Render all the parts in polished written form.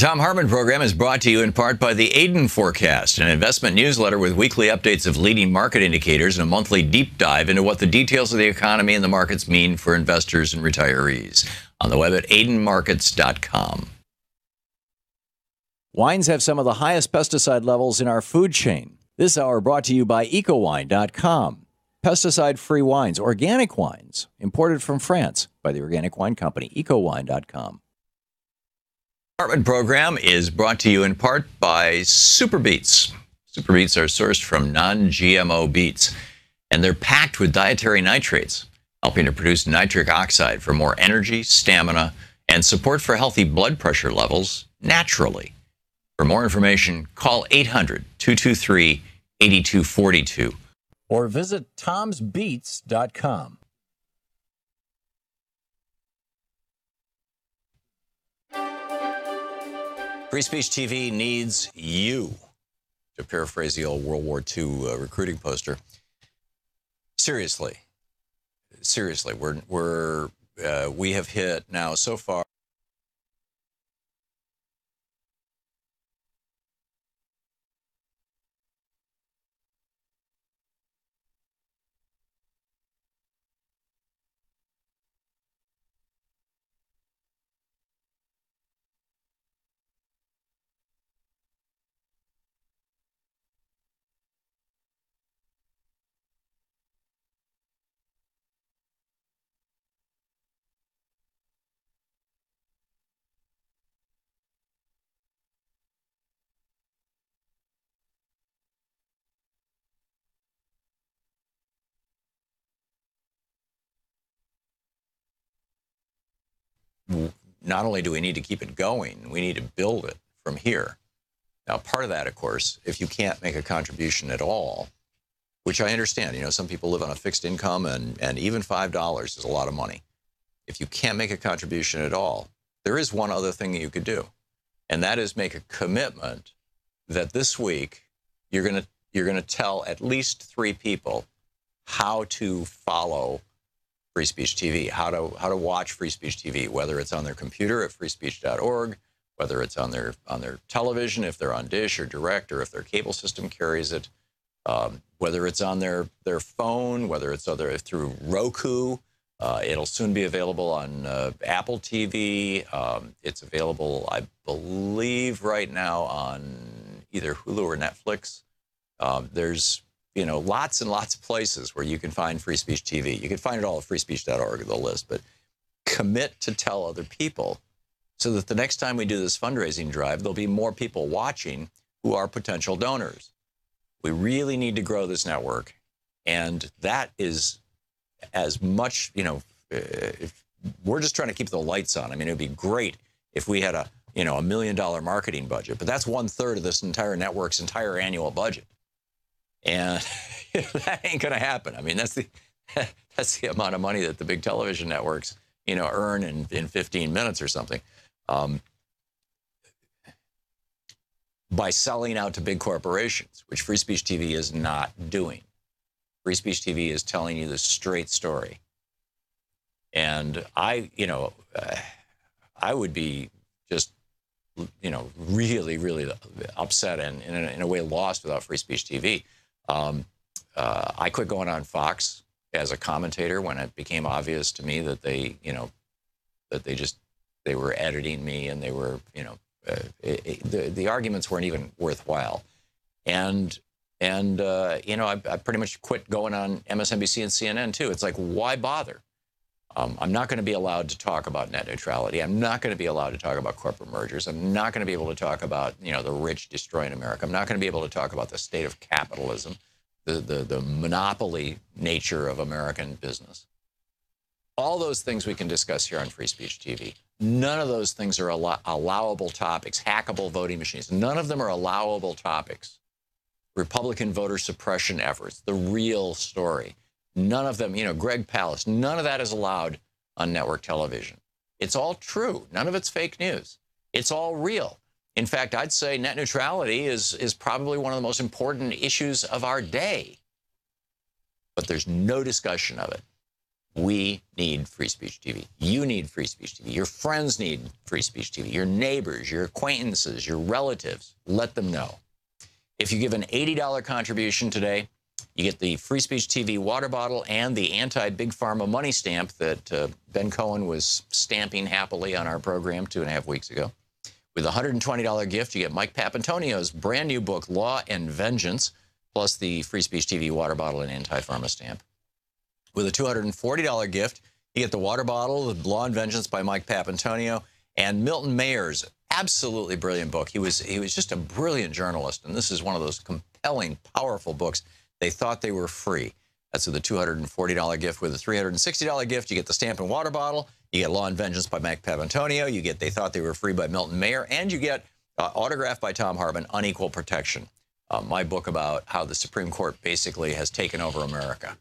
The Thom Hartmann Program is brought to you in part by the Aiden Forecast, an investment newsletter with weekly updates of leading market indicators and a monthly deep dive into what the details of the economy and the markets mean for investors and retirees. On the web at aidenmarkets.com. Wines have some of the highest pesticide levels in our food chain. This hour brought to you by ecowine.com. Pesticide-free wines, organic wines, imported from France by the Organic Wine Company, ecowine.com. Hartmann Program is brought to you in part by Super Beets. Super Beets are sourced from non-GMO beets, and they're packed with dietary nitrates, helping to produce nitric oxide for more energy, stamina, and support for healthy blood pressure levels naturally. For more information, call 800-223-8242 or visit tomsbeets.com. Free Speech TV needs you, to paraphrase the old World War II recruiting poster. Seriously, we have hit now so far. Not only do we need to keep it going, we need to build it from here. Now, part of that, of course, if you can't make a contribution at all, which I understand, some people live on a fixed income and even $5 is a lot of money. If you can't make a contribution at all, there is one other thing that you could do, and that is make a commitment that this week you're going to tell at least 3 people how to follow Free Speech TV, how to watch Free Speech TV, whether it's on their computer at freespeech.org, whether it's on their television, if they're on Dish or Direct, or if their cable system carries it, whether it's on their phone, whether it's through Roku. It'll soon be available on Apple TV. It's available, I believe, right now on either Hulu or Netflix. There's lots and lots of places where you can find Free Speech TV. You can find it all at freespeech.org, the list, but commit to tell other people so that the next time we do this fundraising drive, there'll be more people watching who are potential donors. We really need to grow this network, and that is as much, if we're just trying to keep the lights on. I mean, it would be great if we had a $1 million marketing budget, but that's 1/3 of this entire network's entire annual budget. And that ain't going to happen. I mean, that's the amount of money that the big television networks, earn in 15 minutes or something. By selling out to big corporations, which Free Speech TV is not doing. Free Speech TV is telling you the straight story. And I would be just, really, really upset and in a way lost without Free Speech TV. I quit going on Fox as a commentator when it became obvious to me that they were editing me, and they were, the arguments weren't even worthwhile. And I pretty much quit going on MSNBC and CNN too. It's like, why bother? I'm not going to be allowed to talk about net neutrality. I'm not going to be allowed to talk about corporate mergers. I'm not going to be able to talk about, the rich destroying America. I'm not going to be able to talk about the state of capitalism, the monopoly nature of American business. All those things we can discuss here on Free Speech TV. None of those things are allowable topics. Hackable voting machines. None of them are allowable topics. Republican voter suppression efforts, the real story. None of them, Greg Palast, none of that is allowed on network television. It's all true. None of it's fake news. It's all real. In fact, I'd say net neutrality is probably one of the most important issues of our day. But there's no discussion of it. We need free speech TV. You need free speech TV. Your friends need free speech TV. Your neighbors, your acquaintances, your relatives, let them know. If you give an $80 contribution today, you get the free speech TV water bottle and the anti-Big Pharma money stamp that Ben Cohen was stamping happily on our program 2.5 weeks ago. With a $120 gift, you get Mike Papantonio's brand new book, Law and Vengeance, plus the free speech TV water bottle and anti-pharma stamp. With a $240 gift, you get the water bottle, The Law and Vengeance by Mike Papantonio, and Milton Mayer's absolutely brilliant book. He was just a brilliant journalist, and this is one of those compelling, powerful books. They thought they were free. That's with a $240 gift. With a $360 gift, you get the stamp and water bottle. You get Law and Vengeance by Mike Papantonio. You get They Thought They Were Free by Milton Mayer. And you get autographed by Thom Hartmann, Unequal Protection, my book about how the Supreme Court basically has taken over America.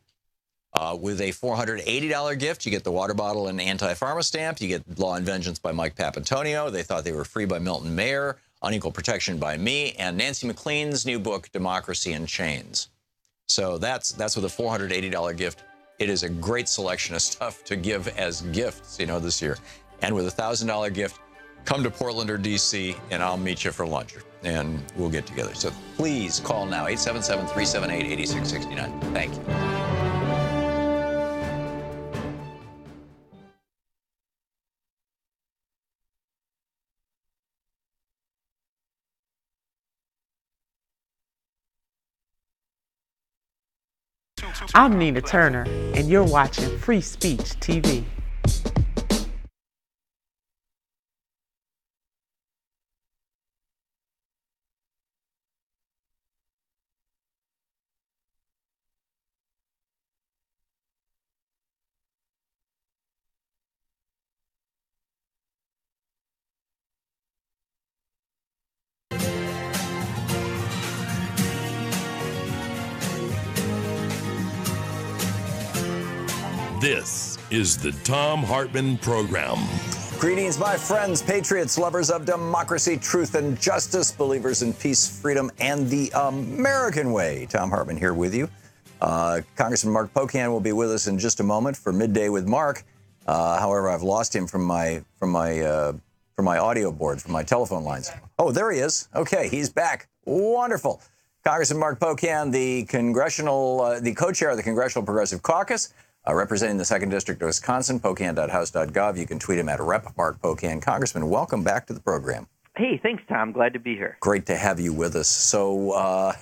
With a $480 gift, you get the water bottle and anti-pharma stamp. You get Law and Vengeance by Mike Papantonio. They Thought They Were Free by Milton Mayer. Unequal Protection by me. And Nancy McLean's new book, Democracy in Chains. So that's with a $480 gift. It is a great selection of stuff to give as gifts, this year. And with a $1,000 gift, come to Portland or D.C., and I'll meet you for lunch, and we'll get together. So please call now, 877-378-8669. Thank you. I'm Nina Turner, and you're watching Free Speech TV. This is the Thom Hartmann Program. Greetings, my friends, patriots, lovers of democracy, truth, and justice, believers in peace, freedom, and the American way. Thom Hartmann here with you. Congressman Mark Pocan will be with us in just a moment for Midday with Mark. However, I've lost him from my audio board, from my telephone lines. Oh, there he is. Okay, he's back. Wonderful. Congressman Mark Pocan, the co-chair of the Congressional Progressive Caucus, representing the 2nd District of Wisconsin, pocan.house.gov. You can tweet him at @RepMarkPocan. Congressman, welcome back to the program. Hey, thanks, Tom. Glad to be here. Great to have you with us. So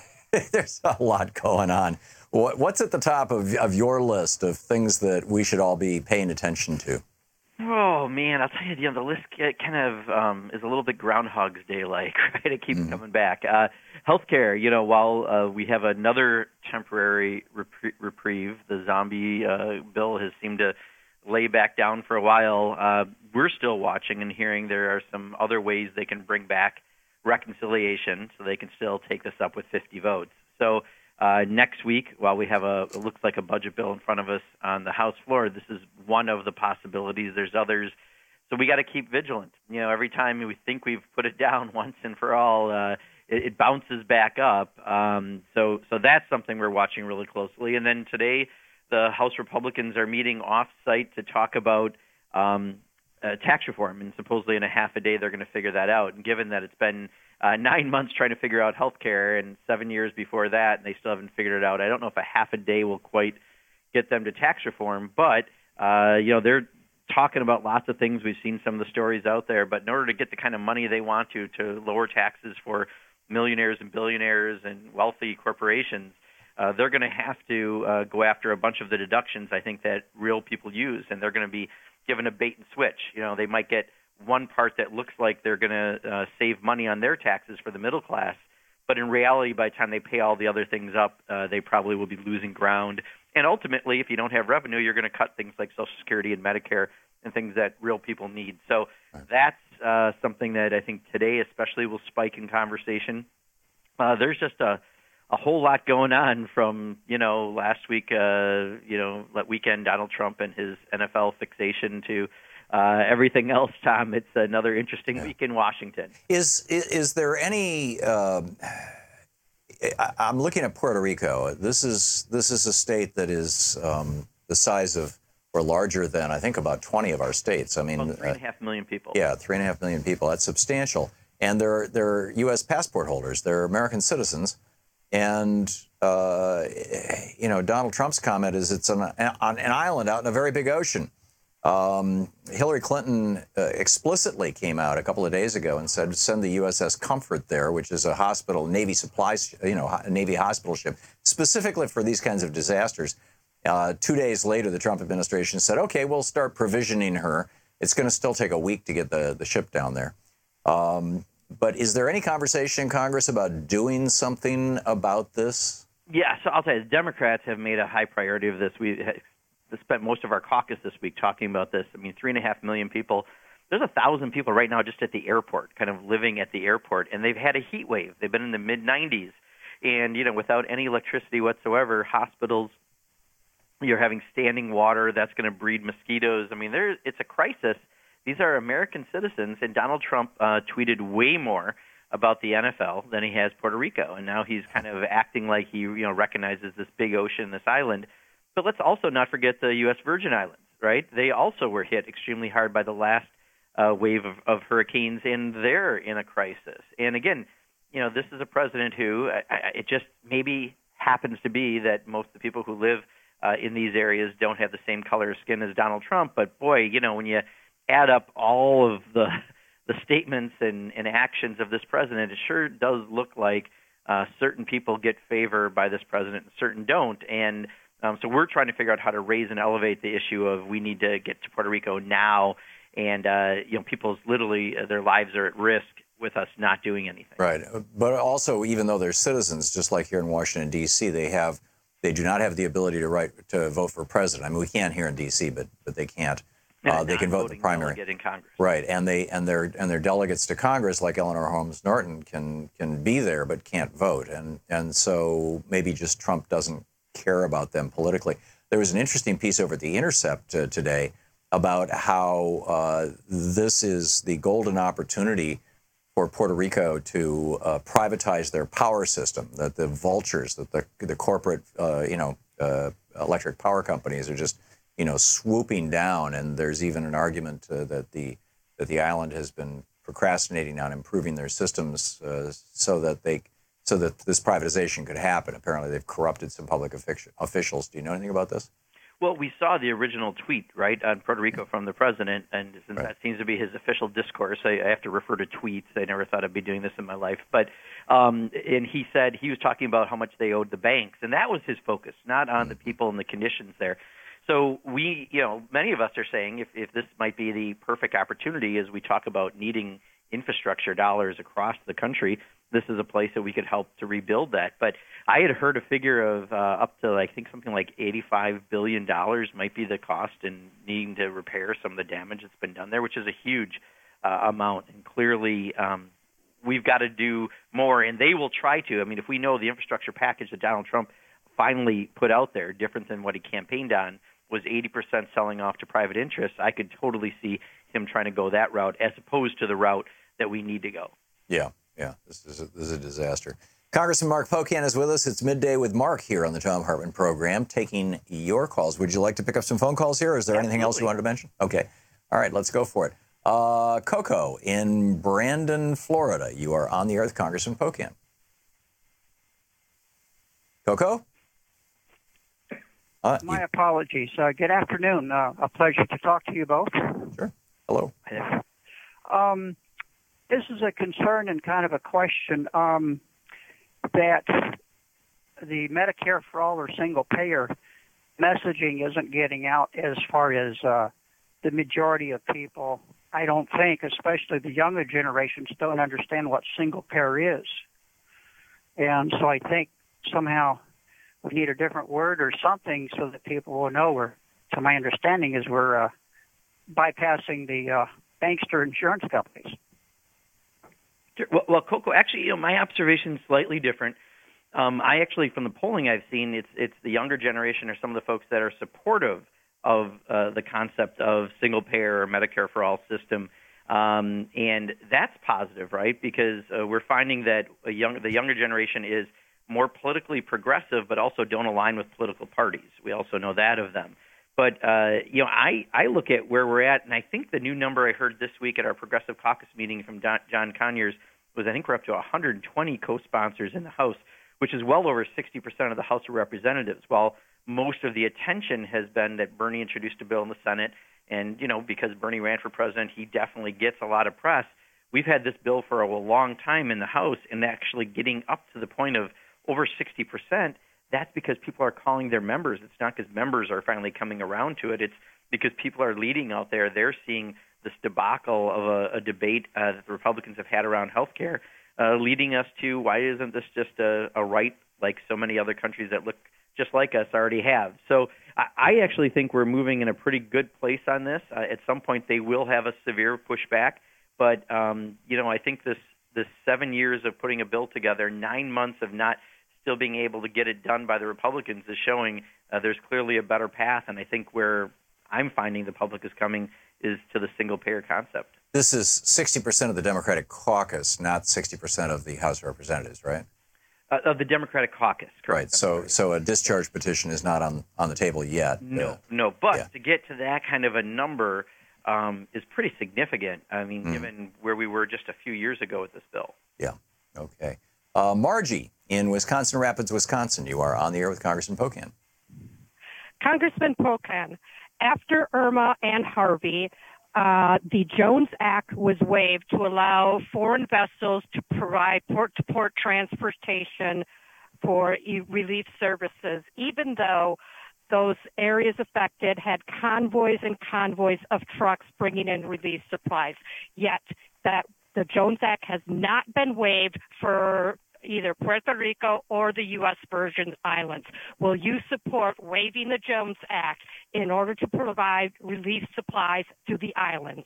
there's a lot going on. What's at the top of your list of things that we should all be paying attention to? Oh, man, I'll tell you, the list kind of is a little bit Groundhog's Day-like, right? It keeps coming back. Healthcare, while we have another temporary reprieve, the zombie bill has seemed to lay back down for a while. We're still watching and hearing there are some other ways they can bring back reconciliation so they can still take this up with 50 votes. So next week, while we have it looks like a budget bill in front of us on the House floor, this is one of the possibilities. There's others. So we got to keep vigilant. Every time we think we've put it down once and for all, it bounces back up. So that's something we're watching really closely. And then today, the House Republicans are meeting off-site to talk about tax reform, and supposedly in a half a day they're going to figure that out. And given that it's been 9 months trying to figure out health care and 7 years before that, and they still haven't figured it out, I don't know if a half a day will quite get them to tax reform. But, they're talking about lots of things. We've seen some of the stories out there. But in order to get the kind of money they want to lower taxes for millionaires and billionaires and wealthy corporations, they're going to have to go after a bunch of the deductions, I think, that real people use. And they're going to be given a bait and switch. They might get one part that looks like they're going to save money on their taxes for the middle class, but in reality, by the time they pay all the other things up, they probably will be losing ground. And ultimately, if you don't have revenue, you're going to cut things like Social Security and Medicare and things that real people need. So that's something that I think today especially will spike in conversation. There's just a whole lot going on from, last week, that weekend, Donald Trump and his NFL fixation to everything else, Tom. It's another interesting week in Washington. Is there any? I'm looking at Puerto Rico. This is a state that is the size of or larger than, I think, about 20 of our states. I mean, about 3.5 million people. Yeah, 3.5 million people. That's substantial. And they're U.S. passport holders. They're American citizens. And, Donald Trump's comment is it's on an island out in a very big ocean. Hillary Clinton explicitly came out a couple of days ago and said, send the USS Comfort there, which is a hospital, Navy supplies, Navy hospital ship, specifically for these kinds of disasters. 2 days later, the Trump administration said, okay, we'll start provisioning her. It's going to still take a week to get the ship down there. But is there any conversation in Congress about doing something about this? Yeah, so I'll tell you, the Democrats have made a high priority of this. We spent most of our caucus this week talking about this. I mean, 3.5 million people. There's 1,000 people right now just at the airport, kind of living at the airport, and they've had a heat wave. They've been in the mid-90s, and without any electricity whatsoever, hospitals, you're having standing water that's going to breed mosquitoes. I mean, it's a crisis. These are American citizens, and Donald Trump tweeted way more about the NFL than he has Puerto Rico, and now he's kind of acting like he recognizes this big ocean, this island. But let's also not forget the U.S. Virgin Islands, right? They also were hit extremely hard by the last wave of hurricanes, and they're in a crisis. And again, this is a president who it just maybe happens to be that most of the people who live in these areas don't have the same color of skin as Donald Trump. But boy, when you add up all of the statements and actions of this president, it sure does look like certain people get favor by this president and certain don't. And so we're trying to figure out how to raise and elevate the issue of we need to get to Puerto Rico now, and people's literally their lives are at risk with us not doing anything. Right, but also even though they're citizens, just like here in Washington D.C., they do not have the ability to vote for president. I mean, we can here in D.C., but they can't. They can vote in the primary. In Congress. Right, and their delegates to Congress, like Eleanor Holmes Norton, can be there but can't vote, and so maybe just Trump doesn't care about them politically. There was an interesting piece over at The Intercept today about how this is the golden opportunity for Puerto Rico to privatize their power system. That the vultures, that the corporate electric power companies are just swooping down, and there's even an argument that the island has been procrastinating on improving their systems so that this privatization could happen. Apparently, they've corrupted some public officials. Do you know anything about this? Well, we saw the original tweet, right, on Puerto Rico from the president, and since that seems to be his official discourse, I have to refer to tweets. I never thought I'd be doing this in my life. But and he said he was talking about how much they owed the banks, and that was his focus, not on the people and the conditions there. So we, many of us are saying if this might be the perfect opportunity as we talk about needing infrastructure dollars across the country, this is a place that we could help to rebuild that. But I had heard a figure of up to, I think, something like $85 billion might be the cost in needing to repair some of the damage that's been done there, which is a huge amount. And clearly we've got to do more, and they will try to. I mean, if we know the infrastructure package that Donald Trump finally put out there, different than what he campaigned on, was 80% selling off to private interests, I could totally see him trying to go that route as opposed to the route that we need to go. Yeah, this is a disaster. Congressman Mark Pocan is with us. It's Midday with Mark here on the Thom Hartmann Program, taking your calls. Would you like to pick up some phone calls here, or is there anything else you wanted to mention? Okay. All right, let's go for it. Coco in Brandon, Florida. You are on the air with Congressman Pocan. Coco? My apologies. Good afternoon. A pleasure to talk to you both. Sure. Hello. This is a concern and kind of a question that the Medicare for All or single payer messaging isn't getting out as far as the majority of people. I don't think, especially the younger generations, don't understand what single payer is. And so I think somehow we need a different word or something so that people will know we're, to my understanding, is we're bypassing the bankster insurance companies. Well, Coco, actually, my observation is slightly different. I actually, from the polling I've seen, it's the younger generation or some of the folks that are supportive of the concept of single payer or Medicare for All system, and that's positive, right? Because we're finding that the younger generation is more politically progressive, but also don't align with political parties. We also know that of them. But, I look at where we're at, and I think the new number I heard this week at our Progressive Caucus meeting from John Conyers was I think we're up to 120 co-sponsors in the House, which is well over 60% of the House of Representatives, while most of the attention has been that Bernie introduced a bill in the Senate, and, because Bernie ran for president, he definitely gets a lot of press. We've had this bill for a long time in the House, and actually getting up to the point of over 60%, that's because people are calling their members. It's not because members are finally coming around to it. It's because people are leading out there. They're seeing this debacle of a debate that the Republicans have had around health care, leading us to why isn't this just a right like so many other countries that look just like us already have. So I actually think we're moving in a pretty good place on this. At some point they will have a severe pushback, but I think this 7 years of putting a bill together, 9 months of not still being able to get it done by the Republicans is showing there's clearly a better path, and I think where I'm finding the public is coming is to the single-payer concept. This is 60% of the Democratic caucus, not 60% of the House of Representatives, right? Of the Democratic caucus, correct. Right. So a discharge petition is not on the table yet. No. But to get to that kind of a number is pretty significant. I mean, given where we were just a few years ago with this bill. Yeah. Okay. Margie in Wisconsin Rapids, Wisconsin. You are on the air with Congressman Pocan. Congressman Pocan, after Irma and Harvey, the Jones Act was waived to allow foreign vessels to provide port-to-port transportation for relief services, even though those areas affected had convoys and convoys of trucks bringing in relief supplies. Yet that the Jones Act has not been waived for either Puerto Rico or the U.S. Virgin Islands. Will you support waiving the Jones Act in order to provide relief supplies to the islands?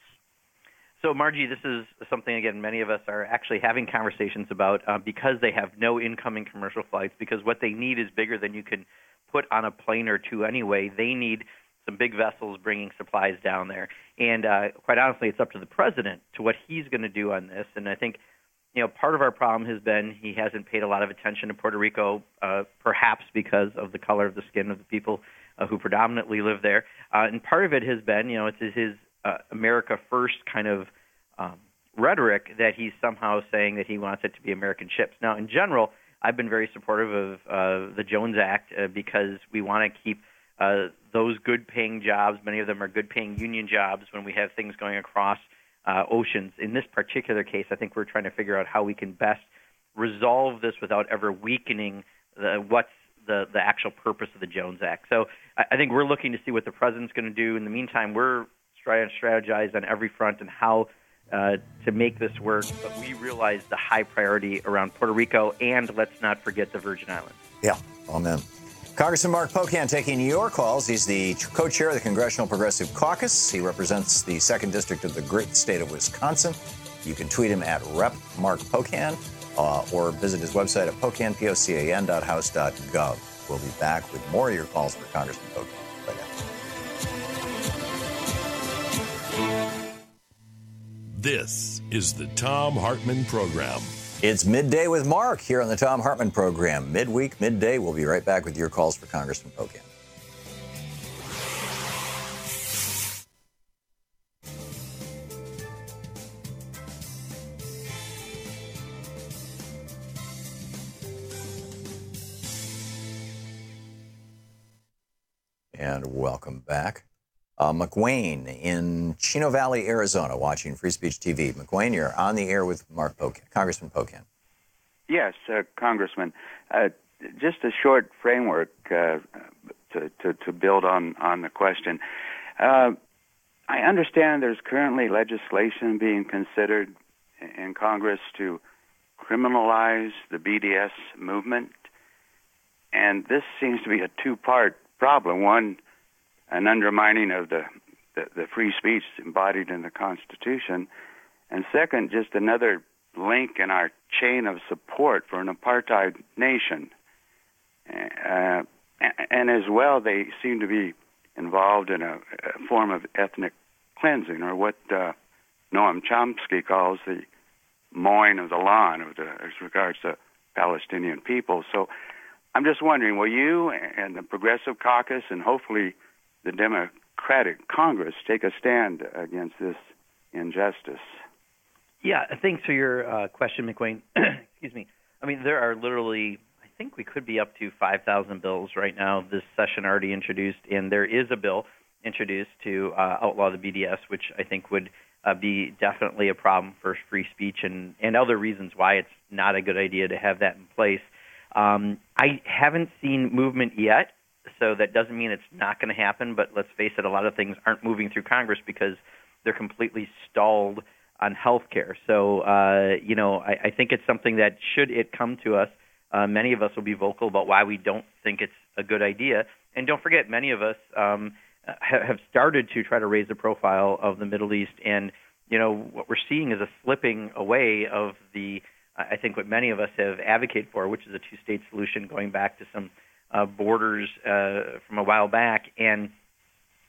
So, Margie, this is something, again, many of us are actually having conversations about because they have no incoming commercial flights, because what they need is bigger than you can put on a plane or two anyway. They need some big vessels bringing supplies down there. And quite honestly, it's up to the president to what he's going to do on this. And I think part of our problem has been he hasn't paid a lot of attention to Puerto Rico, perhaps because of the color of the skin of the people who predominantly live there. And part of it has been, it's his America First kind of rhetoric that he's somehow saying that he wants it to be American ships. Now, in general, I've been very supportive of the Jones Act because we want to keep those good-paying jobs. Many of them are good-paying union jobs when we have things going across oceans. In this particular case, I think we're trying to figure out how we can best resolve this without ever weakening what's the actual purpose of the Jones Act. So I think we're looking to see what the president's going to do. In the meantime, we're trying to strategize on every front and how to make this work. But we realize the high priority around Puerto Rico, and let's not forget the Virgin Islands. Yeah, amen. Congressman Mark Pocan taking your calls. He's the co-chair of the Congressional Progressive Caucus. He represents the 2nd District of the great state of Wisconsin. You can tweet him at @RepMarkPocan or visit his website at pocan.house.gov. We'll be back with more of your calls for Congressman Pocan right after. This is the Thom Hartmann Program. It's Midday with Mark here on the Thom Hartmann Program. Midweek, midday. We'll be right back with your calls for Congressman Pocan. And welcome back. McWayne in Chino Valley, Arizona, watching Free Speech TV. McWayne, you're on the air with Mark Pocan, Congressman Pocan. Yes, Congressman. Just a short framework to build on the question. I understand there's currently legislation being considered in Congress to criminalize the BDS movement, and this seems to be a two-part problem. One, an undermining of the free speech embodied in the Constitution, and second, just another link in our chain of support for an apartheid nation. And as well, they seem to be involved in a form of ethnic cleansing, or what Noam Chomsky calls the mowing of the lawn as regards to Palestinian people. So I'm just wondering, will you and the Progressive Caucus and hopefully the Democratic Congress take a stand against this injustice? Yeah, thanks for your question, McWayne. Excuse me. I mean, there are literally, I think we could be up to 5,000 bills right now this session already introduced, and there is a bill introduced to outlaw the BDS, which I think would be definitely a problem for free speech and other reasons why it's not a good idea to have that in place. I haven't seen movement yet, so that doesn't mean it's not going to happen, but let's face it, a lot of things aren't moving through Congress because they're completely stalled on health care. So, I think it's something that should it come to us, many of us will be vocal about why we don't think it's a good idea. And don't forget, many of us have started to try to raise the profile of the Middle East. And, what we're seeing is a slipping away of I think what many of us have advocated for, which is a two-state solution going back to some borders from a while back. And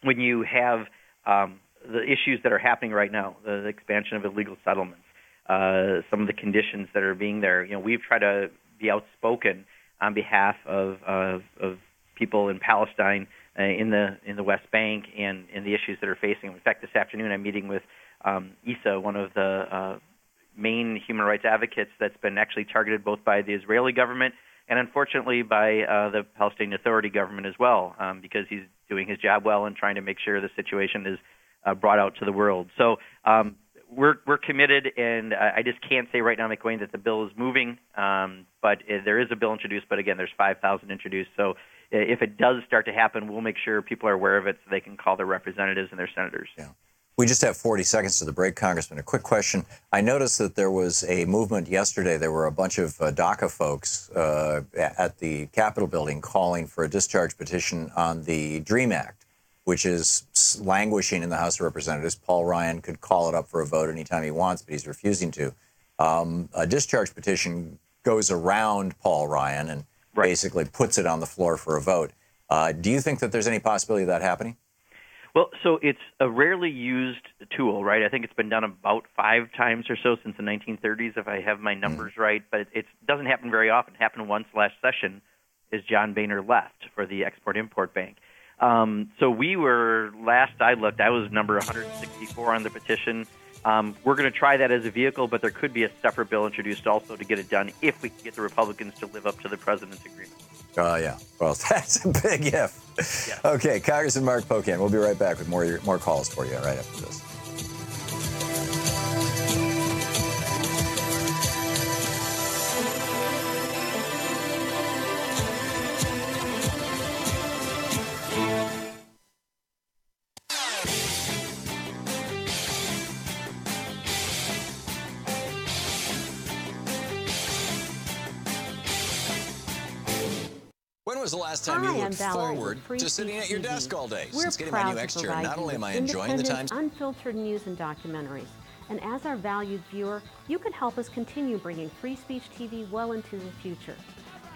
when you have the issues that are happening right now, the expansion of illegal settlements, some of the conditions that are being there, we've tried to be outspoken on behalf of people in Palestine, in the West Bank, and in the issues that are facing. In fact, this afternoon I'm meeting with Issa, one of the main human rights advocates that's been actually targeted both by the Israeli government and unfortunately by the Palestinian Authority government as well, because he's doing his job well and trying to make sure the situation is brought out to the world. So we're committed, and I just can't say right now, McWayne, that the bill is moving, but there is a bill introduced, but again, there's 5,000 introduced. So if it does start to happen, we'll make sure people are aware of it so they can call their representatives and their senators. Yeah. We just have 40 seconds to the break, Congressman. A quick question. I noticed that there was a movement yesterday. There were a bunch of DACA folks at the Capitol building calling for a discharge petition on the DREAM Act, which is languishing in the House of Representatives. Paul Ryan could call it up for a vote anytime he wants, but he's refusing to. A discharge petition goes around Paul Ryan and basically puts it on the floor for a vote. Do you think that there's any possibility of that happening? Well, so it's a rarely used tool, right? I think it's been done about 5 times or so since the 1930s, if I have my numbers right. But it doesn't happen very often. It happened once last session as John Boehner left for the Export-Import Bank. So we were, last I looked, I was number 164 on the petition. We're going to try that as a vehicle, but there could be a separate bill introduced also to get it done if we can get the Republicans to live up to the president's agreement. Yeah. Well, that's a big if. Yeah. Okay, Congressman Mark Pocan. We'll be right back with more calls for you right after this. When was the last time you looked forward to sitting at your desk all day? Since getting my new X chair, not only am I enjoying the times, unfiltered news and documentaries. And as our valued viewer, you can help us continue bringing free speech TV well into the future.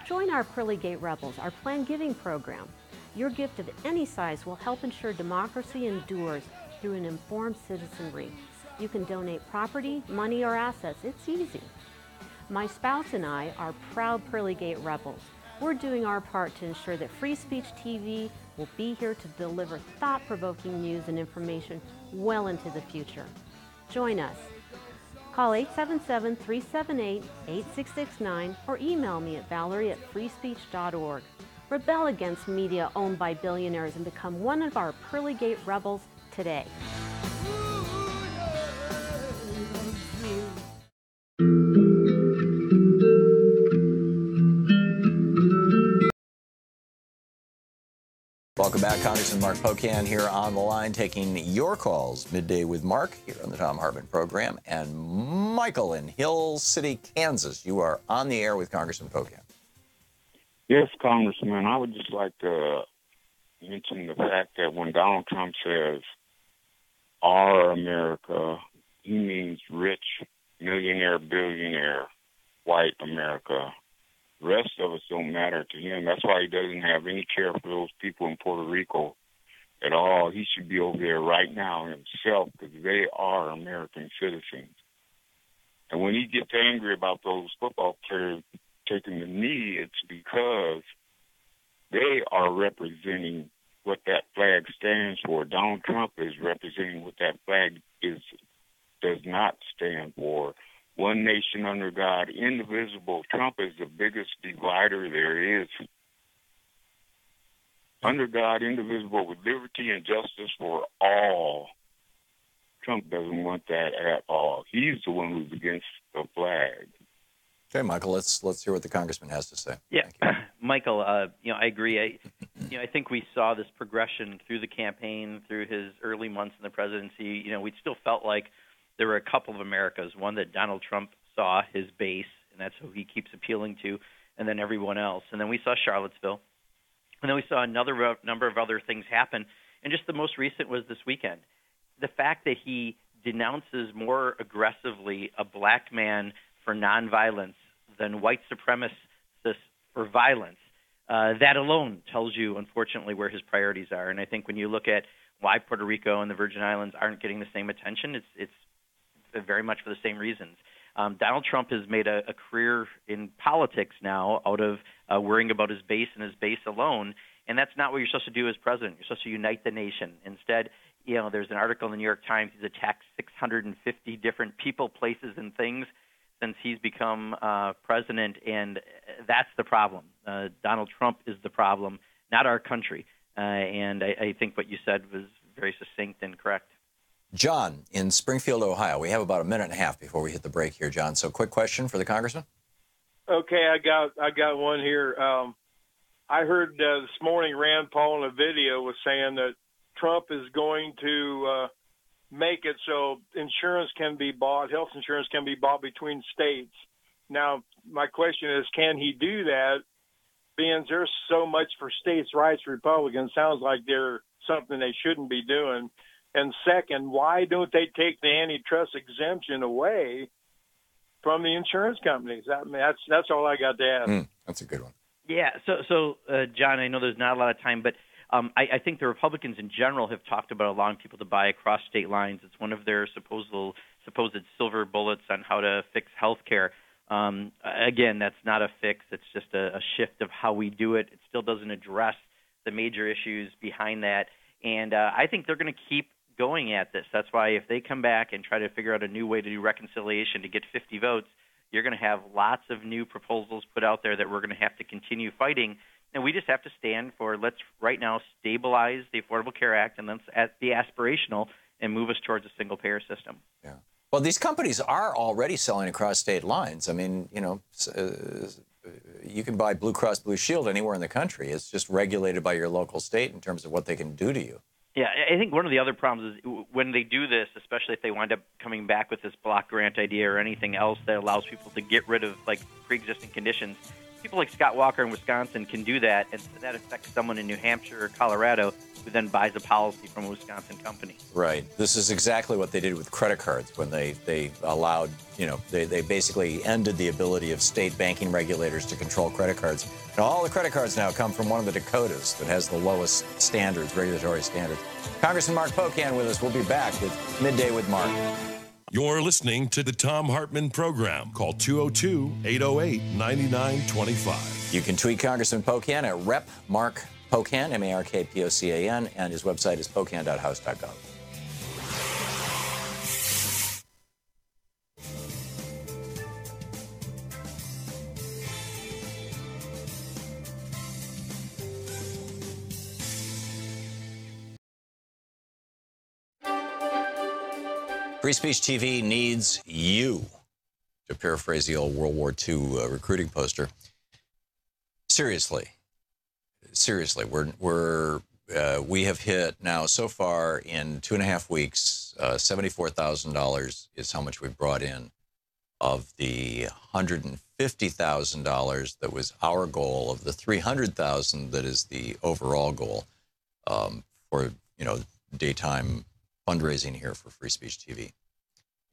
Join our Pearly Gate Rebels, our planned giving program. Your gift of any size will help ensure democracy endures through an informed citizenry. You can donate property, money, or assets. It's easy. My spouse and I are proud Pearly Gate Rebels. We're doing our part to ensure that Free Speech TV will be here to deliver thought-provoking news and information well into the future. Join us. Call 877-378-8669 or email me at valerie@freespeech.org. Rebel against media owned by billionaires and become one of our Pearly Gate Rebels today. Welcome back. Congressman Mark Pocan here on the line, taking your calls midday with Mark here on the Thom Hartmann Program. And Michael in Hill City, Kansas, you are on the air with Congressman Pocan. Yes, Congressman. I would just like to mention the fact that when Donald Trump says our America, he means rich, millionaire, billionaire, white America. The rest of us don't matter to him. That's why he doesn't have any care for those people in Puerto Rico at all. He should be over there right now himself because they are American citizens. And when he gets angry about those football players taking the knee, it's because they are representing what that flag stands for. Donald Trump is representing what that flag does not stand for. One nation under God, indivisible. Trump is the biggest divider there is. Under God, indivisible, with liberty and justice for all. Trump doesn't want that at all. He's the one who's against the flag. Okay, Michael, let's hear what the congressman has to say. Yeah, Michael, I agree. I think we saw this progression through the campaign, through his early months in the presidency. We still felt like there were a couple of Americas. One that Donald Trump saw, his base, and that's who he keeps appealing to, and then everyone else. And then we saw Charlottesville. And then we saw another number of other things happen. And just the most recent was this weekend. The fact that he denounces more aggressively a black man for nonviolence than white supremacists for violence, that alone tells you, unfortunately, where his priorities are. And I think when you look at why Puerto Rico and the Virgin Islands aren't getting the same attention, it's very much for the same reasons. Donald Trump has made a career in politics now out of worrying about his base and his base alone, and that's not what you're supposed to do as president. You're supposed to unite the nation. Instead, there's an article in the New York Times. He's attacked 650 different people, places, and things since he's become president, and that's the problem. Donald Trump is the problem, not our country. And I think what you said was very succinct and correct. John in Springfield, Ohio. We have about a minute and a half before we hit the break here, John. So quick question for the congressman. Okay, I got one here. I heard this morning Rand Paul in a video was saying that Trump is going to make it so insurance can be bought, health insurance can be bought between states. Now, my question is, can he do that? Being there's so much for states' rights Republicans, sounds like they're something they shouldn't be doing. And second, why don't they take the antitrust exemption away from the insurance companies? I mean, that's all I got to ask. That's a good one. Yeah. So John, I know there's not a lot of time, but I think the Republicans in general have talked about allowing people to buy across state lines. It's one of their supposed silver bullets on how to fix health care. Again, that's not a fix. It's just a shift of how we do it. It still doesn't address the major issues behind that. And I think they're going to keep going at this. That's why if they come back and try to figure out a new way to do reconciliation to get 50 votes, you're going to have lots of new proposals put out there that we're going to have to continue fighting. And we just have to stand for, let's right now stabilize the Affordable Care Act and let's be aspirational and move us towards a single-payer system. Yeah. Well, these companies are already selling across state lines. I mean, you can buy Blue Cross Blue Shield anywhere in the country. It's just regulated by your local state in terms of what they can do to you. Yeah, I think one of the other problems is when they do this, especially if they wind up coming back with this block grant idea or anything else that allows people to get rid of pre-existing conditions, people like Scott Walker in Wisconsin can do that, and that affects someone in New Hampshire or Colorado who then buys a policy from a Wisconsin company. Right. This is exactly what they did with credit cards when they allowed, they basically ended the ability of state banking regulators to control credit cards. And all the credit cards now come from one of the Dakotas that has the lowest standards, regulatory standards. Congressman Mark Pocan with us. We'll be back with Midday with Mark. You're listening to the Thom Hartmann Program. Call 202-808-9925. You can tweet Congressman Pocan at Rep. Mark Pocan, MarkPocan, and his website is pocan.house.gov. Free Speech TV needs you, to paraphrase the old World War II recruiting poster. Seriously, we have hit now so far in 2.5 weeks, $74,000 is how much we've brought in of the $150,000 that was our goal, of the $300,000 that is the overall goal for daytime fundraising here for Free Speech TV.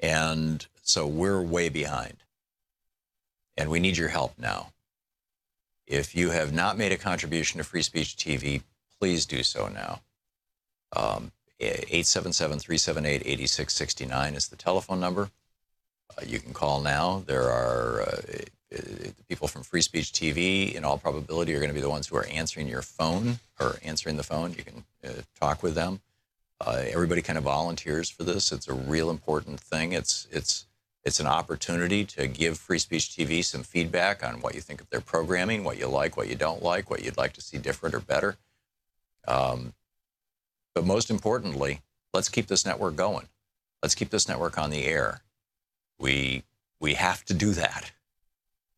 And so we're way behind, and we need your help now. If you have not made a contribution to Free Speech TV, please do so now. 877-378-8669 is the telephone number. You can call now. There are the people from Free Speech TV, in all probability, are going to be the ones who are answering your phone or answering the phone. You can talk with them. Everybody kind of volunteers for this. It's a real important thing. It's an opportunity to give Free Speech TV some feedback on what you think of their programming, what you like, what you don't like, what you'd like to see different or better. But most importantly, let's keep this network going. Let's keep this network on the air. We have to do that.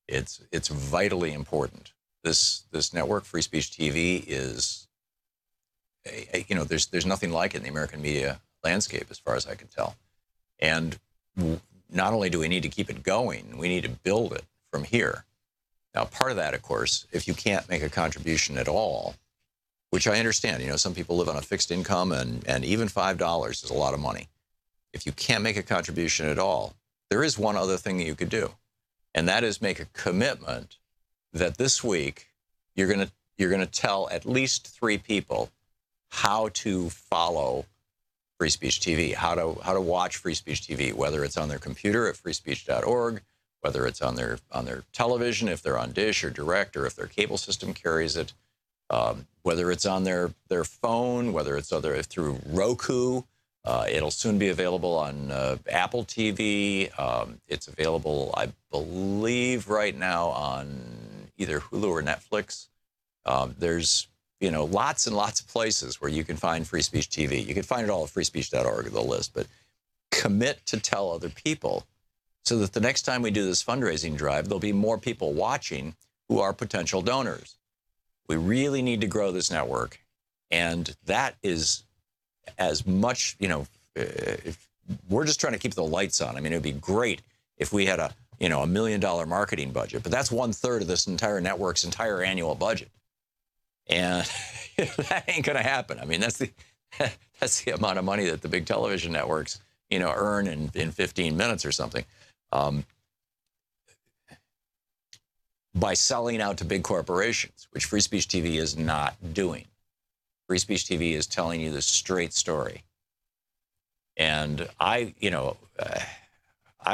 It's vitally important. This network, Free Speech TV, is, you know, there's nothing like it in the American media landscape as far as I can tell. And not only do we need to keep it going, we need to build it from here. Now, part of that, of course, if you can't make a contribution at all, which I understand, you know, some people live on a fixed income, and even $5 is a lot of money. If you can't make a contribution at all, there is one other thing that you could do, and that is make a commitment that this week you're going to tell at least 3 people how to follow Free Speech TV, how to watch Free Speech TV, whether it's on their computer at freespeech.org, whether it's on their television if they're on Dish or Direct, or if their cable system carries it, whether it's on their phone, whether it's through Roku. It'll soon be available on Apple TV. It's available, I believe, right now on either Hulu or Netflix. There's, you know, lots and lots of places where you can find Free Speech TV. You can find it all at freespeech.org, the list. But commit to tell other people so that the next time we do this fundraising drive, there'll be more people watching who are potential donors. We really need to grow this network. And that is as much, you know, if we're just trying to keep the lights on. I mean, it would be great if we had a $1 million marketing budget, but that's 1/3 of this entire network's entire annual budget. And that ain't going to happen. I mean, that's the amount of money that the big television networks, you know, earn in 15 minutes or something. By selling out to big corporations, which Free Speech TV is not doing. Free Speech TV is telling you the straight story. And I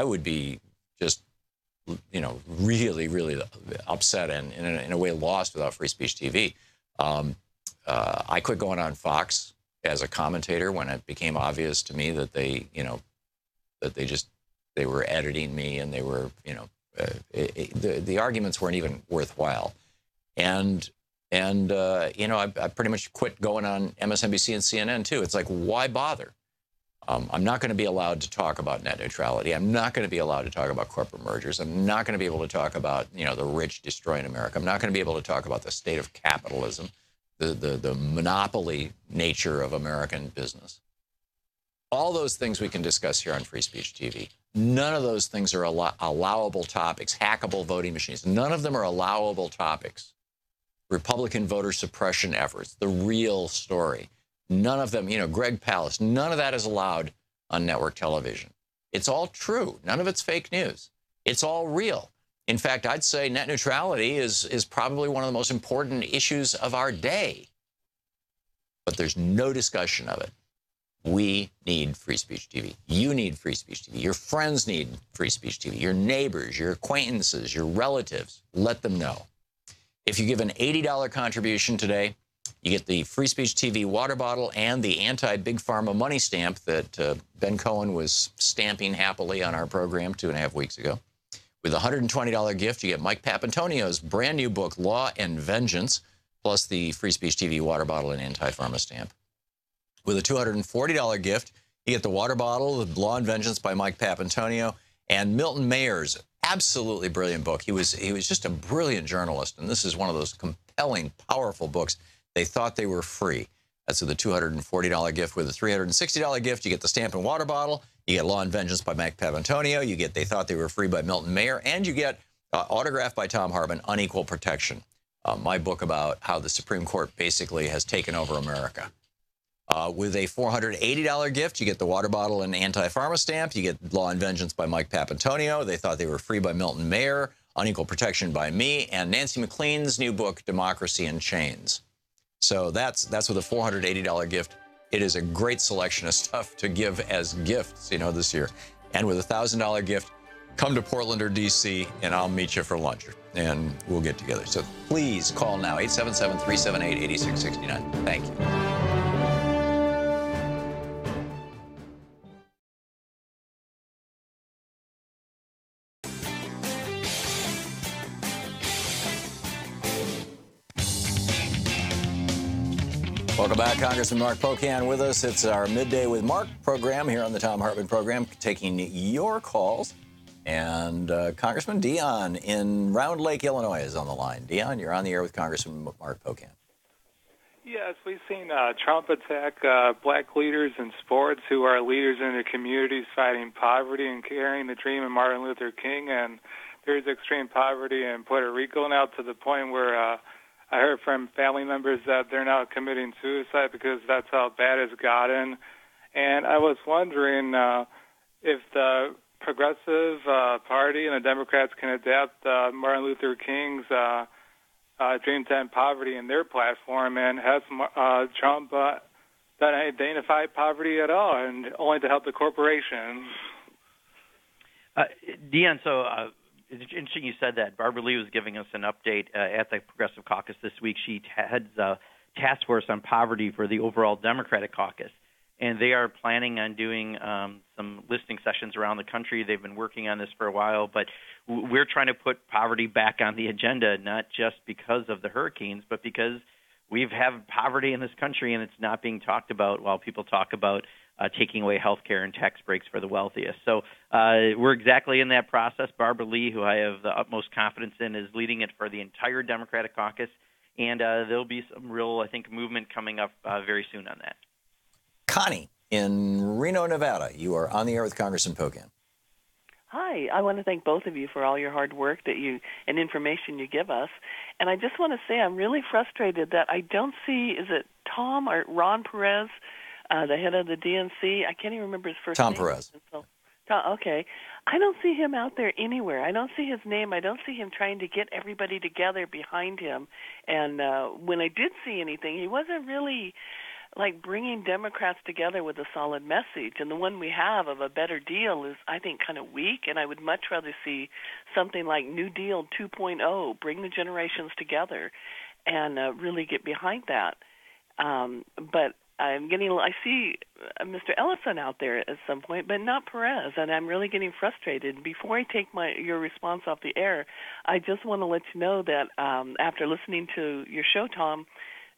would be just, you know, really, really upset and in a way lost without Free Speech TV. I quit going on Fox as a commentator when it became obvious to me that they, you know, they were editing me, and they were, you know, the arguments weren't even worthwhile. And you know, I pretty much quit going on MSNBC and CNN too. It's like, why bother? I'm not going to be allowed to talk about net neutrality. I'm not going to be allowed to talk about corporate mergers. I'm not going to be able to talk about, you know, the rich destroying America. I'm not going to be able to talk about the state of capitalism, the monopoly nature of American business. All those things we can discuss here on Free Speech TV. None of those things are allowable topics. Hackable voting machines. None of them are allowable topics. Republican voter suppression efforts, the real story. None of them, you know, Greg Palast, none of that is allowed on network television. It's all true. None of it's fake news. It's all real. In fact, I'd say net neutrality is probably one of the most important issues of our day. But there's no discussion of it. We need Free Speech TV. You need Free Speech TV. Your friends need Free Speech TV. Your neighbors, your acquaintances, your relatives, let them know. If you give an $80 contribution today, you get the Free Speech TV water bottle and the anti-Big Pharma money stamp that Ben Cohen was stamping happily on our program 2.5 weeks ago. With a $120 gift, you get Mike Papantonio's brand new book, Law and Vengeance, plus the Free Speech TV water bottle and anti-pharma stamp. With a $240 gift, you get the water bottle, The Law and Vengeance by Mike Papantonio, and Milton Mayer's absolutely brilliant book. He was just a brilliant journalist, and this is one of those compelling, powerful books. They thought they were free. That's with a $240 gift. With a $360 gift, you get the stamp and water bottle. You get Law and Vengeance by Mike Papantonio. You get They Thought They Were Free by Milton Mayer. And you get autographed by Thom Hartmann, Unequal Protection, my book about how the Supreme Court basically has taken over America. With a $480 gift, you get the water bottle and anti-pharma stamp. You get Law and Vengeance by Mike Papantonio. They Thought They Were Free by Milton Mayer. Unequal Protection by me. And Nancy McLean's new book, Democracy in Chains. So that's with a $480 gift. It is a great selection of stuff to give as gifts, you know, this year. And with a $1,000 gift, come to Portland or D.C., and I'll meet you for lunch, and we'll get together. So please call now, 877-378-8669. Thank you. Welcome back. Congressman Mark Pocan with us. It's our Midday with Mark program here on the Thom Hartmann Program, taking your calls. And Congressman Dion in Round Lake, Illinois is on the line. Dion, you're on the air with Congressman Mark Pocan. Yes, we've seen Trump attack black leaders in sports who are leaders in their communities fighting poverty and carrying the dream of Martin Luther King. And there's extreme poverty in Puerto Rico now, to the point where I heard from family members that they're now committing suicide because that's how bad it's gotten. And I was wondering if the Progressive Party and the Democrats can adapt Martin Luther King's Dream to End Poverty in their platform, and has Trump done identify poverty at all, and only to help the corporations. Dion, so it's interesting you said that. Barbara Lee was giving us an update at the Progressive Caucus this week. She heads a task force on poverty for the overall Democratic Caucus, and they are planning on doing some listening sessions around the country. They've been working on this for a while, but we're trying to put poverty back on the agenda, not just because of the hurricanes, but because we've had poverty in this country, and it's not being talked about while people talk about taking away health care and tax breaks for the wealthiest. So we're exactly in that process. Barbara Lee, who I have the utmost confidence in, is leading it for the entire Democratic Caucus, and there'll be some real, I think, movement coming up very soon on that. Connie in Reno, Nevada, you are on the air with Congressman Pocan. Hi, I want to thank both of you for all your hard work and information you give us. And I just want to say I'm really frustrated that I don't see, is it Tom or Ron Perez, the head of the DNC? I can't even remember his first name. Tom Perez. Okay. I don't see him out there anywhere. I don't see his name. I don't see him trying to get everybody together behind him. And when I did see anything, he wasn't really like bringing Democrats together with a solid message. And the one we have of a better deal is, I think, kind of weak, and I would much rather see something like New Deal 2.0, bring the generations together and really get behind that. But I see Mr. Ellison out there at some point, but not Perez, and I'm really getting frustrated. Before I take your response off the air, I just want to let you know that after listening to your show, Tom,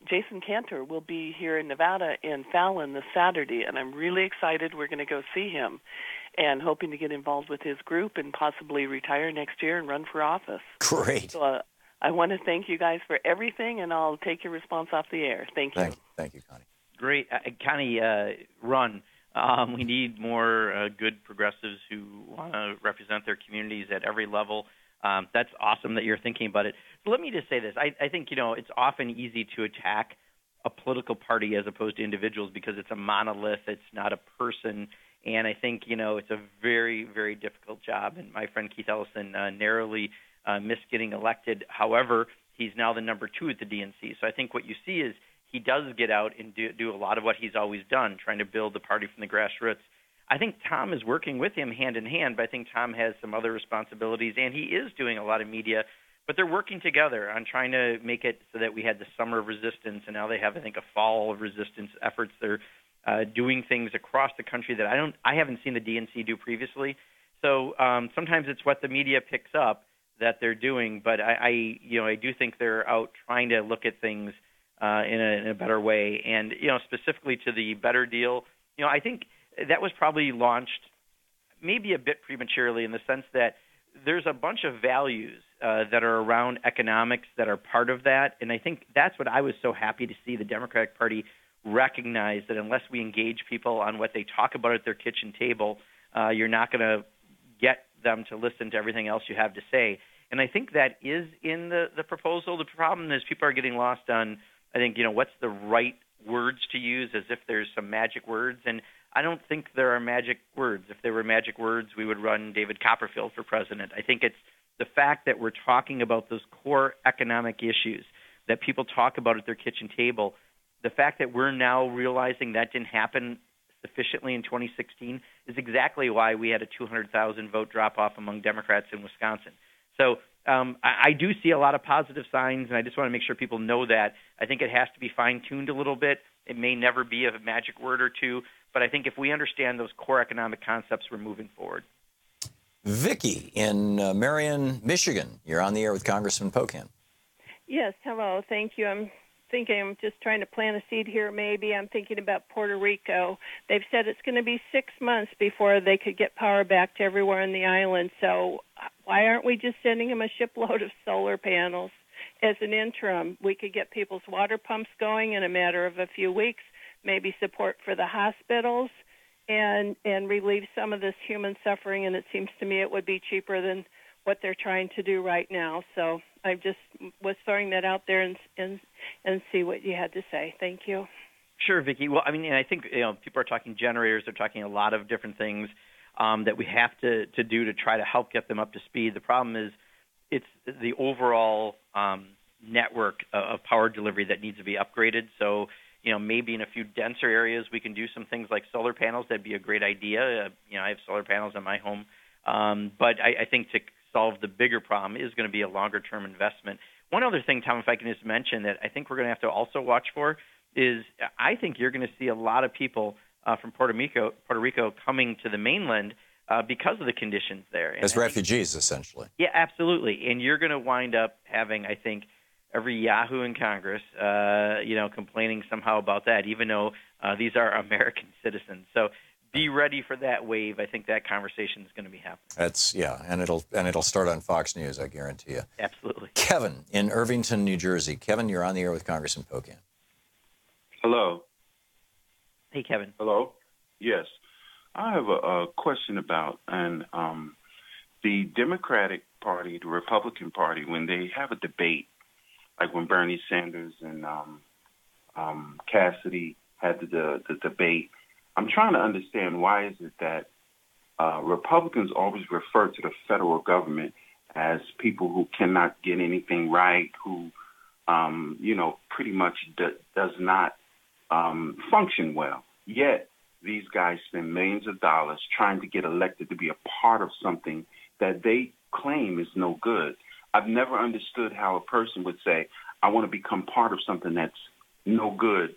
Jason Cantor will be here in Nevada in Fallon this Saturday, and I'm really excited. We're going to go see him and hoping to get involved with his group and possibly retire next year and run for office. Great. So I want to thank you guys for everything, and I'll take your response off the air. Thank you. Thank you, Connie. Great. Connie, run. We need more good progressives who want to represent their communities at every level. That's awesome that you're thinking about it. But let me just say this. I think, it's often easy to attack a political party as opposed to individuals because it's a monolith. It's not a person. And I think, it's a very, very difficult job. And my friend Keith Ellison narrowly missed getting elected. However, he's now the number 2 at the DNC. So I think what you see is he does get out and do a lot of what he's always done, trying to build the party from the grassroots. I think Tom is working with him hand in hand, but I think Tom has some other responsibilities, and he is doing a lot of media. But they're working together on trying to make it so that we had the summer of resistance, and now they have, I think, a fall of resistance efforts. They're doing things across the country that I haven't seen the DNC do previously. So sometimes it's what the media picks up that they're doing, but I do think they're out trying to look at things in a better way. And specifically to the better deal, I think that was probably launched maybe a bit prematurely in the sense that there's a bunch of values that are around economics that are part of that. And I think that's what I was so happy to see the Democratic Party recognize, that unless we engage people on what they talk about at their kitchen table, you're not going to get them to listen to everything else you have to say. And I think that is in the proposal. The problem is people are getting lost on, I think, what's the right words to use, as if there's some magic words. And I don't think there are magic words. If there were magic words, we would run David Copperfield for president. I think it's the fact that we're talking about those core economic issues that people talk about at their kitchen table, the fact that we're now realizing that didn't happen efficiently in 2016 is exactly why we had a 200,000 vote drop-off among Democrats in Wisconsin. So I do see a lot of positive signs, and I just want to make sure people know that. I think it has to be fine-tuned a little bit. It may never be a magic word or two, but I think if we understand those core economic concepts, we're moving forward. Vicki in Marion, Michigan. You're on the air with Congressman Pocan. Yes, hello. Thank you. I'm just trying to plant a seed here maybe. I'm thinking about Puerto Rico. They've said it's going to be 6 months before they could get power back to everywhere on the island. So why aren't we just sending them a shipload of solar panels as an interim? We could get people's water pumps going in a matter of a few weeks, maybe support for the hospitals, and relieve some of this human suffering. And it seems to me it would be cheaper than what they're trying to do right now. So I just was throwing that out there and see what you had to say. Thank you. Sure, Vicki. Well, I mean, and I think people are talking generators. They're talking a lot of different things that we have to do to try to help get them up to speed. The problem is it's the overall network of power delivery that needs to be upgraded. So, maybe in a few denser areas we can do some things like solar panels. That'd be a great idea. I have solar panels in my home. But I think to solve the bigger problem is going to be a longer-term investment. One other thing, Tom, if I can just mention that I think we're going to have to also watch for is I think you're going to see a lot of people from Puerto Rico coming to the mainland because of the conditions there. And as refugees, essentially. Yeah, absolutely. And you're going to wind up having, I think, every yahoo in Congress, complaining somehow about that, even though these are American citizens. So be ready for that wave. I think that conversation is going to be happening. And it'll start on Fox News, I guarantee you. Absolutely. Kevin in Irvington, New Jersey. Kevin, you're on the air with Congressman Pocan. Hello. Hey, Kevin. Hello. Yes, I have a question about the Democratic Party, the Republican Party, when they have a debate, like when Bernie Sanders and Cassidy had the debate. I'm trying to understand why is it that Republicans always refer to the federal government as people who cannot get anything right, who, pretty much does not function well. Yet these guys spend millions of dollars trying to get elected to be a part of something that they claim is no good. I've never understood how a person would say, I want to become part of something that's no good,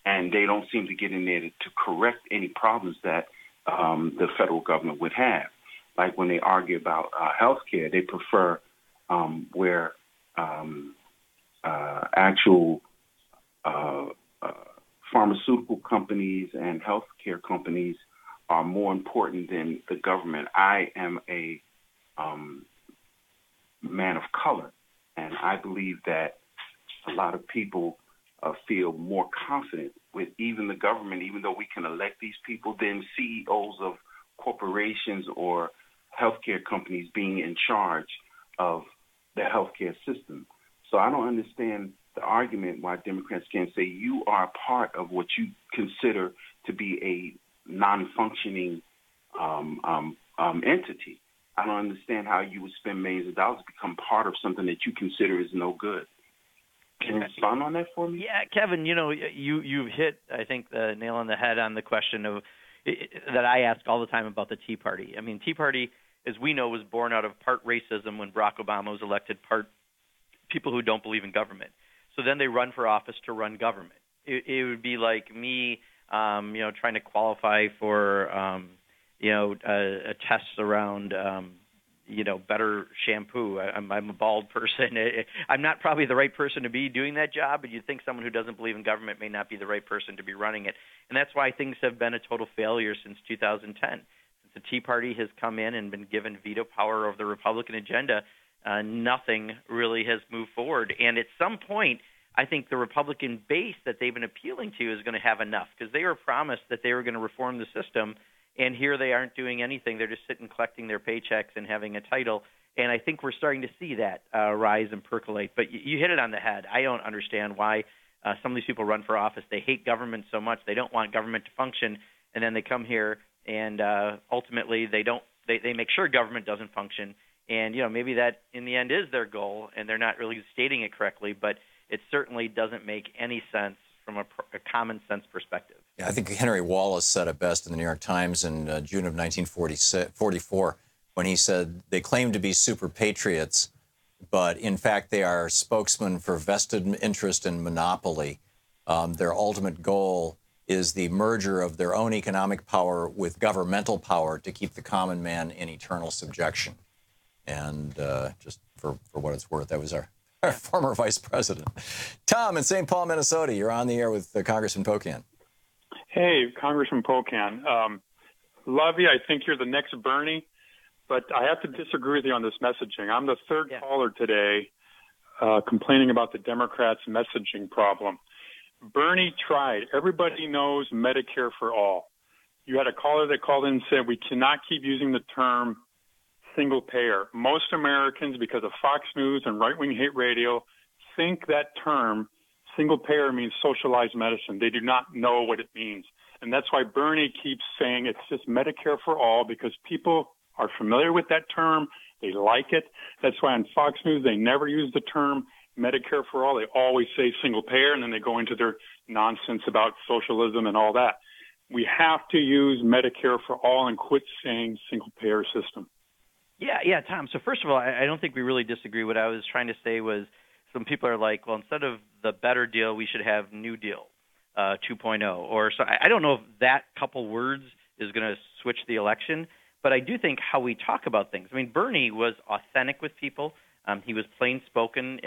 and they don't seem to get in there to correct any problems that the federal government would have. Like when they argue about health care, they prefer where actual pharmaceutical companies and health care companies are more important than the government. I am a man of color, and I believe that a lot of people feel more confident with even the government, even though we can elect these people, than CEOs of corporations or healthcare companies being in charge of the healthcare system. So I don't understand the argument why Democrats can't say you are a part of what you consider to be a non-functioning entity. I don't understand how you would spend millions of dollars to become part of something that you consider is no good. Can you respond on that for me? Yeah, Kevin, you've hit, I think, the nail on the head on the question of that I ask all the time about the Tea Party. I mean, Tea Party, as we know, was born out of part racism when Barack Obama was elected, part people who don't believe in government. So then they run for office to run government. It would be like me, trying to qualify for, a test around better shampoo. I'm a bald person. I'm not probably the right person to be doing that job, but you'd think someone who doesn't believe in government may not be the right person to be running it. And that's why things have been a total failure since 2010. Since the Tea Party has come in and been given veto power over the Republican agenda, nothing really has moved forward. And at some point, I think the Republican base that they've been appealing to is going to have enough, because they were promised that they were going to reform the system. And here they aren't doing anything. They're just sitting collecting their paychecks and having a title. And I think we're starting to see that rise and percolate. But you hit it on the head. I don't understand why some of these people run for office. They hate government so much. They don't want government to function. And then they come here and ultimately they make sure government doesn't function. And, maybe that in the end is their goal, and they're not really stating it correctly. But it certainly doesn't make any sense from a common sense perspective. Yeah, I think Henry Wallace said it best in the New York Times in June of 1944 when he said they claim to be super patriots, but in fact they are spokesmen for vested interest and monopoly. Their ultimate goal is the merger of their own economic power with governmental power to keep the common man in eternal subjection. And just for what it's worth, that was our former vice president. Tom in St. Paul, Minnesota, you're on the air with Congressman Pocan. Hey, Congressman Pocan. Love you. I think you're the next Bernie, but I have to disagree with you on this messaging. I'm the third caller today complaining about the Democrats' messaging problem. Bernie tried. Everybody knows Medicare for all. You had a caller that called in and said we cannot keep using the term single payer. Most Americans, because of Fox News and right-wing hate radio, think that term single payer means socialized medicine. They do not know what it means. And that's why Bernie keeps saying it's just Medicare for all, because people are familiar with that term. They like it. That's why on Fox News, they never use the term Medicare for all. They always say single payer, and then they go into their nonsense about socialism and all that. We have to use Medicare for all and quit saying single payer system. Yeah, Tom. So first of all, I don't think we really disagree. What I was trying to say was some people are like, well, instead of the better deal, we should have New Deal 2.0. Or so I don't know if that couple words is going to switch the election, but I do think how we talk about things. I mean, Bernie was authentic with people. He was plain spoken.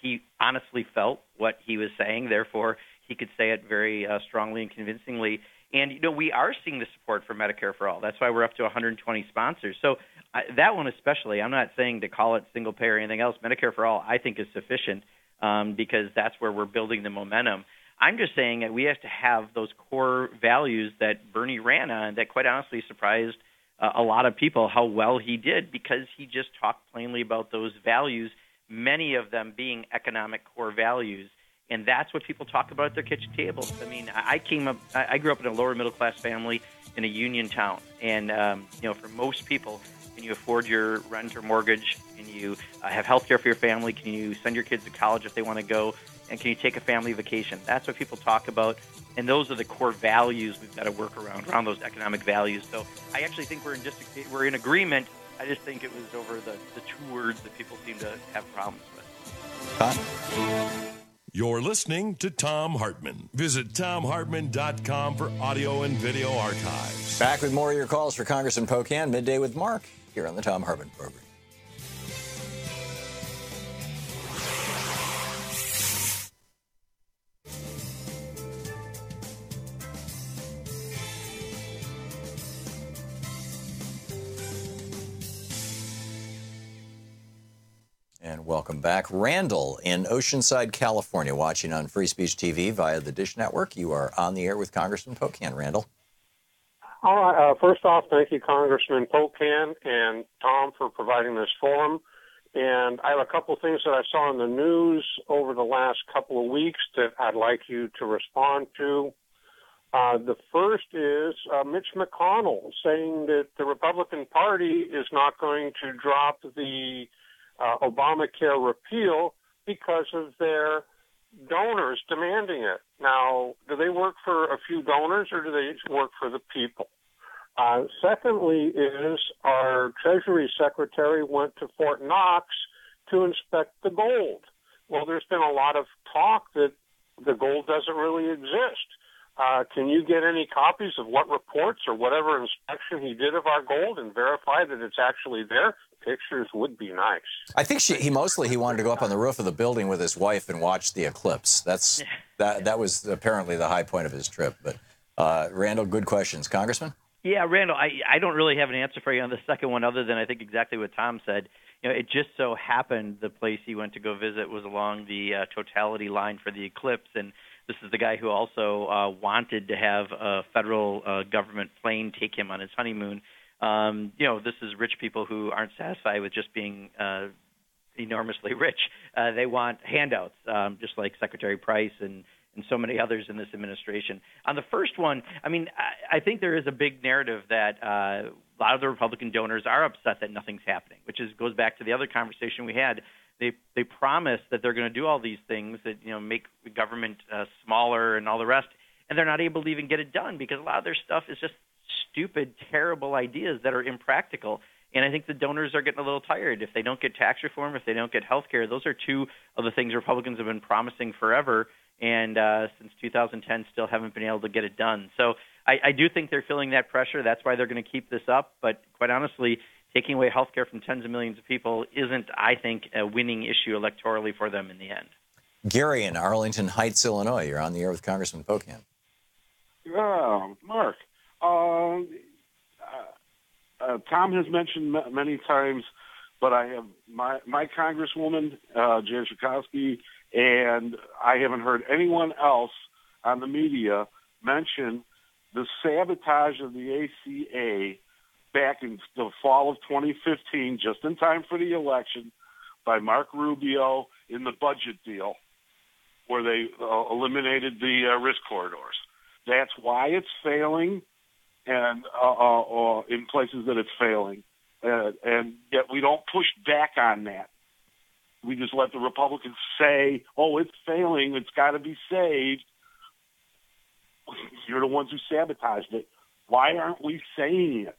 He honestly felt what he was saying. Therefore, he could say it very strongly and convincingly. And, we are seeing the support for Medicare for all. That's why we're up to 120 sponsors. So that one especially, I'm not saying to call it single payer or anything else. Medicare for all, I think, is sufficient because that's where we're building the momentum. I'm just saying that we have to have those core values that Bernie ran on that quite honestly surprised a lot of people how well he did, because he just talked plainly about those values, many of them being economic core values. And that's what people talk about at their kitchen tables. I mean, I grew up in a lower middle class family in a union town. And, for most people, can you afford your rent or mortgage? Can you have health care for your family? Can you send your kids to college if they want to go? And can you take a family vacation? That's what people talk about. And those are the core values we've got to work around those economic values. So I actually think we're in agreement. I just think it was over the two words that people seem to have problems with. You're listening to Thom Hartmann. Visit ThomHartmann.com for audio and video archives. Back with more of your calls for Congressman Pocan, Midday with Mark, here on the Thom Hartmann Program. And welcome back. Randall in Oceanside, California, watching on Free Speech TV via the Dish Network. You are on the air with Congressman Pocan. Randall. All right. First off, thank you, Congressman Pocan and Tom, for providing this forum. And I have a couple of things that I saw in the news over the last couple of weeks that I'd like you to respond to. The first is Mitch McConnell saying that the Republican Party is not going to drop the Obamacare repeal because of their donors demanding it. Now, do they work for a few donors or do they work for the people? Secondly is our Treasury Secretary went to Fort Knox to inspect the gold. Well, there's been a lot of talk that the gold doesn't really exist. Can you get any copies of what reports or whatever inspection he did of our gold and verify that it's actually there? Pictures would be nice. I think he wanted to go up on the roof of the building with his wife and watch the eclipse. That was apparently the high point of his trip. But Randall, good questions. Congressman? Yeah, Randall, I don't really have an answer for you on the second one other than I think exactly what Tom said. It just so happened the place he went to go visit was along the totality line for the eclipse, and this is the guy who also wanted to have a federal government plane take him on his honeymoon. This is rich people who aren't satisfied with just being enormously rich. They want handouts, just like Secretary Price and so many others in this administration. On the first one, I think there is a big narrative that a lot of the Republican donors are upset that nothing's happening, which goes back to the other conversation we had. They promise that they're going to do all these things that make the government smaller and all the rest, and they're not able to even get it done because a lot of their stuff is just stupid, terrible ideas that are impractical. And I think the donors are getting a little tired. If they don't get tax reform, if they don't get health care, those are two of the things Republicans have been promising forever, and since 2010 still haven't been able to get it done. So I do think they're feeling that pressure. That's why they're going to keep this up. But quite honestly, taking away health care from tens of millions of people isn't, I think, a winning issue electorally for them in the end. Gary in Arlington Heights, Illinois. You're on the air with Congressman Pocan. Mark, Tom has mentioned many times, but I have my Congresswoman, Jan Schakowsky, and I haven't heard anyone else on the media mention the sabotage of the ACA back in the fall of 2015, just in time for the election, by Mark Rubio in the budget deal, where they eliminated the risk corridors. That's why it's failing, and in places that it's failing. And yet we don't push back on that. We just let the Republicans say, oh, it's failing, it's got to be saved. You're the ones who sabotaged it. Why aren't we saying it?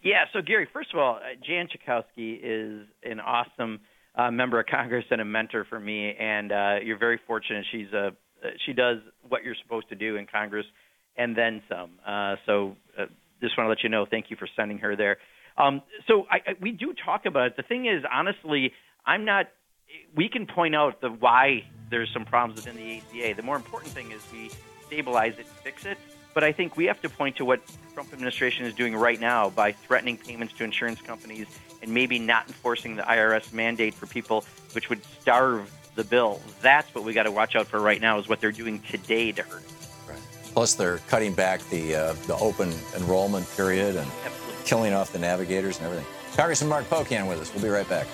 Yeah, so Gary, first of all, Jan Schakowsky is an awesome member of Congress and a mentor for me, and you're very fortunate. She does what you're supposed to do in Congress and then some. So just want to let you know, thank you for sending her there. So we do talk about it. The thing is, honestly, we can point out why there's some problems within the ACA. The more important thing is we stabilize it and fix it. But I think we have to point to what the Trump administration is doing right now by threatening payments to insurance companies and maybe not enforcing the IRS mandate for people, which would starve the bill. That's what we got to watch out for right now, is what they're doing today to hurt. Right. Plus, they're cutting back the open enrollment period and killing off the navigators and everything. Congressman Mark Pocan with us. We'll be right back.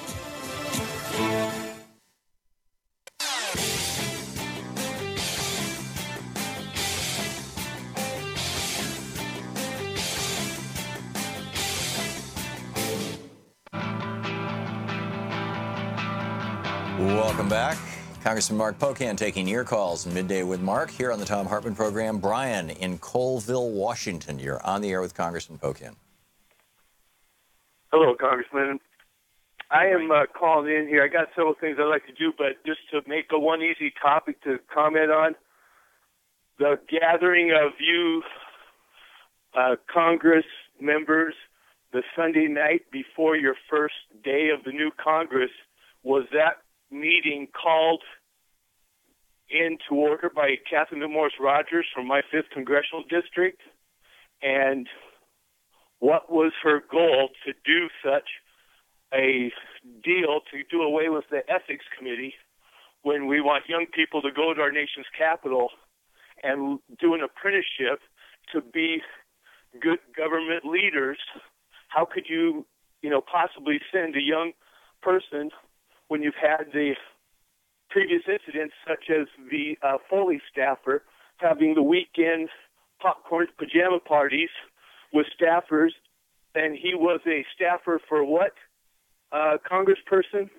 Welcome back. Congressman Mark Pocan taking your calls Midday with Mark here on the Thom Hartmann Program. Brian in Colville, Washington. You're on the air with Congressman Pocan. Hello, Congressman. I am calling in here. I got several things I'd like to do, but just to make a one easy topic to comment on, the gathering of you Congress members the Sunday night before your first day of the new Congress, was that meeting called into order by Catherine McMorris Rodgers from my 5th Congressional District? And what was her goal to do such a deal to do away with the Ethics Committee when we want young people to go to our nation's capital and do an apprenticeship to be good government leaders? How could you, possibly send a young person when you've had the previous incidents, such as the Foley staffer having the weekend popcorn pajama parties with staffers, and he was a staffer for what congressperson?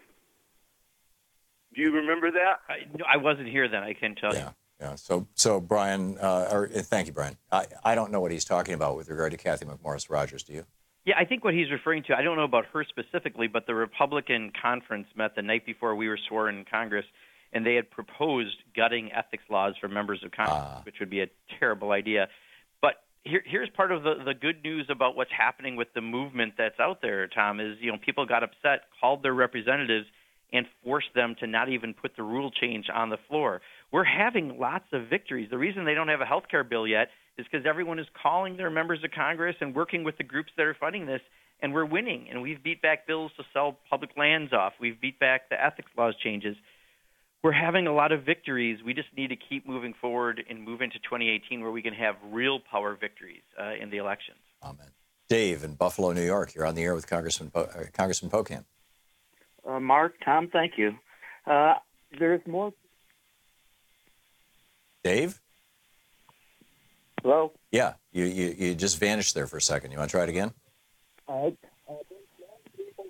Do you remember that? I wasn't here then. I can tell you. Yeah. So Brian, thank you, Brian. I don't know what he's talking about with regard to Kathy McMorris Rodgers. Do you? Yeah, I think what he's referring to, I don't know about her specifically, but the Republican conference met the night before we were sworn in Congress, and they had proposed gutting ethics laws for members of Congress, which would be a terrible idea. But here's part of the good news about what's happening with the movement that's out there, Tom, is, people got upset, called their representatives, and forced them to not even put the rule change on the floor. We're having lots of victories. The reason they don't have a health care bill yet is because everyone is calling their members of Congress and working with the groups that are fighting this, and we're winning. And we've beat back bills to sell public lands off. We've beat back the ethics laws changes. We're having a lot of victories. We just need to keep moving forward and move into 2018 where we can have real power victories in the elections. Amen. Dave in Buffalo, New York. You're on the air with Congressman Pocan. Mark, Tom, thank you. There's more. Dave? Hello? Yeah, you just vanished there for a second. You want to try it again?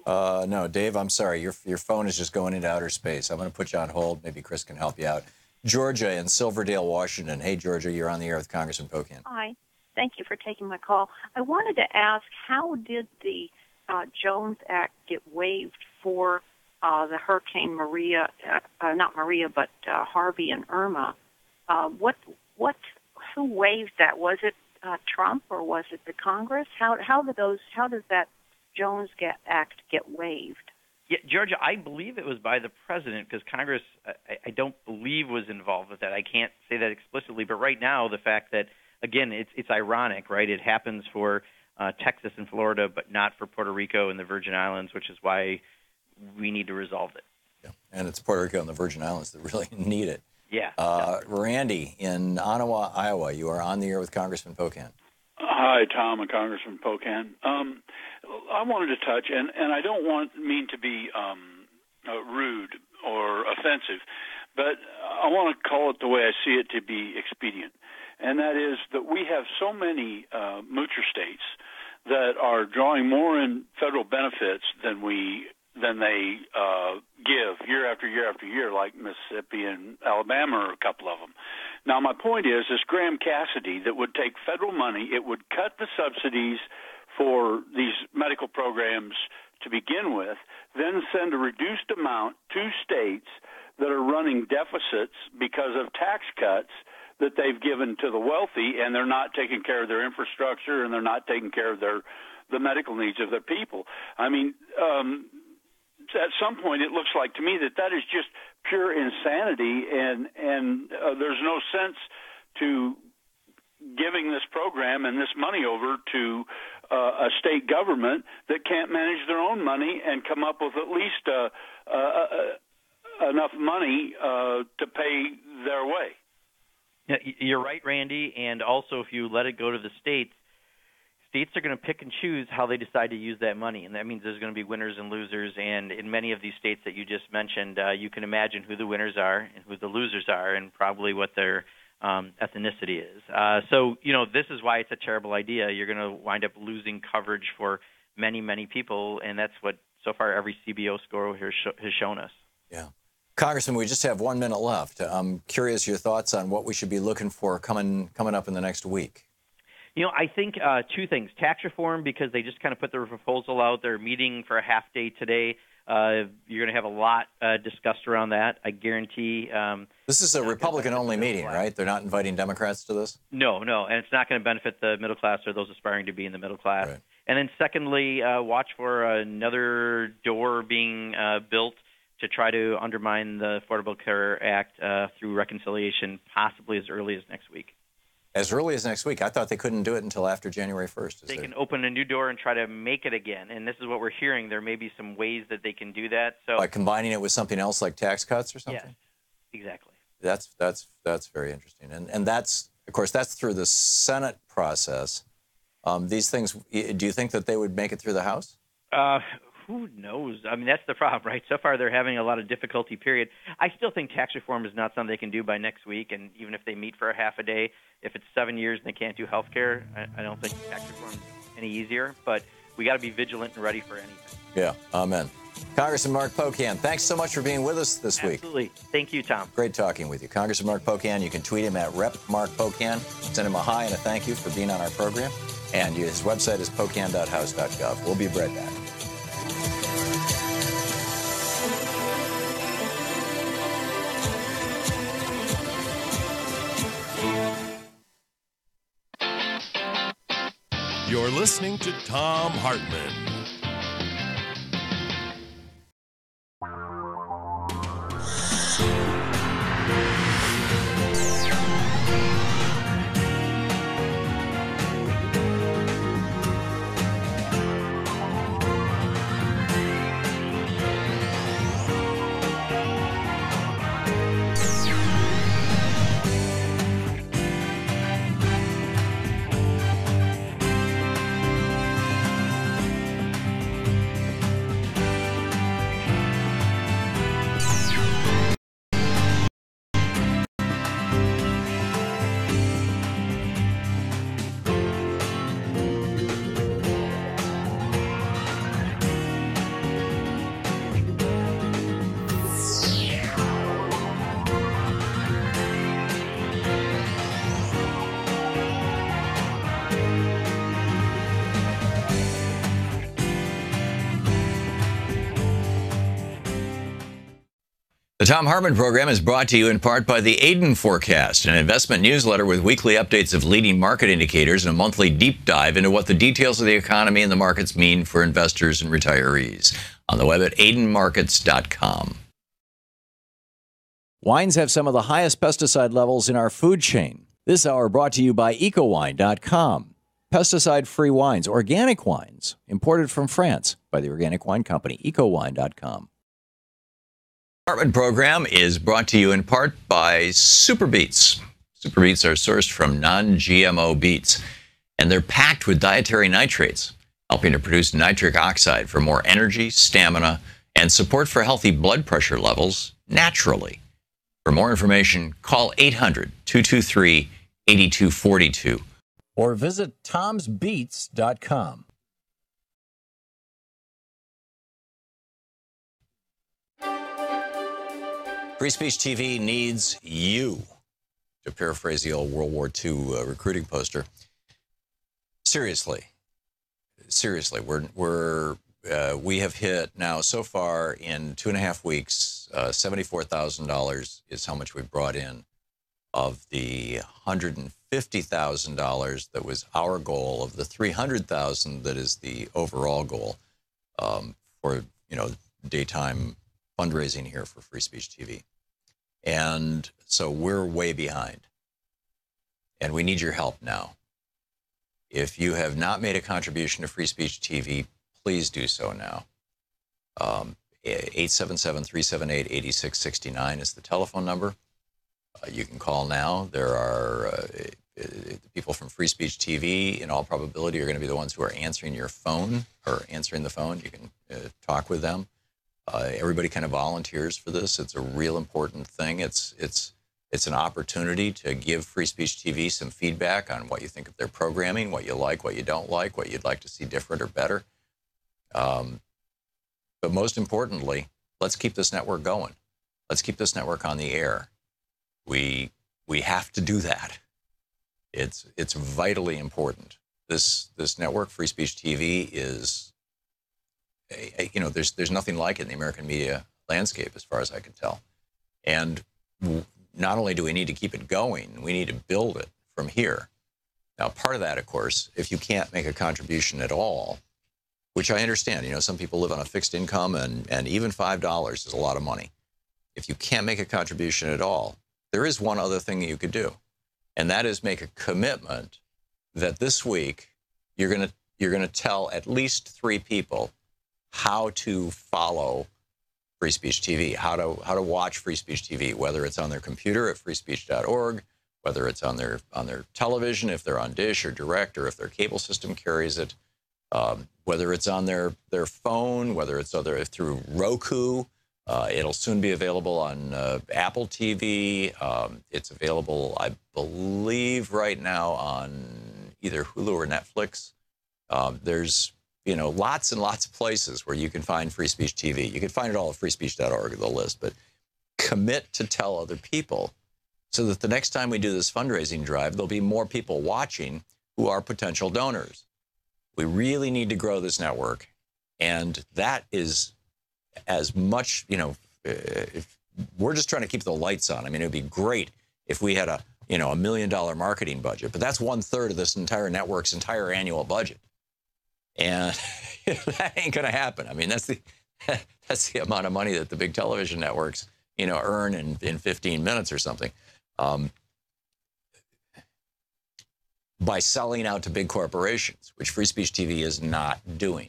No, Dave, I'm sorry. Your phone is just going into outer space. I'm going to put you on hold. Maybe Chris can help you out. Georgia in Silverdale, Washington. Hey, Georgia, you're on the air with Congressman Pocan. Hi. Thank you for taking my call. I wanted to ask, how did the Jones Act get waived for the Hurricane Maria, not Maria, but Harvey and Irma? Who waived that? Was it Trump or was it the Congress? How does that Jones Act get waived? Yeah, Georgia, I believe it was by the president because Congress, I don't believe, was involved with that. I can't say that explicitly, but right now the fact that, again, it's ironic, right? It happens for Texas and Florida, but not for Puerto Rico and the Virgin Islands, which is why we need to resolve it. Yeah, and it's Puerto Rico and the Virgin Islands that really need it. Yeah. Randy in Ottawa, Iowa, you are on the air with Congressman Pocan. Hi, Tom and Congressman Pocan. I wanted to touch, and I don't mean to be rude or offensive, but I want to call it the way I see it to be expedient, and that is that we have so many moocher states that are drawing more in federal benefits than they give year after year after year, like Mississippi and Alabama are a couple of them. Now, my point is, this Graham Cassidy that would take federal money, it would cut the subsidies for these medical programs to begin with, then send a reduced amount to states that are running deficits because of tax cuts that they've given to the wealthy, and they're not taking care of their infrastructure and they're not taking care of the medical needs of their people. I mean, at some point it looks like to me that is just pure insanity, and there's no sense to giving this program and this money over to a state government that can't manage their own money and come up with at least enough money to pay their way. Yeah, you're right, Randy, and also if you let it go to the states are going to pick and choose how they decide to use that money, and that means there's going to be winners and losers, and in many of these states that you just mentioned, you can imagine who the winners are and who the losers are and probably what their ethnicity is. So, this is why it's a terrible idea. You're going to wind up losing coverage for many, many people, and that's what so far every CBO score has shown us. Yeah. Congressman, we just have 1 minute left. I'm curious your thoughts on what we should be looking for coming up in the next week. I think two things. Tax reform, because they just kind of put their proposal out. They're meeting for a half day today. You're going to have a lot discussed around that, I guarantee. This is a Republican-only meeting, right? They're not inviting Democrats to this? No, and it's not going to benefit the middle class or those aspiring to be in the middle class. Right. And then secondly, watch for another door being built to try to undermine the Affordable Care Act through reconciliation, possibly as early as next week. As early as next week? I thought they couldn't do it until after January 1st. They can open a new door and try to make it again, and this is what we're hearing. There may be some ways that they can do that. So by combining it with something else like tax cuts or something? Yes, exactly. That's very interesting. And that's, of course, that's through the Senate process. These things, do you think that they would make it through the House? Who knows? I mean, that's the problem, right? So far, they're having a lot of difficulty, period. I still think tax reform is not something they can do by next week, and even if they meet for a half a day, if it's 7 years and they can't do health care, I don't think tax reform is any easier, but we got to be vigilant and ready for anything. Yeah, amen. Congressman Mark Pocan, thanks so much for being with us this week. Absolutely. Thank you, Tom. Great talking with you. Congressman Mark Pocan, you can tweet him at Rep. Mark Pocan. Send him a hi and a thank you for being on our program. And his website is pocan.house.gov. We'll be right back. You're listening to Thom Hartmann. The Thom Hartmann Program is brought to you in part by the Aiden Forecast, an investment newsletter with weekly updates of leading market indicators and a monthly deep dive into what the details of the economy and the markets mean for investors and retirees. On the web at aidenmarkets.com. Wines have some of the highest pesticide levels in our food chain. This hour brought to you by ecowine.com. Pesticide-free wines, organic wines, imported from France by the Organic Wine Company, ecowine.com. Hartmann Program is brought to you in part by Super Beets. Super Beets are sourced from non-GMO beets, and they're packed with dietary nitrates, helping to produce nitric oxide for more energy, stamina, and support for healthy blood pressure levels naturally. For more information, call 800-223-8242 or visit tomsbeets.com. Free Speech TV needs you, to paraphrase the old World War II recruiting poster. Seriously, we have hit now so far in 2.5 weeks, $74,000 is how much we've brought in of the $150,000 that was our goal, of the $300,000 that is the overall goal for daytime fundraising here for Free Speech TV. And so we're way behind, and we need your help now. If you have not made a contribution to Free Speech TV, please do so now. 877-378-8669 is the telephone number. You can call now. There are people from Free Speech TV, in all probability, are going to be the ones who are answering your phone or answering the phone. You can talk with them. Everybody kind of volunteers for this. It's a real important thing. It's an opportunity to give Free Speech TV some feedback on what you think of their programming, what you like, what you don't like, what you'd like to see different or better. But most importantly, let's keep this network going. Let's keep this network on the air. We have to do that. It's vitally important. This network, Free Speech TV, is, there's nothing like it in the American media landscape, as far as I can tell. And not only do we need to keep it going, we need to build it from here. Now, part of that, of course, if you can't make a contribution at all, which I understand, some people live on a fixed income, and even $5 is a lot of money. If you can't make a contribution at all, there is one other thing that you could do, and that is make a commitment that this week you're going to tell at least 3 people how to follow Free Speech TV, how to watch Free Speech TV, whether it's on their computer at freespeech.org, whether it's on their television, if they're on Dish or Direct, or if their cable system carries it, whether it's on their phone, whether it's through Roku. It'll soon be available on Apple TV. It's available, I believe, right now on either Hulu or Netflix. There's lots and lots of places where you can find Free Speech TV. You can find it all at freespeech.org, the list, but commit to tell other people so that the next time we do this fundraising drive, there'll be more people watching who are potential donors. We really need to grow this network, and that is as much, if we're just trying to keep the lights on. I mean, it would be great if we had a $1 million marketing budget, but that's 1/3 of this entire network's entire annual budget. And that ain't going to happen. I mean, that's the amount of money that the big television networks, earn in 15 minutes or something. By selling out to big corporations, which Free Speech TV is not doing.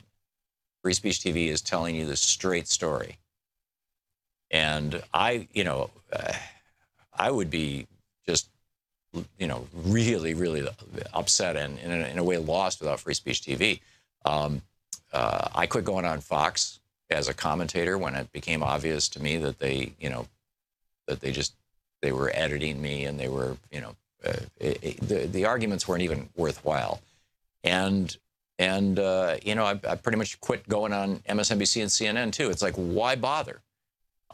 Free Speech TV is telling you the straight story. And I would be just, really, really upset and in a way lost without Free Speech TV. I quit going on Fox as a commentator when it became obvious to me that they were editing me, and they were, the arguments weren't even worthwhile. And I pretty much quit going on MSNBC and CNN too. It's like, why bother?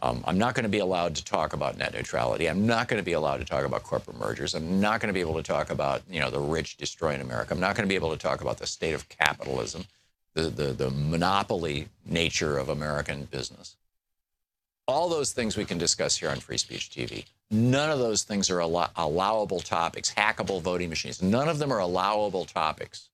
I'm not going to be allowed to talk about net neutrality. I'm not going to be allowed to talk about corporate mergers. I'm not going to be able to talk about, the rich destroying America. I'm not going to be able to talk about the state of capitalism, the monopoly nature of American business. All those things we can discuss here on Free Speech TV. None of those things are allowable topics. Hackable voting machines. None of them are allowable topics.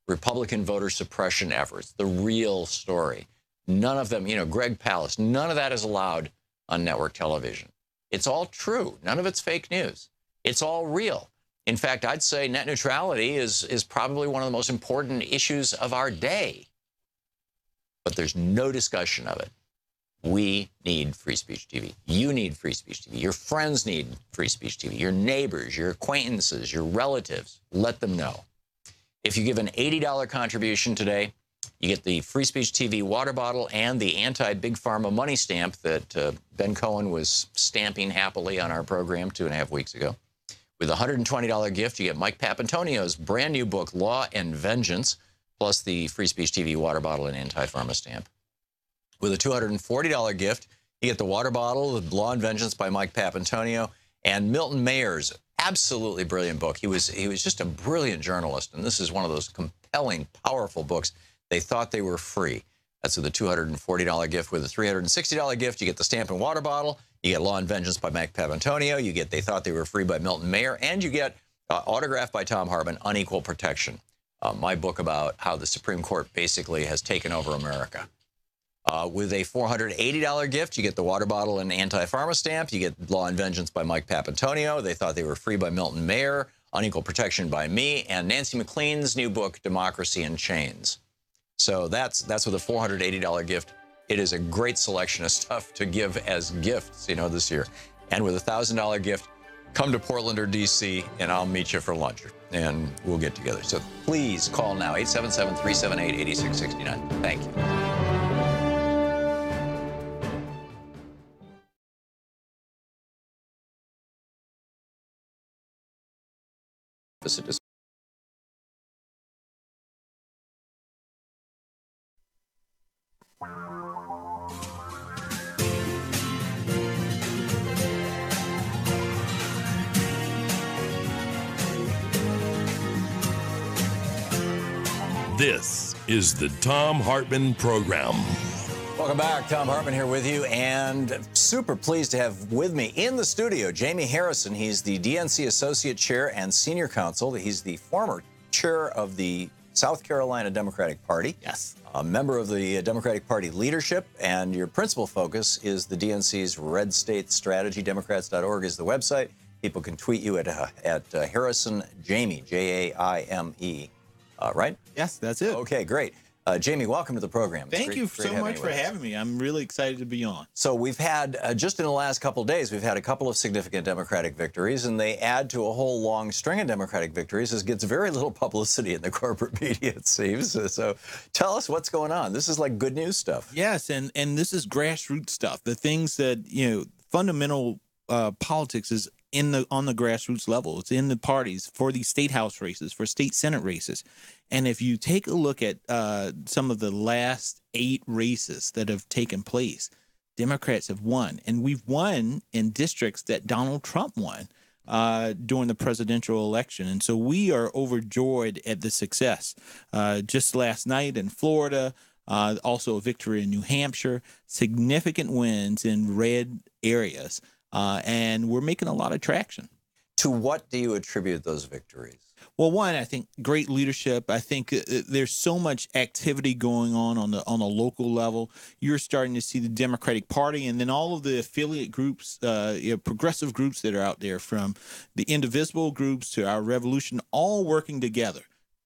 Republican voter suppression efforts, the real story. None of them, Greg Palast, none of that is allowed on network television. It's all true. None of it's fake news. It's all real. In fact, I'd say net neutrality is probably one of the most important issues of our day. But there's no discussion of it. We need Free Speech TV. You need Free Speech TV. Your friends need Free Speech TV. Your neighbors, your acquaintances, your relatives, let them know. If you give an $80 contribution today, you get the Free Speech TV water bottle and the anti-Big Pharma money stamp that Ben Cohen was stamping happily on our program 2.5 weeks ago. With a $120 gift, you get Mike Papantonio's brand new book, Law and Vengeance, plus the Free Speech TV water bottle and anti-pharma stamp. With a $240 gift, you get the water bottle, the Law and Vengeance by Mike Papantonio, and Milton Mayer's absolutely brilliant book. He was just a brilliant journalist, and this is one of those compelling, powerful books. They thought they were free. That's with a $240 gift. With a $360 gift, you get the stamp and water bottle. You get Law and Vengeance by Mike Papantonio. You get They Thought They Were Free by Milton Mayer. And you get autographed by Thom Hartmann, Unequal Protection, my book about how the Supreme Court basically has taken over America. With a $480 gift, you get the water bottle and anti-pharma stamp. You get Law and Vengeance by Mike Papantonio. They Thought They Were Free by Milton Mayer. Unequal Protection by me. And Nancy McLean's new book, Democracy in Chains. So that's with a $480 gift. It is a great selection of stuff to give as gifts, this year. And with a $1,000 gift, come to Portland or D.C., and I'll meet you for lunch, and we'll get together. So please call now, 877-378-8669. Thank you. This is the Thom Hartmann Program. Welcome back. Thom Hartmann here with you, and super pleased to have with me in the studio Jamie Harrison. He's the DNC Associate Chair and Senior Counsel. He's the former chair of the South Carolina Democratic Party. Yes. A member of the Democratic Party leadership, and your principal focus is the DNC's Red State Strategy. Democrats.org is the website. People can tweet you at Harrison Jamie, Jaime. Right? Yes, that's it. Okay, great. Jamie, welcome to the program. Thank you so much for having me. I'm really excited to be on. So we've had, just in the last couple of days, we've had a couple of significant Democratic victories, and they add to a whole long string of Democratic victories. This gets very little publicity in the corporate media, it seems. So tell us what's going on. This is like good news stuff. Yes, and this is grassroots stuff. The things that, fundamental politics is on the grassroots level. It's in the parties for these state house races, for state senate races. And if you take a look at some of the last 8 races that have taken place, Democrats have won. And we've won in districts that Donald Trump won during the presidential election. And so we are overjoyed at the success. Just last night in Florida, also a victory in New Hampshire, significant wins in red areas. And we're making a lot of traction. To what do you attribute those victories? Well, one, I think great leadership. I think there's so much activity going on the local level. You're starting to see the Democratic Party and then all of the affiliate groups, progressive groups that are out there, from the indivisible groups to our revolution, all working together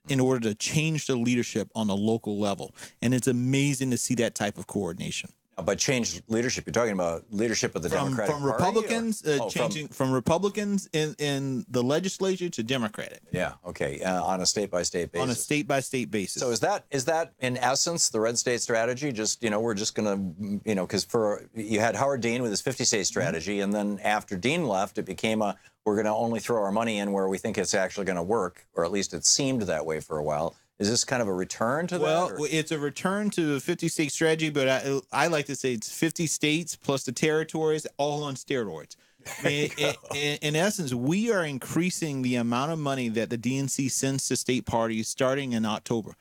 in order to change the leadership on the local level. And it's amazing to see that type of coordination. By change leadership, you're talking about leadership of the Democratic Party? From Republicans, changing from Republicans in the legislature to Democratic. Yeah, okay, on a state-by-state basis. On a state-by-state basis. So is that in essence the red state strategy? Just, we're just going to, because you had Howard Dean with his 50-state strategy, and then after Dean left, it became we're going to only throw our money in where we think it's actually going to work, or at least it seemed that way for a while. Is this kind of a return to that? Well, it's a return to a 50-state strategy, but I like to say it's 50 states plus the territories, all on steroids. In essence, we are increasing the amount of money that the DNC sends to state parties starting in October.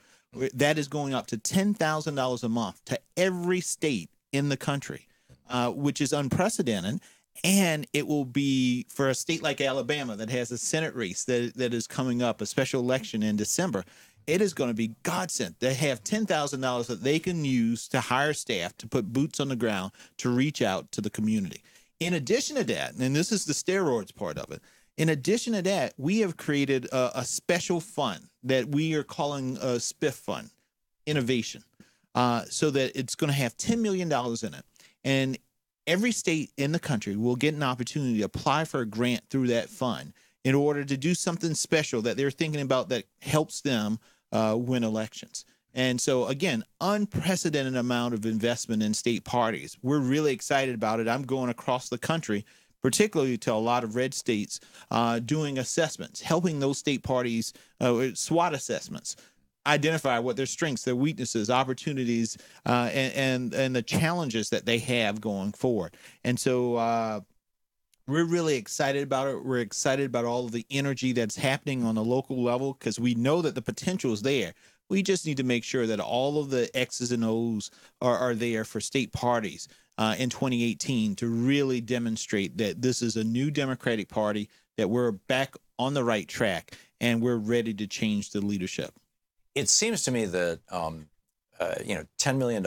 That is going up to $10,000 a month to every state in the country. which is unprecedented. And it will be for a state like Alabama that has a Senate race that is coming up, a special election in December. It is going to be godsend. They have $10,000 that they can use to hire staff to put boots on the ground to reach out to the community. In addition to that, and this is the steroids part of it, in addition to that, we have created a special fund that we are calling a SPIF fund, innovation, so that it's going to have $10 million in it. And every state in the country will get an opportunity to apply for a grant through that fund in order to do something special that they're thinking about that helps them win elections. And so, again, unprecedented amount of investment in state parties. We're really excited about it. I'm going across the country, particularly to a lot of red states, doing assessments, helping those state parties, SWOT assessments, identify what their strengths, their weaknesses, opportunities, and the challenges that they have going forward. And so we're really excited about it. We're excited about all of the energy that's happening on the local level because we know that the potential is there. We just need to make sure that all of the X's and O's are there for state parties in 2018 to really demonstrate that this is a new Democratic Party, that we're back on the right track, and we're ready to change the leadership. It seems to me that $10 million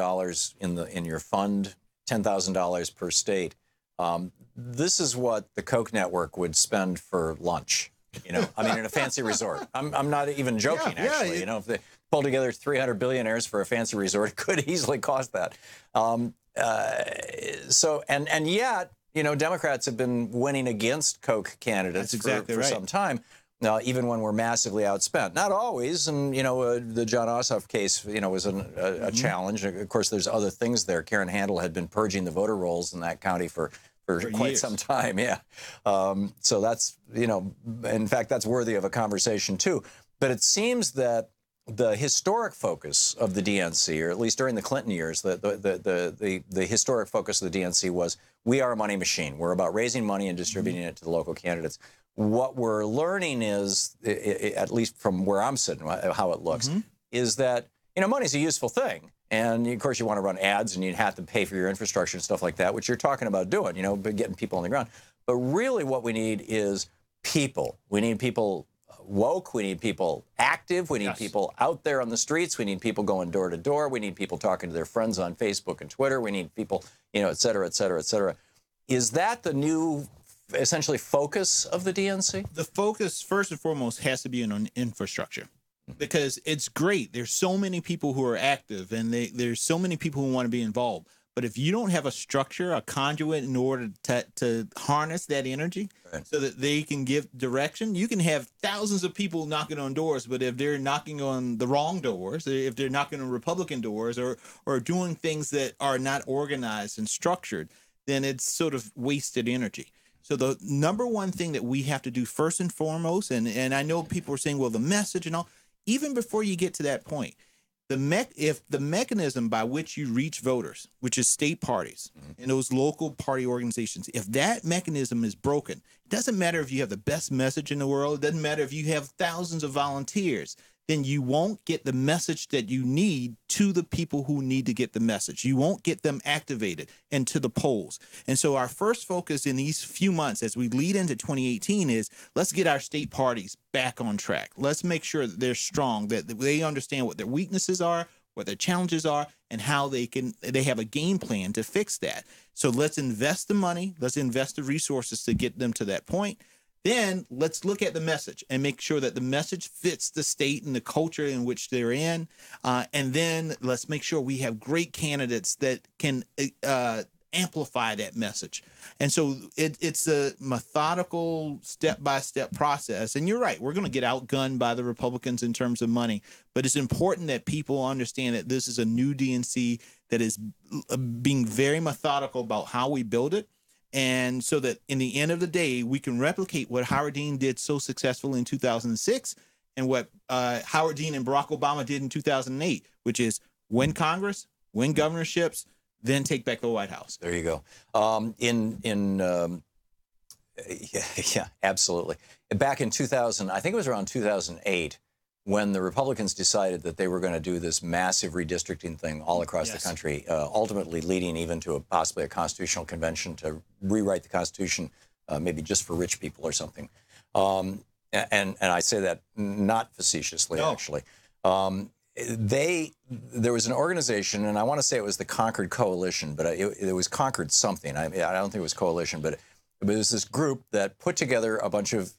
in your fund, $10,000 per state. This is what the Koch network would spend for lunch. In a fancy resort. I'm not even joking. Actually, if they pull together 300 billionaires for a fancy resort, it could easily cost that. And yet, Democrats have been winning against Koch candidates for some time. Now, even when we're massively outspent, not always. And, the John Ossoff case, was a challenge. Of course, there's other things there. Karen Handel had been purging the voter rolls in that county for quite years. Some time. Yeah. So that's, in fact, that's worthy of a conversation, too. But it seems that the historic focus of the DNC, or at least during the Clinton years, the historic focus of the DNC was, we are a money machine. We're about raising money and distributing it to the local candidates. What we're learning is, at least from where I'm sitting, how it looks, is that, money's a useful thing. And, of course, you want to run ads and you have to pay for your infrastructure and stuff like that, which you're talking about doing, getting people on the ground. But really what we need is people. We need people woke. We need people active. We need people out there on the streets. We need people going door to door. We need people talking to their friends on Facebook and Twitter. We need people, et cetera, et cetera, et cetera. Is that the new, essentially, focus of the DNC? The focus, first and foremost, has to be on infrastructure. Because it's great. There's so many people who are active, and there's so many people who want to be involved. But if you don't have a structure, a conduit in order to harness that energy so that they can give direction, you can have thousands of people knocking on doors, but if they're knocking on the wrong doors, if they're knocking on Republican doors or doing things that are not organized and structured, then it's sort of wasted energy. So the number one thing that we have to do first and foremost, and I know people are saying, well, the message and all, even before you get to that point, if the mechanism by which you reach voters, which is state parties and those local party organizations, if that mechanism is broken, it doesn't matter if you have the best message in the world, it doesn't matter if you have thousands of volunteers, then you won't get the message that you need to the people who need to get the message. You won't get them activated and to the polls. And so our first focus in these few months as we lead into 2018 is let's get our state parties back on track. Let's make sure that they're strong, that they understand what their weaknesses are, what their challenges are, and how they have a game plan to fix that. So let's invest the money, let's invest the resources to get them to that point. Then let's look at the message and make sure that the message fits the state and the culture in which they're in. And then let's make sure we have great candidates that can amplify that message. And so it's a methodical, step-by-step process. And you're right, we're going to get outgunned by the Republicans in terms of money. But it's important that people understand that this is a new DNC that is being very methodical about how we build it. And so that in the end of the day, we can replicate what Howard Dean did so successfully in 2006 and what Howard Dean and Barack Obama did in 2008, which is win Congress, win governorships, then take back the White House. There you go. Yeah, absolutely. Back in 2000, I think it was around 2008, when the Republicans decided that they were going to do this massive redistricting thing all across the country, ultimately leading even to possibly a constitutional convention to rewrite the Constitution, maybe just for rich people or something. And I say that not facetiously, actually. There was an organization, and I want to say it was the Concord Coalition, but it was Concord something. I don't think it was Coalition, but it was this group that put together a bunch of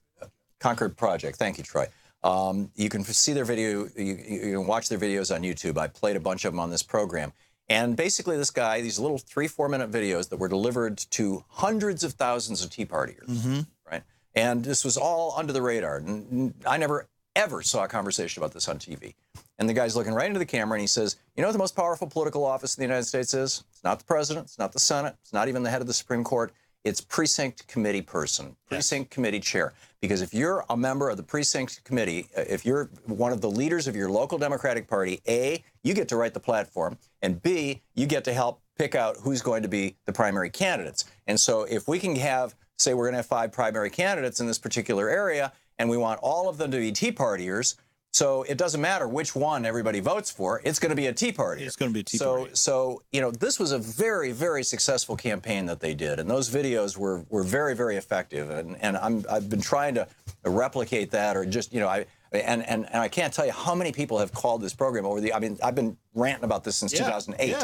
Concord Project. Thank you, Troy. You can see their video. You can watch their videos on YouTube. I played a bunch of them on this program. And basically this guy, these little 3-4 minute videos that were delivered to hundreds of thousands of Tea Partiers, right? And this was all under the radar. And I never, ever saw a conversation about this on TV. And the guy's looking right into the camera and he says, you know what the most powerful political office in the United States is? It's not the president. It's not the Senate. It's not even the head of the Supreme Court. It's precinct committee person, precinct committee chair. Because if you're a member of the precinct committee, if you're one of the leaders of your local Democratic Party, A, you get to write the platform, and B, you get to help pick out who's going to be the primary candidates. And so if we can have, say we're going to have 5 primary candidates in this particular area, and we want all of them to be Tea Partiers, so it doesn't matter which one everybody votes for, it's going to be a Tea Party. It's going to be a Tea Party. So, you know, this was a very, very successful campaign that they did, and those videos were very, very effective. And I've been trying to replicate that, or just, you know, I can't tell you how many people have called this program over the. I mean, I've been ranting about this since 2008.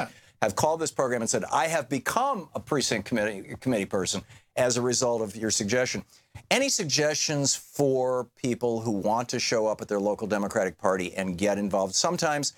Have called this program and said, I have become a precinct committee person as a result of your suggestion. Any suggestions for people who want to show up at their local Democratic Party and get involved? Sometimes,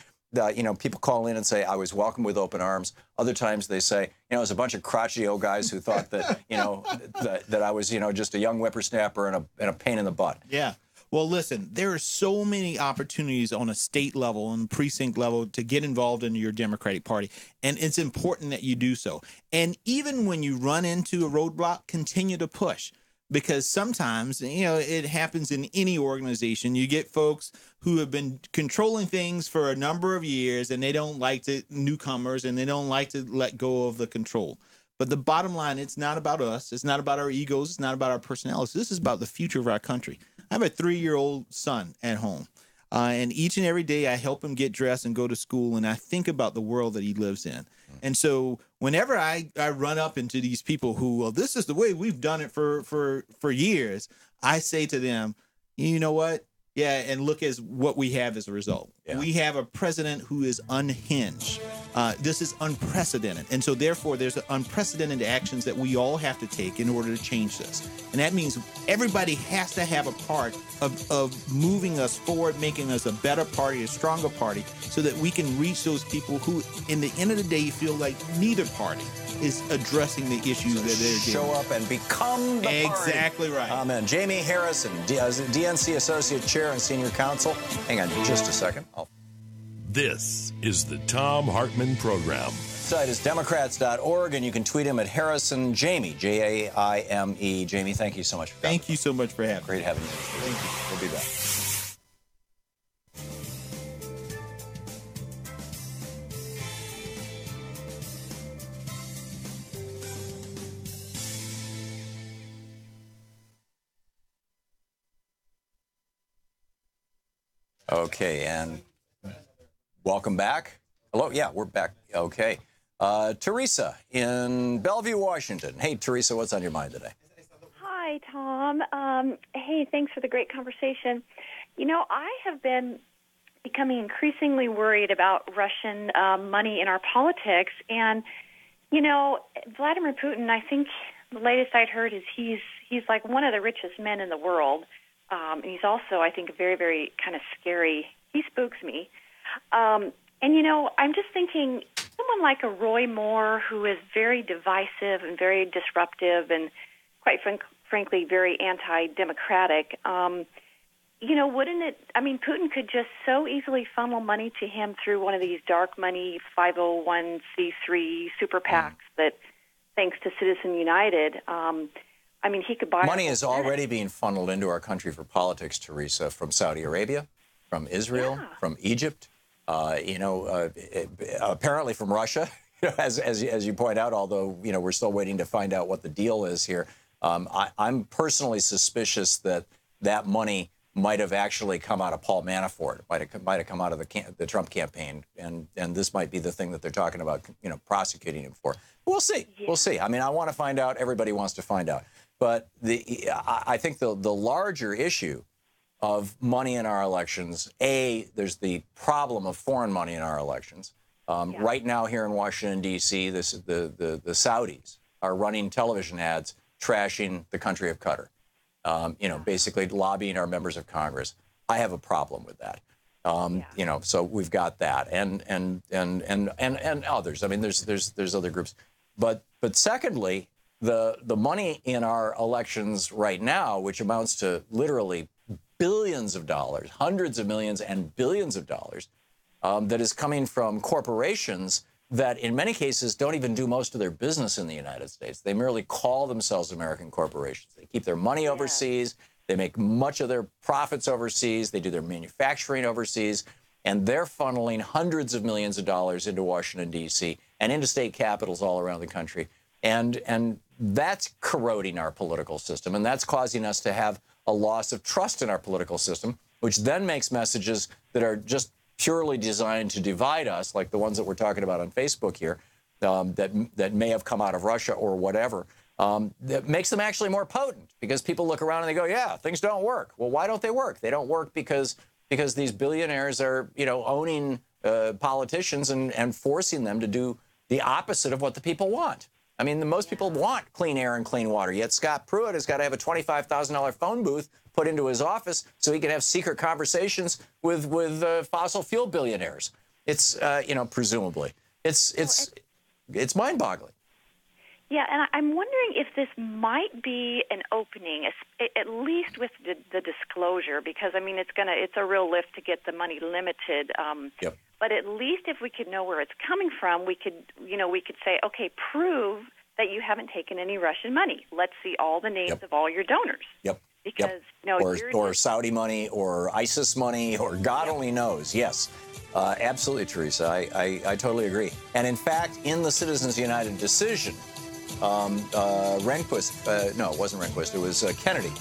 you know, people call in and say, I was welcomed with open arms. Other times they say, you know, it's a bunch of crotchety old guys who thought that, you know, that I was, you know, just a young whippersnapper and a pain in the butt. Yeah. Well, listen, there are so many opportunities on a state level and precinct level to get involved in your Democratic Party, and it's important that you do so. And even when you run into a roadblock, continue to push, because sometimes, you know, it happens in any organization. You get folks who have been controlling things for a number of years, and they don't like newcomers, and they don't like to let go of the control. But the bottom line, it's not about us. It's not about our egos. It's not about our personalities. This is about the future of our country. I have a 3-year-old son at home, and each and every day I help him get dressed and go to school, and I think about the world that he lives in. And so whenever I run up into these people who, well, this is the way we've done it for years, I say to them, you know what? Yeah, and look at what we have as a result. Yeah. We have a president who is unhinged. This is unprecedented. And so therefore, there's unprecedented actions that we all have to take in order to change this. And that means everybody has to have a part of moving us forward, making us a better party, a stronger party, so that we can reach those people who, in the end of the day, feel like neither party is addressing the issues that they're show doing. Up and become the party. Exactly right. Amen. Jamie Harrison, DNC Associate Chair and Senior Counsel. Hang on just a second. This is the Thom Hartmann Program. Site is Democrats.org, and you can tweet him at Harrison Jamie, Jaime. Jamie, thank you so much. Thank you so much for having me. Great having you. Thank you. We'll be back. Okay, and welcome back. Hello, yeah, we're back. Okay. Teresa in Bellevue, Washington. Hey, Teresa, what's on your mind today? Hi, Tom. Hey, thanks for the great conversation. You know, I have been becoming increasingly worried about Russian money in our politics. And, you know, Vladimir Putin, I think the latest I'd heard is he's like one of the richest men in the world. And he's also, I think, very, very kind of scary. He spooks me. And, you know, I'm just thinking someone like a Roy Moore, who is very divisive and very disruptive and, quite frankly, very anti-democratic, you know, wouldn't it, I mean, Putin could just so easily funnel money to him through one of these dark money 501c3 super PACs that, thanks to Citizen United, I mean, he could buy... Money is already being funneled into our country for politics, Teresa, from Saudi Arabia, from Israel, from Egypt, you know, apparently from Russia, as you point out, although, you know, we're still waiting to find out what the deal is here. I'm personally suspicious that that money might have actually come out of Paul Manafort. It might have come out of the Trump campaign, and this might be the thing that they're talking about, prosecuting him for. We'll see. Yeah. We'll see. I mean, I want to find out. Everybody wants to find out. But I think the larger issue of money in our elections, there's the problem of foreign money in our elections. Right now here in Washington, D.C., the Saudis are running television ads trashing the country of Qatar. Basically lobbying our members of Congress. I have a problem with that. So we've got that, and others. I mean, there's other groups, but secondly, the money in our elections right now, which amounts to literally billions of dollars, hundreds of millions, and billions of dollars, that is coming from corporations that in many cases don't even do most of their business in the United States. They merely call themselves American corporations. They keep their money overseas. They make much of their profits overseas. They do their manufacturing overseas. And they're funneling hundreds of millions of dollars into Washington, D.C. and into state capitals all around the country. And that's corroding our political system. And that's causing us to have a loss of trust in our political system, which then makes messages that are just purely designed to divide us, like the ones that we're talking about on Facebook here, that may have come out of Russia or whatever, that makes them actually more potent, because people look around and they go, yeah, things don't work. Well, why don't they work? They don't work because these billionaires are, owning politicians and forcing them to do the opposite of what the people want. I mean, most people want clean air and clean water, yet Scott Pruitt has got to have a $25,000 phone booth put into his office so he can have secret conversations with fossil fuel billionaires. It's, presumably. It's mind-boggling. Yeah, and I'm wondering if this might be an opening, at least with the disclosure, because I mean it's a real lift to get the money limited. But at least if we could know where it's coming from, we could say, okay, prove that you haven't taken any Russian money. Let's see all the names of all your donors. Because or Saudi money or ISIS money or God only knows. Yes. Absolutely, Teresa. I totally agree. And in fact, in the Citizens United decision, Rehnquist, no, it wasn't Rehnquist, it was Kennedy,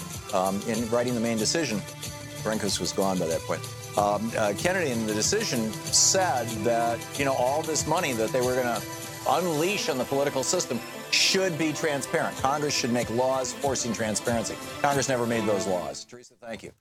in writing the main decision. Rehnquist was gone by that point. Kennedy in the decision said that, all this money that they were going to unleash on the political system should be transparent. Congress should make laws forcing transparency. Congress never made those laws. Teresa, thank you.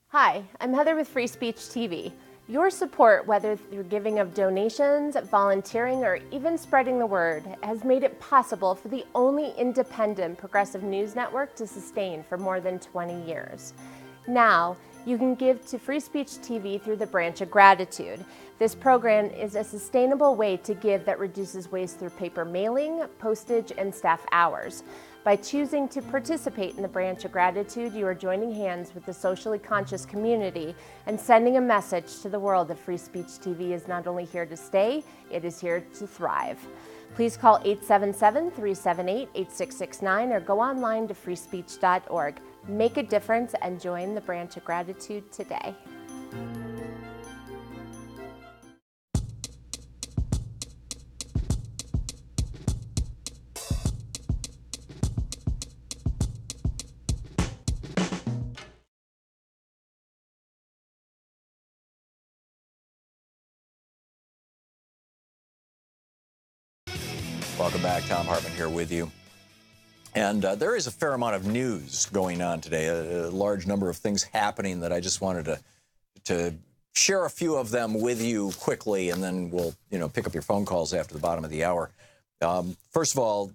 Hi, I'm Heather with Free Speech TV. Your support, whether through giving of donations, volunteering, or even spreading the word, has made it possible for the only independent progressive news network to sustain for more than 20 years. Now, you can give to Free Speech TV through the Branch of Gratitude. This program is a sustainable way to give that reduces waste through paper mailing, postage, and staff hours. By choosing to participate in the Branch of Gratitude, you are joining hands with the socially conscious community and sending a message to the world that Free Speech TV is not only here to stay, it is here to thrive. Please call 877-378-8669 or go online to freespeech.org. Make a difference and join the Branch of Gratitude today. Welcome back. Thom Hartmann here with you. And there is a fair amount of news going on today, a large number of things happening that I just wanted to share a few of them with you quickly, and then we'll pick up your phone calls after the bottom of the hour. First of all,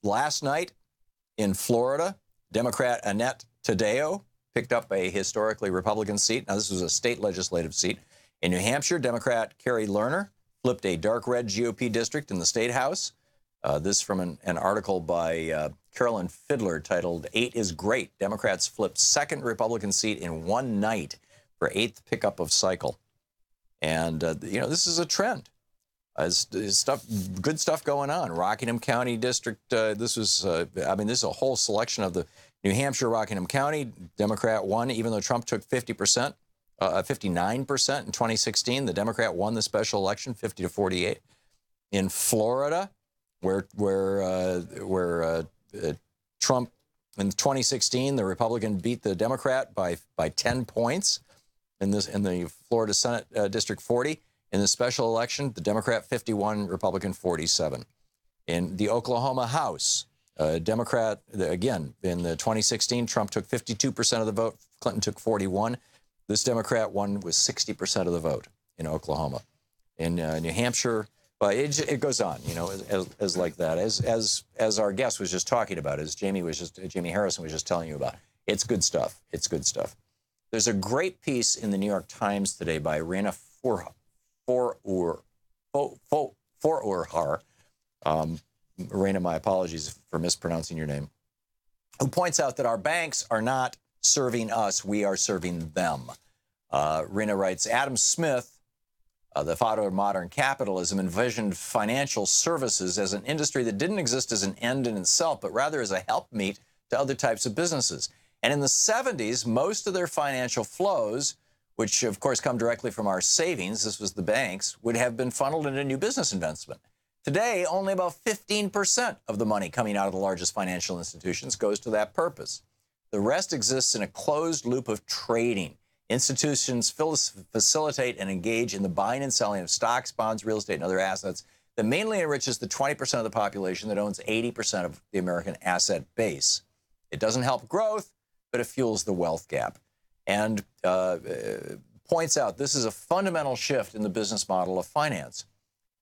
last night in Florida, Democrat Annette Taddeo picked up a historically Republican seat. Now, this was a state legislative seat. In New Hampshire, Democrat Carrie Lerner flipped a dark red GOP district in the State House. This from an article by Carolyn Fiddler titled 8 is Great. Democrats flipped second Republican seat in one night for 8th pickup of cycle. And, this is a trend. Good stuff going on. Rockingham County District, this is a whole selection of the New Hampshire, Rockingham County. Democrat won, even though Trump took 50%. 59% in 2016. The Democrat won the special election, 50-48. In Florida, where Trump in 2016, the Republican beat the Democrat by 10 points in the Florida Senate District 40. In the special election, the Democrat 51, Republican 47. In the Oklahoma House, Democrat, again, in the 2016, Trump took 52% of the vote. Clinton took 41. This Democrat won with 60% of the vote in Oklahoma. In New Hampshire, but it goes on, you know, as like that. As our guest was just talking about, as Jamie Harrison was just telling you about. It's good stuff. It's good stuff. There's a great piece in the New York Times today by Rena Forurhar. Rena, my apologies for mispronouncing your name, who points out that our banks are not serving us, we are serving them. Rena writes, Adam Smith, the father of modern capitalism, envisioned financial services as an industry that didn't exist as an end in itself, but rather as a helpmeet to other types of businesses. And in the 70s, most of their financial flows, which of course come directly from our savings, this was the banks, would have been funneled into new business investment. Today, only about 15% of the money coming out of the largest financial institutions goes to that purpose. The rest exists in a closed loop of trading. Institutions facilitate and engage in the buying and selling of stocks, bonds, real estate, and other assets that mainly enriches the 20% of the population that owns 80% of the American asset base. It doesn't help growth, but it fuels the wealth gap. And points out this is a fundamental shift in the business model of finance.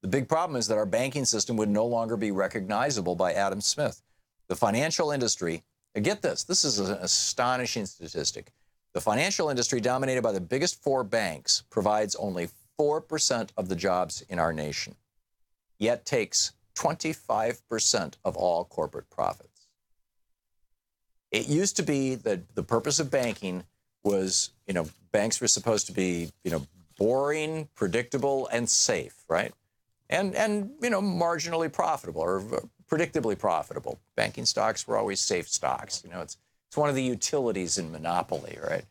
The big problem is that our banking system would no longer be recognizable by Adam Smith. The financial industry, get this is an astonishing statistic. The financial industry, dominated by the biggest four banks, provides only 4% of the jobs in our nation, yet takes 25% of all corporate profits. It used to be that the purpose of banking was, you know, banks were supposed to be, you know, boring, predictable, and safe, right? And you know, marginally profitable or predictably profitable. Banking stocks were always safe stocks. You know, it's one of the utilities in monopoly, right?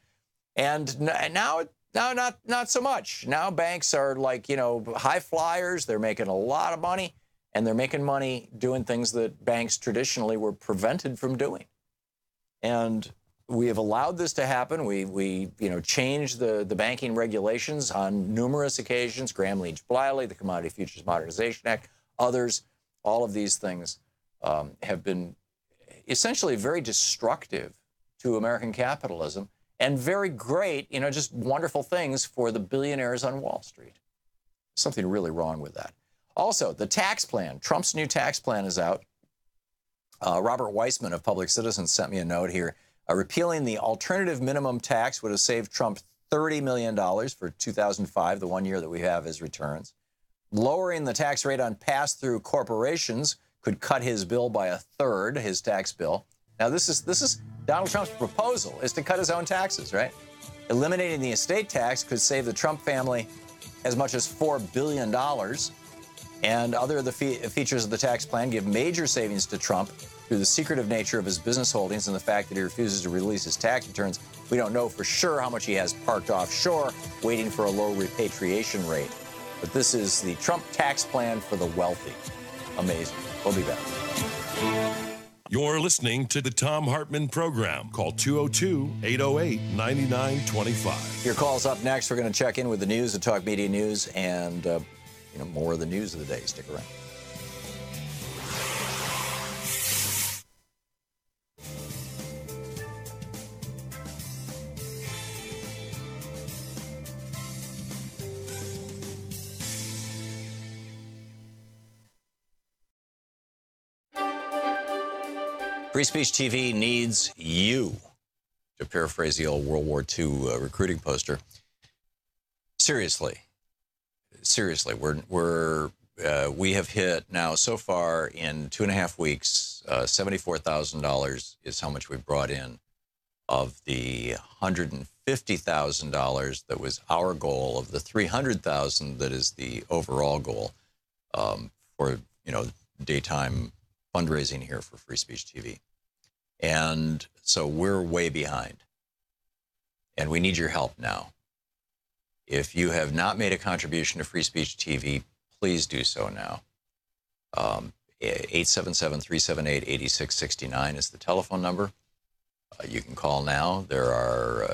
And now not so much. Now banks are like, you know, high flyers. They're making a lot of money, and they're making money doing things that banks traditionally were prevented from doing. And we have allowed this to happen. We you know, changed the banking regulations on numerous occasions. Gramm-Leach-Bliley, the Commodity Futures Modernization Act, others. All of these things have been essentially very destructive to American capitalism and very great, you know, just wonderful things for the billionaires on Wall Street. Something really wrong with that. Also, the tax plan. Trump's new tax plan is out. Robert Weissman of Public Citizen sent me a note here. Repealing the alternative minimum tax would have saved Trump $30 million for 2005, the 1 year that we have his returns. Lowering the tax rate on pass-through corporations could cut his bill by a third, his tax bill. Now, this is Donald Trump's proposal, is to cut his own taxes, right? Eliminating the estate tax could save the Trump family as much as $4 billion. And other of the features of the tax plan give major savings to Trump through the secretive nature of his business holdings and the fact that he refuses to release his tax returns. We don't know for sure how much he has parked offshore, waiting for a low repatriation rate. But this is the Trump tax plan for the wealthy. Amazing. We'll be back. You're listening to the Thom Hartmann Program. Call 202-808-9925. Your call's up next. We're going to check in with the news, the Talk Media News, and you know, more of the news of the day. Stick around. Free Speech TV needs you, to paraphrase the old World War II recruiting poster. Seriously, we have hit now so far in 2.5 weeks, $74,000 is how much we brought in of the $150,000 that was our goal, of the $300,000 that is the overall goal for, you know, daytime fundraising here for Free Speech TV. And so we're way behind. And we need your help now. If you have not made a contribution to Free Speech TV, please do so now. 877-378-8669 is the telephone number. You can call now. There are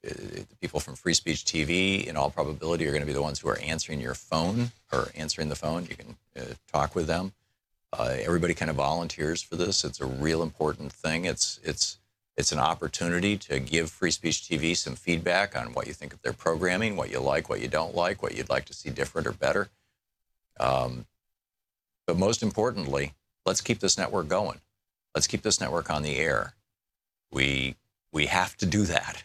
the people from Free Speech TV, in all probability, are going to be the ones who are answering your phone or answering the phone. You can talk with them. Everybody kind of volunteers for this. It's a real important thing. It's an opportunity to give Free Speech TV some feedback on what you think of their programming, what you like, what you don't like, what you'd like to see different or better. But most importantly, let's keep this network going. Let's keep this network on the air. We have to do that.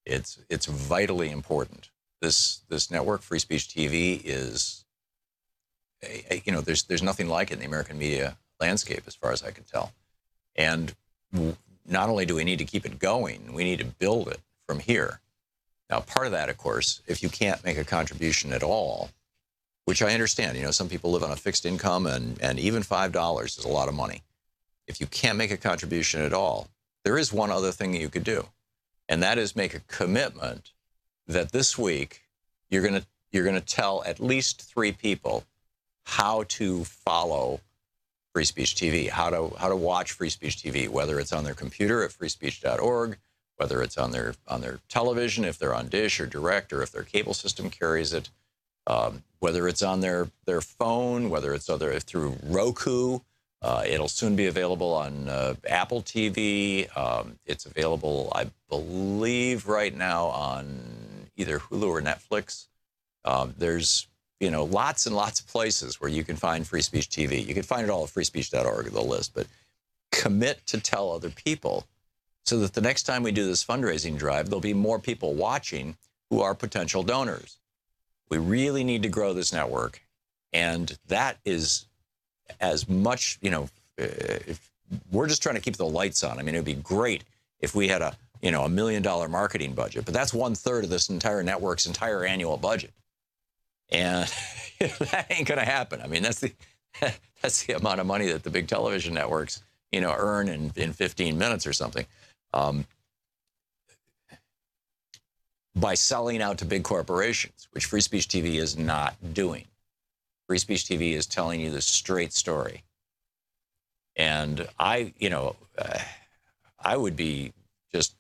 It's vitally important. This network, Free Speech TV, is, you know, there's nothing like it in the American media landscape, as far as I can tell. And not only do we need to keep it going, we need to build it from here. Now, part of that, of course, if you can't make a contribution at all, which I understand, you know, some people live on a fixed income, and even $5 is a lot of money. If you can't make a contribution at all, there is one other thing that you could do, and that is make a commitment that this week you're going to tell at least 3 people how to follow Free Speech TV, how to watch Free Speech TV, whether it's on their computer at freespeech.org, whether it's on their television if they're on Dish or Direct, or if their cable system carries it, whether it's on their phone, whether it's through Roku. It'll soon be available on Apple TV. It's available, I believe, right now on either Hulu or Netflix. There's, you know, lots and lots of places where you can find Free Speech TV. You can find it all at freespeech.org, the list. But commit to tell other people so that the next time we do this fundraising drive, there'll be more people watching who are potential donors. We really need to grow this network. And that is as much, you know, if we're just trying to keep the lights on. I mean, it would be great if we had a $1 million marketing budget, but that's 1/3 of this entire network's entire annual budget. And that ain't going to happen. I mean, that's the amount of money that the big television networks, you know, earn in 15 minutes or something. By selling out to big corporations, which Free Speech TV is not doing. Free Speech TV is telling you the straight story. And I would be just,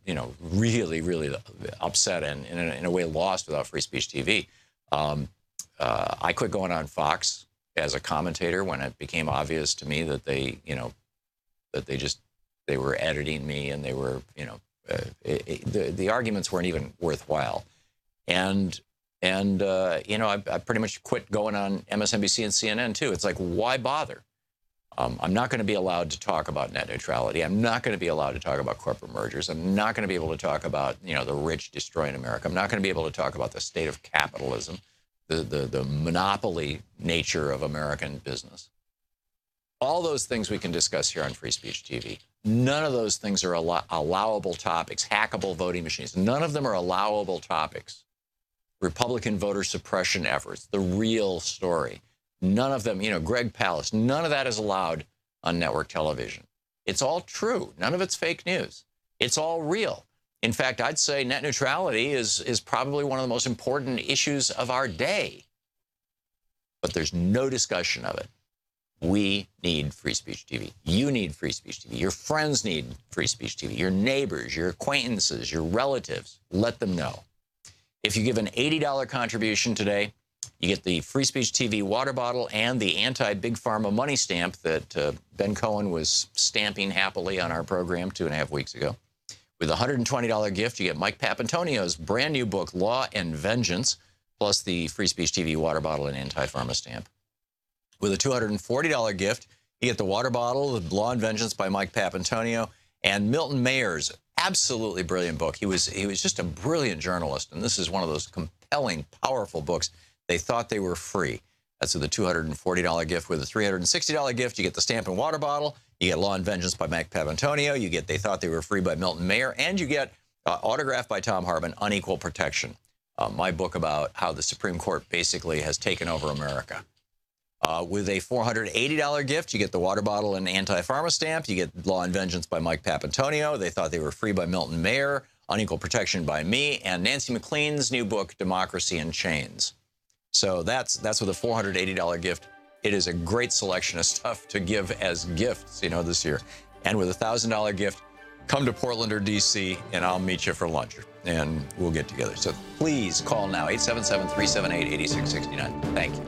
you know, really, really upset and in a way lost without Free Speech TV. I quit going on Fox as a commentator when it became obvious to me that they, you know, that they were editing me, and they were, you know, the arguments weren't even worthwhile. And you know, I pretty much quit going on MSNBC and CNN too. It's like, why bother? I'm not going to be allowed to talk about net neutrality. I'm not going to be allowed to talk about corporate mergers. I'm not going to be able to talk about, you know, the rich destroying America. I'm not going to be able to talk about the state of capitalism, the monopoly nature of American business. All those things we can discuss here on Free Speech TV. None of those things are allowable topics. Hackable voting machines. None of them are allowable topics. Republican voter suppression efforts, the real story. None of them, you know, Greg Palast, none of that is allowed on network television. It's all true. None of it's fake news. It's all real. In fact, I'd say net neutrality is probably one of the most important issues of our day. But there's no discussion of it. We need Free Speech TV. You need Free Speech TV. Your friends need Free Speech TV. Your neighbors, your acquaintances, your relatives, let them know. If you give an $80 contribution today, you get the Free Speech TV water bottle and the anti-Big Pharma money stamp that Ben Cohen was stamping happily on our program 2.5 weeks ago. With a $120 gift, you get Mike Papantonio's brand new book, Law and Vengeance, plus the Free Speech TV water bottle and anti-pharma stamp. With a $240 gift, you get the water bottle, The Law and Vengeance by Mike Papantonio, and Milton Mayer's absolutely brilliant book. He was just a brilliant journalist, and this is one of those compelling, powerful books. They thought they were free. That's with a $240 gift. With a $360 gift, you get the stamp and water bottle. You get Law and Vengeance by Mike Papantonio. You get They Thought They Were Free by Milton Mayer. And you get autographed by Thom Hartmann, Unequal Protection, my book about how the Supreme Court basically has taken over America. With a $480 gift, you get the water bottle and anti-pharma stamp. You get Law and Vengeance by Mike Papantonio. They Thought They Were Free by Milton Mayer. Unequal Protection by me, and Nancy McLean's new book, Democracy in Chains. So that's with a $480 gift. It is a great selection of stuff to give as gifts, this year. And with a $1,000 gift, come to Portland or D.C., and I'll meet you for lunch, and we'll get together. So please call now, 877-378-8669. Thank you.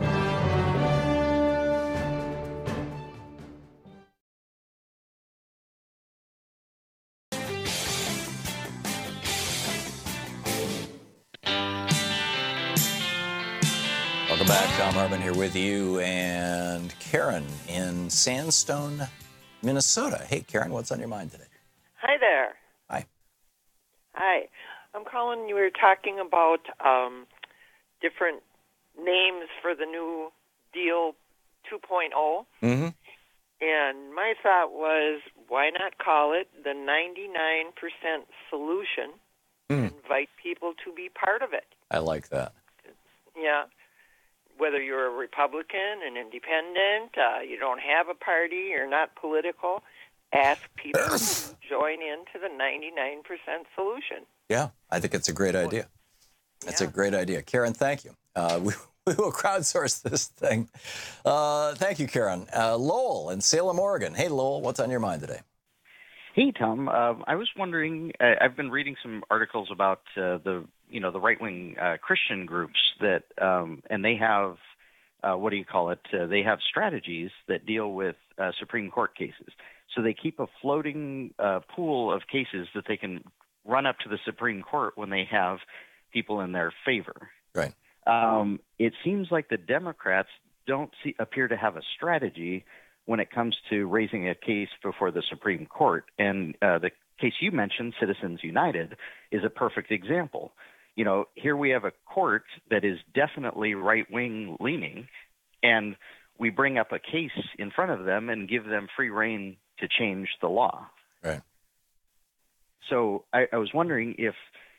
Welcome back. Thom Hartmann here with you, and Karen in Sandstone, Minnesota. Hey, Karen, what's on your mind today? Hi there. Hi. Hi. I'm calling. You were talking about different names for the new deal 2.0. Mm-hmm. And my thought was, why not call it the 99% solution and invite people to be part of it? I like that. Yeah. Whether you're a Republican, an independent, you don't have a party, you're not political, ask people to join into the 99% solution. Yeah, I think it's a great idea. It's a great idea. Karen, thank you. We will crowdsource this thing. Thank you, Karen. Lowell in Salem, Oregon. Hey, Lowell, what's on your mind today? Hey, Tom. I was wondering, I've been reading some articles about the right-wing Christian groups that, and they have, they have strategies that deal with Supreme Court cases. So they keep a floating pool of cases that they can run up to the Supreme Court when they have people in their favor. Right. It seems like the Democrats don't appear to have a strategy when it comes to raising a case before the Supreme Court. And the case you mentioned, Citizens United, is a perfect example. Here we have a court that is definitely right-wing leaning, and we bring up a case in front of them and give them free rein to change the law. Right. So I was wondering if,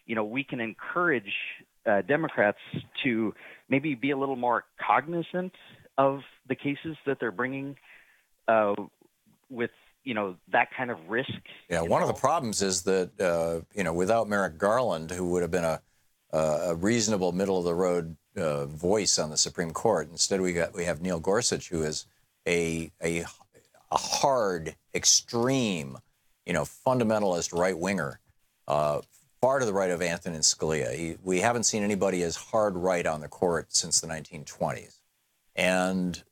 we can encourage Democrats to maybe be a little more cognizant of the cases that they're bringing with, that kind of risk. Yeah, one of the problems is that, without Merrick Garland, who would have been a reasonable middle-of-the-road voice on the Supreme Court, instead we have Neil Gorsuch, who is a hard, extreme, fundamentalist right-winger, far to the right of Antonin Scalia. We haven't seen anybody as hard right on the court since the 1920s. And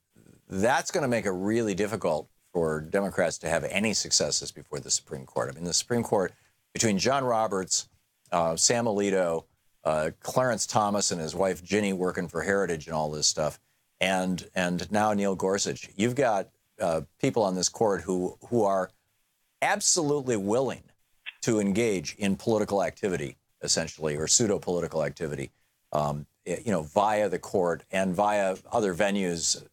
that's going to make it really difficult for Democrats to have any successes before the Supreme Court. I mean, the Supreme Court, between John Roberts, Sam Alito, Clarence Thomas and his wife Ginny working for Heritage and all this stuff, and now Neil Gorsuch, you've got people on this court who are absolutely willing to engage in political activity, essentially, or pseudo-political activity, via the court and via other venues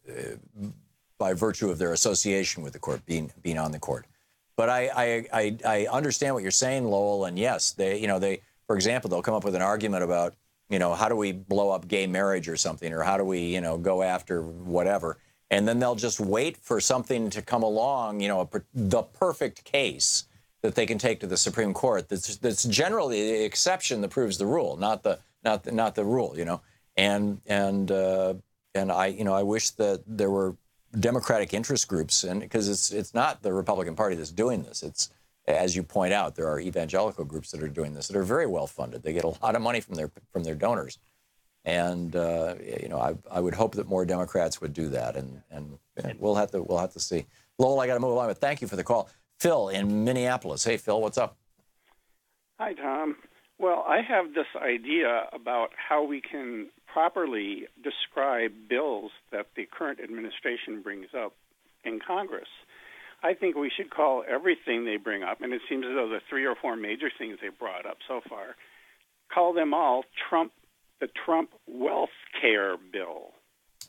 by virtue of their association with the court, being on the court. But I understand what you're saying, Lowell, and yes, they for example, they'll come up with an argument about, how do we blow up gay marriage or something, or how do we, go after whatever, and then they'll just wait for something to come along, the perfect case that they can take to the Supreme Court. That's generally the exception that proves the rule, not the rule, And I wish that there were Democratic interest groups, and because it's not the Republican Party that's doing this. It's, as you point out, there are evangelical groups that are doing this that are very well funded. They get a lot of money from their donors, and I would hope that more Democrats would do that, and we'll have to see. Lowell, I got to move on, but thank you for the call. Phil in Minneapolis. Hey, Phil, what's up? Hi, Tom. Well, I have this idea about how we can properly describe bills that the current administration brings up in Congress. I think we should call everything they bring up, and it seems as though the 3 or 4 major things they brought up so far, call them all the Trump Wealth Care Bill.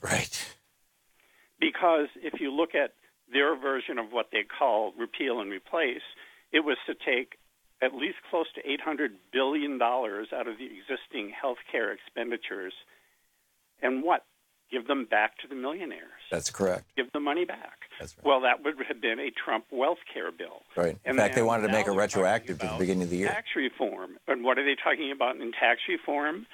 Right. Because if you look at their version of what they call repeal and replace, it was to take at least close to $800 billion out of the existing health care expenditures and give them back to the millionaires. That's correct. Give the money back. That's right. Well, that would have been a Trump wealth care bill. Right. In And fact, they then wanted to make it now they're retroactive to talking the beginning of the year. Tax reform. And what are they talking about in tax reform?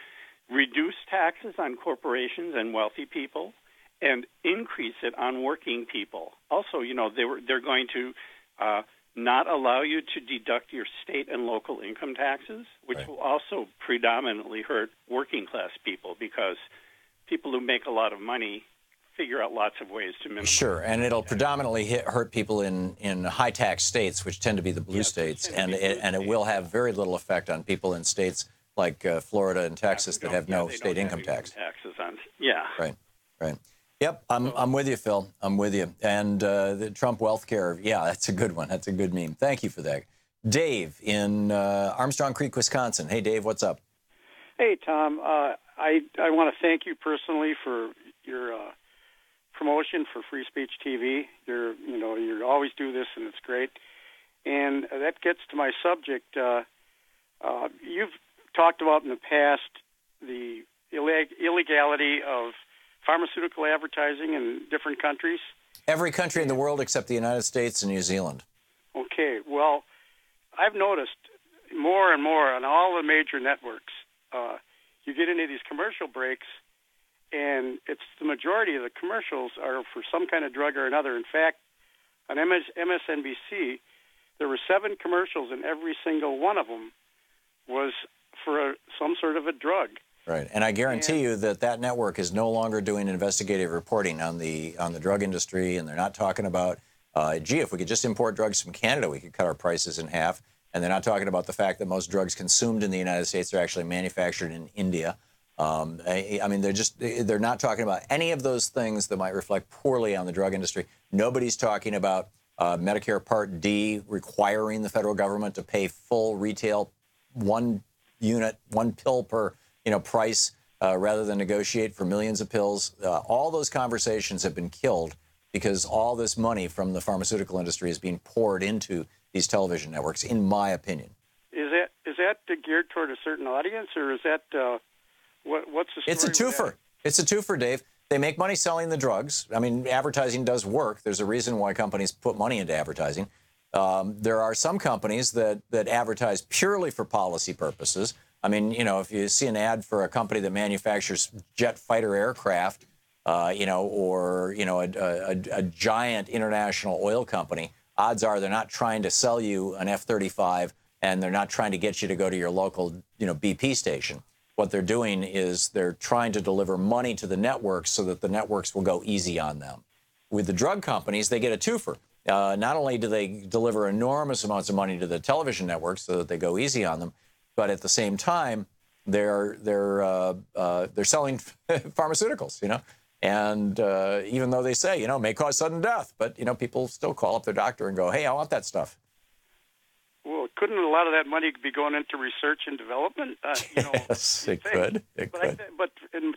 Reduce taxes on corporations and wealthy people and increase it on working people. Also, they're going to not allow you to deduct your state and local income taxes, which will also predominantly hurt working class people because people who make a lot of money figure out lots of ways to minimize. Sure, and it'll predominantly hurt people in high tax states, which tend to be the blue states, and it will have very little effect on people in states like Florida and Texas that have no state income tax. Taxes on, yeah. Right. Yep, I'm with you, Phil. I'm with you. And the Trump wealth care, yeah, that's a good one. That's a good meme. Thank you for that. Dave in Armstrong Creek, Wisconsin. Hey, Dave, what's up? Hey, Tom. I want to thank you personally for your promotion for Free Speech TV. You always do this, and it's great. And that gets to my subject. You've talked about in the past the illegality of pharmaceutical advertising in different countries. Every country in the world except the United States and New Zealand. Okay. Well, I've noticed more and more on all the major networks, you get into these commercial breaks, and it's the majority of the commercials are for some kind of drug or another. In fact, on MSNBC, there were 7 commercials, and every single one of them was for some sort of a drug. Right, and I guarantee you that network is no longer doing investigative reporting on the drug industry, and they're not talking about, gee, if we could just import drugs from Canada, we could cut our prices in half. And they're not talking about the fact that most drugs consumed in the United States are actually manufactured in India. I mean, they're not talking about any of those things that might reflect poorly on the drug industry. Nobody's talking about Medicare Part D requiring the federal government to pay full retail one pill per price rather than negotiate for millions of pills. All those conversations have been killed because all this money from the pharmaceutical industry is being poured into these television networks, in my opinion. Is that geared toward a certain audience, or is that what's the story? It's a twofer. It's a twofer, Dave. They make money selling the drugs. I mean, advertising does work. There's a reason why companies put money into advertising. There are some companies that advertise purely for policy purposes. I mean, if you see an ad for a company that manufactures jet fighter aircraft, or a giant international oil company, odds are they're not trying to sell you an F-35, and they're not trying to get you to go to your local, BP station. What they're doing is they're trying to deliver money to the networks so that the networks will go easy on them. With the drug companies, they get a twofer. Not only do they deliver enormous amounts of money to the television networks so that they go easy on them, but at the same time, they're selling pharmaceuticals, And even though they say, may cause sudden death, but, people still call up their doctor and go, hey, I want that stuff. Well, couldn't a lot of that money be going into research and development? Yes, it could. But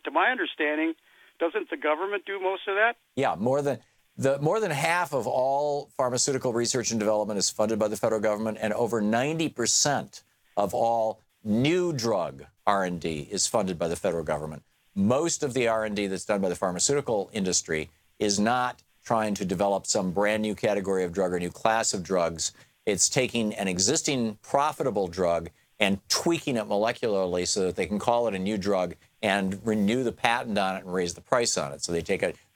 to my understanding, doesn't the government do most of that? Yeah, more than half of all pharmaceutical research and development is funded by the federal government, and over 90% of all new drug R&D is funded by the federal government. Most of the R&D that's done by the pharmaceutical industry is not trying to develop some brand new category of drug or new class of drugs. It's taking an existing profitable drug and tweaking it molecularly so that they can call it a new drug and renew the patent on it and raise the price on it. So they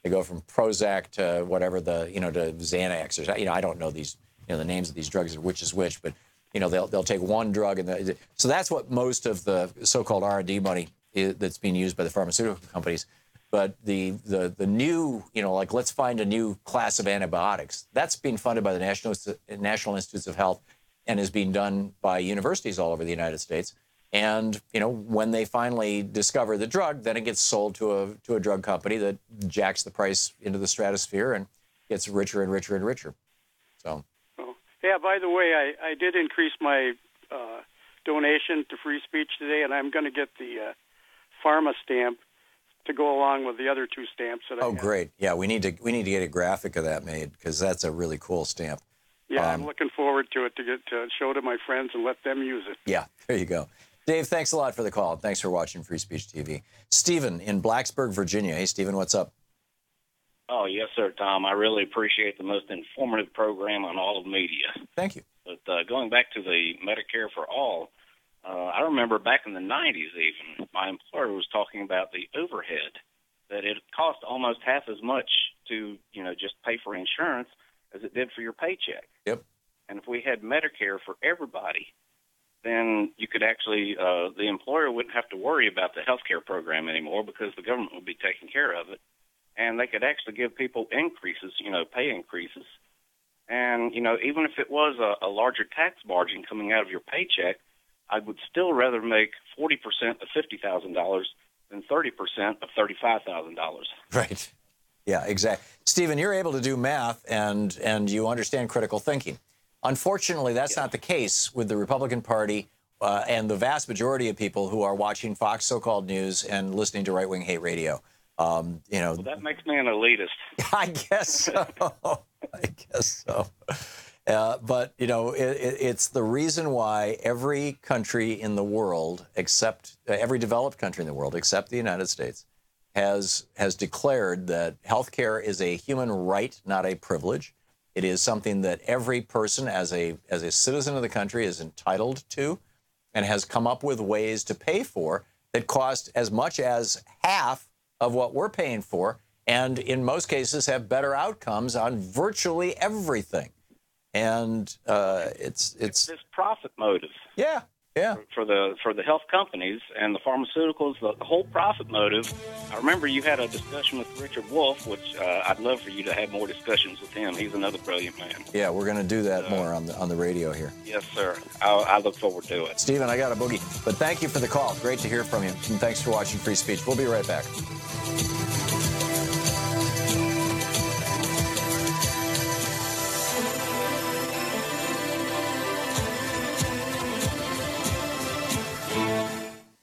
go from Prozac to whatever to Xanax or, I don't know these, the names of these drugs or which is which, but, they'll take one drug and so that's what most of the so-called R&D money that's being used by the pharmaceutical companies. But the new, let's find a new class of antibiotics, that's being funded by the National Institutes of Health and is being done by universities all over the United States. And, when they finally discover the drug, then it gets sold to a drug company that jacks the price into the stratosphere and gets richer and richer and richer. So. Yeah, by the way, I did increase my donation to Free Speech today, and I'm going to get the pharma stamp to go along with the other 2 stamps that I have. Great. Yeah, we need to get a graphic of that made because that's a really cool stamp. Yeah, I'm looking forward to it to show to my friends and let them use it. Yeah, there you go. Dave, thanks a lot for the call. Thanks for watching Free Speech TV. Stephen in Blacksburg, Virginia. Hey, Stephen, what's up? Oh, yes, sir, Tom. I really appreciate the most informative program on all of media. Thank you. But going back to the Medicare for All, I remember back in the 90s even, my employer was talking about the overhead, that it cost almost half as much to, just pay for insurance as it did for your paycheck. Yep. And if we had Medicare for everybody, then you could actually, the employer wouldn't have to worry about the health care program anymore because the government would be taking care of it. And they could actually give people increases, pay increases. And, even if it was a larger tax margin coming out of your paycheck, I would still rather make 40% of $50,000 than 30% of $35,000. Right. Yeah, exactly. Stephen, you're able to do math and you understand critical thinking. Unfortunately, that's not the case with the Republican Party and the vast majority of people who are watching Fox so-called news and listening to right-wing hate radio. Well, that makes me an elitist. I guess so. I guess so. But, it's the reason why every country in the world, every developed country in the world, except the United States, has declared that health care is a human right, not a privilege. It is something that every person as a citizen of the country is entitled to and has come up with ways to pay for that cost as much as half of what we're paying for, and in most cases have better outcomes on virtually everything. And it's this profit motive. Yeah. For the health companies and the pharmaceuticals, the whole profit motive. I remember you had a discussion with Richard Wolff, which I'd love for you to have more discussions with him. He's another brilliant man. Yeah, we're going to do that more on the radio here. Yes, sir. I look forward to it. Stephen, I got a boogie. But thank you for the call. Great to hear from you. And thanks for watching Free Speech. We'll be right back.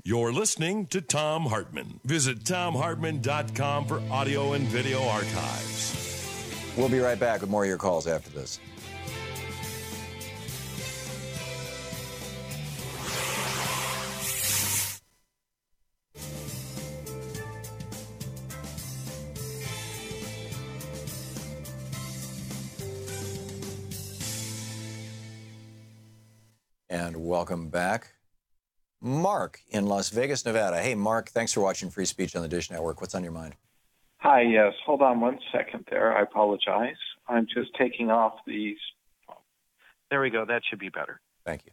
You're listening to Thom Hartmann. Visit ThomHartmann.com for audio and video archives. We'll be right back with more of your calls after this. And welcome back. Mark in Las Vegas, Nevada. Hey, Mark, thanks for watching Free Speech on the Dish Network. What's on your mind? Hi, yes. Hold on one second there. I apologize. I'm just taking off these. There we go. That should be better. Thank you.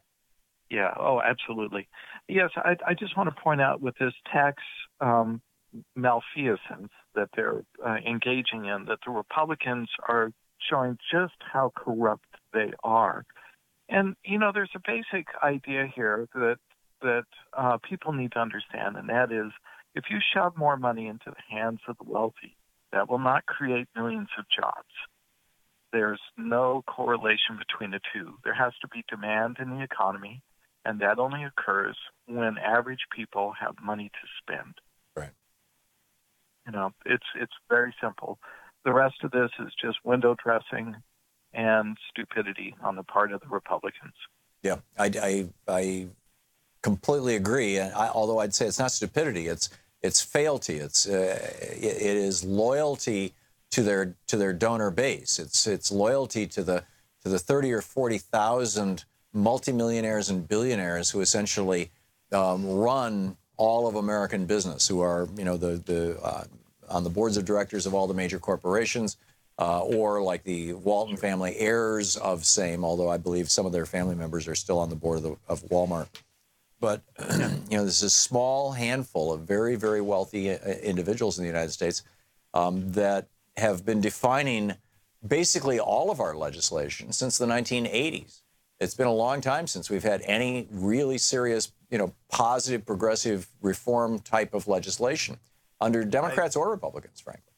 Yeah. Oh, absolutely. Yes, I just want to point out with this tax malfeasance that they're engaging in, that the Republicans are showing just how corrupt they are. And, there's a basic idea here that people need to understand, and that is if you shove more money into the hands of the wealthy, that will not create millions of jobs. There's no correlation between the two. There has to be demand in the economy, and that only occurs when average people have money to spend. Right. It's very simple. The rest of this is just window dressing and stupidity on the part of the Republicans. Yeah, I completely agree. And although I'd say it's not stupidity, it's fealty. It is loyalty to their donor base. It's loyalty to the 30 or 40,000 multimillionaires and billionaires who essentially run all of American business, who are on the boards of directors of all the major corporations, or like the Walton family, heirs of same. Although I believe some of their family members are still on the board of Walmart. But, there's a small handful of very, very wealthy individuals in the United States that have been defining basically all of our legislation since the 1980s. It's been a long time since we've had any really serious, positive, progressive reform type of legislation under Democrats or Republicans, frankly.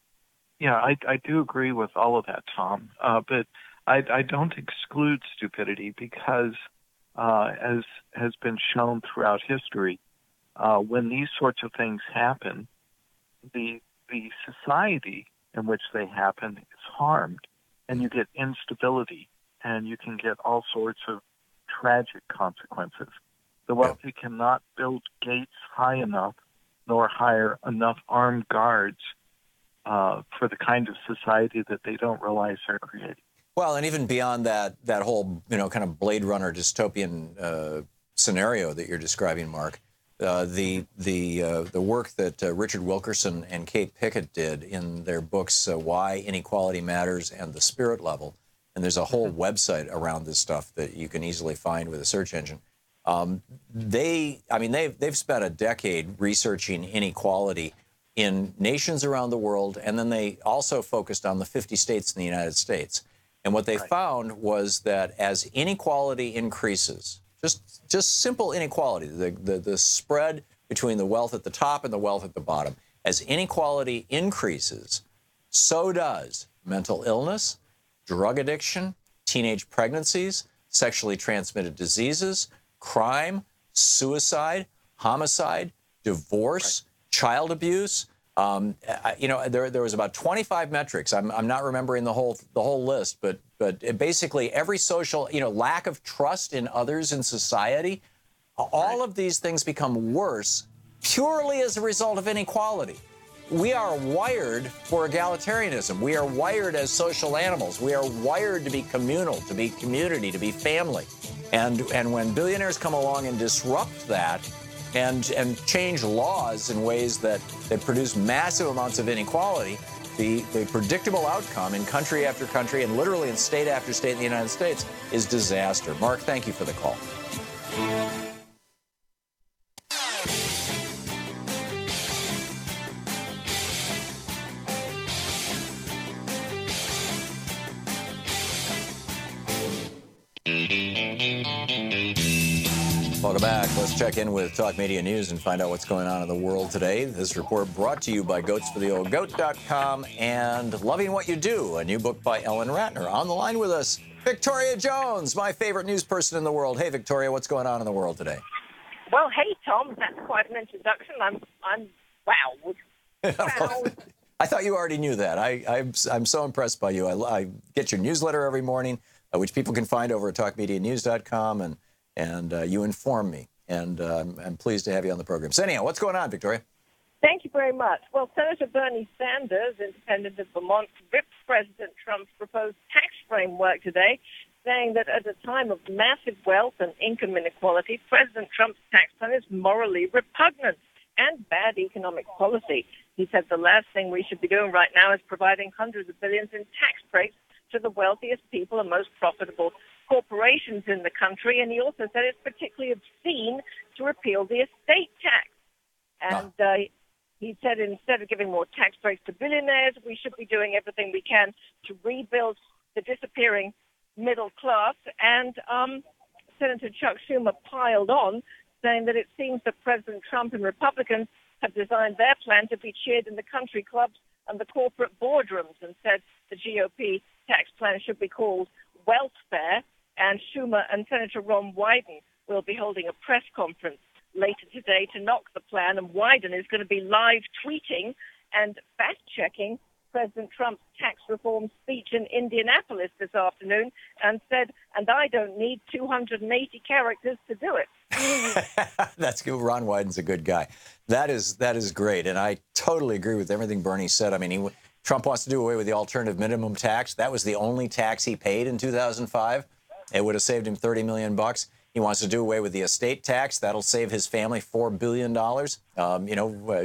Yeah, I do agree with all of that, Tom. But I don't exclude stupidity because as has been shown throughout history, when these sorts of things happen, the society in which they happen is harmed, and you get instability, and you can get all sorts of tragic consequences. The wealthy cannot build gates high enough nor hire enough armed guards for the kind of society that they don't realize they're creating. Well, and even beyond that whole, kind of Blade Runner dystopian scenario that you're describing, Mark, the work that Richard Wilkerson and Kate Pickett did in their books, Why Inequality Matters and The Spirit Level, and there's a whole website around this stuff that you can easily find with a search engine. They've spent a decade researching inequality in nations around the world, and then they also focused on the 50 states in the United States. And what they found was that as inequality increases, just simple inequality, the spread between the wealth at the top and the wealth at the bottom, as inequality increases, so does mental illness, drug addiction, teenage pregnancies, sexually transmitted diseases, crime, suicide, homicide, divorce, child abuse. There was about 25 metrics. I'm not remembering the whole list, but basically every social, lack of trust in others in society, all of these things become worse purely as a result of inequality. We are wired for egalitarianism. We are wired as social animals. We are wired to be communal, to be community, to be family. And when billionaires come along and disrupt that and change laws in ways that produce massive amounts of inequality, the predictable outcome in country after country and literally in state after state in the United States is disaster. Mark, thank you for the call. Welcome back. Let's check in with Talk Media News and find out what's going on in the world today. This report brought to you by goatsfortheoldgoat.com and Loving What You Do, a new book by Ellen Ratner. On the line with us, Victoria Jones, my favorite news person in the world. Hey, Victoria, what's going on in the world today? Well, hey, Tom, that's quite an introduction. I'm wowed. Wow. I thought you already knew that. I'm so impressed by you. I get your newsletter every morning, which people can find over at talkmedianews.com, and you inform me, and I'm pleased to have you on the program. So anyhow, what's going on, Victoria? Thank you very much. Well, Senator Bernie Sanders, independent of Vermont, ripped President Trump's proposed tax framework today, saying that at a time of massive wealth and income inequality, President Trump's tax plan is morally repugnant and bad economic policy. He said the last thing we should be doing right now is providing hundreds of billions in tax breaks to the wealthiest people and most profitable corporations in the country, and he also said it's particularly obscene to repeal the estate tax. And he said instead of giving more tax breaks to billionaires, we should be doing everything we can to rebuild the disappearing middle class. And Senator Chuck Schumer piled on, saying that it seems that President Trump and Republicans have designed their plan to be cheered in the country clubs and the corporate boardrooms, and said the GOP tax plan should be called welfare. And Schumer and Senator Ron Wyden will be holding a press conference later today to knock the plan, and Wyden is going to be live tweeting and fact-checking President Trump's tax reform speech in Indianapolis this afternoon, and said, and I don't need 280 characters to do it. That's good. Ron Wyden's a good guy. That is great, and I totally agree with everything Bernie said. I mean, Trump wants to do away with the alternative minimum tax. That was the only tax he paid in 2005. It would have saved him $30 million. He wants to do away with the estate tax. That'll save his family $4 billion,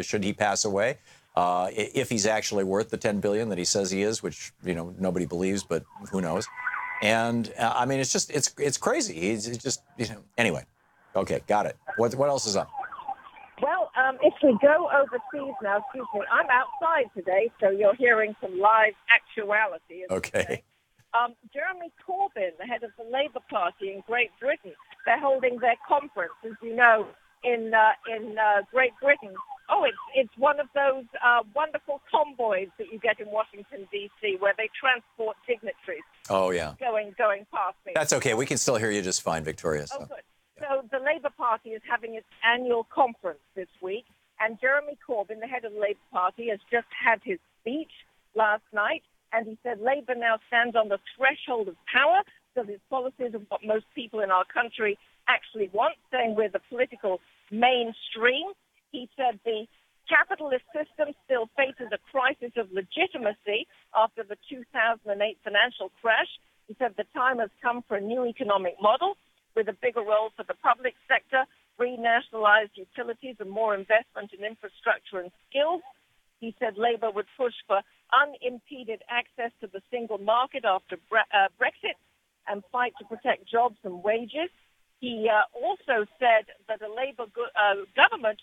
should he pass away. If he's actually worth the $10 billion that he says he is, which, nobody believes, but who knows. And, it's crazy. He's just, anyway. Okay, got it. What else is up? Well, if we go overseas now, excuse me, I'm outside today, so you're hearing some live actuality. Okay. Jeremy Corbyn, the head of the Labour Party in Great Britain, they're holding their conference, as you know, in Great Britain. Oh, it's one of those wonderful convoys that you get in Washington, D.C., where they transport dignitaries. Oh, yeah. Going past me. That's okay. We can still hear you just fine, Victoria. So. Oh, good. So the Labour Party is having its annual conference this week, and Jeremy Corbyn, the head of the Labour Party, has just had his speech last night, and he said Labour now stands on the threshold of power. that his policies are what most people in our country actually want, saying we're the political mainstream. He said the capitalist system still faces a crisis of legitimacy after the 2008 financial crash. He said the time has come for a new economic model with a bigger role for the public sector, renationalized utilities, and more investment in infrastructure and skills. He said Labour would push for unimpeded access to the single market after Brexit and fight to protect jobs and wages. He also said that a Labour government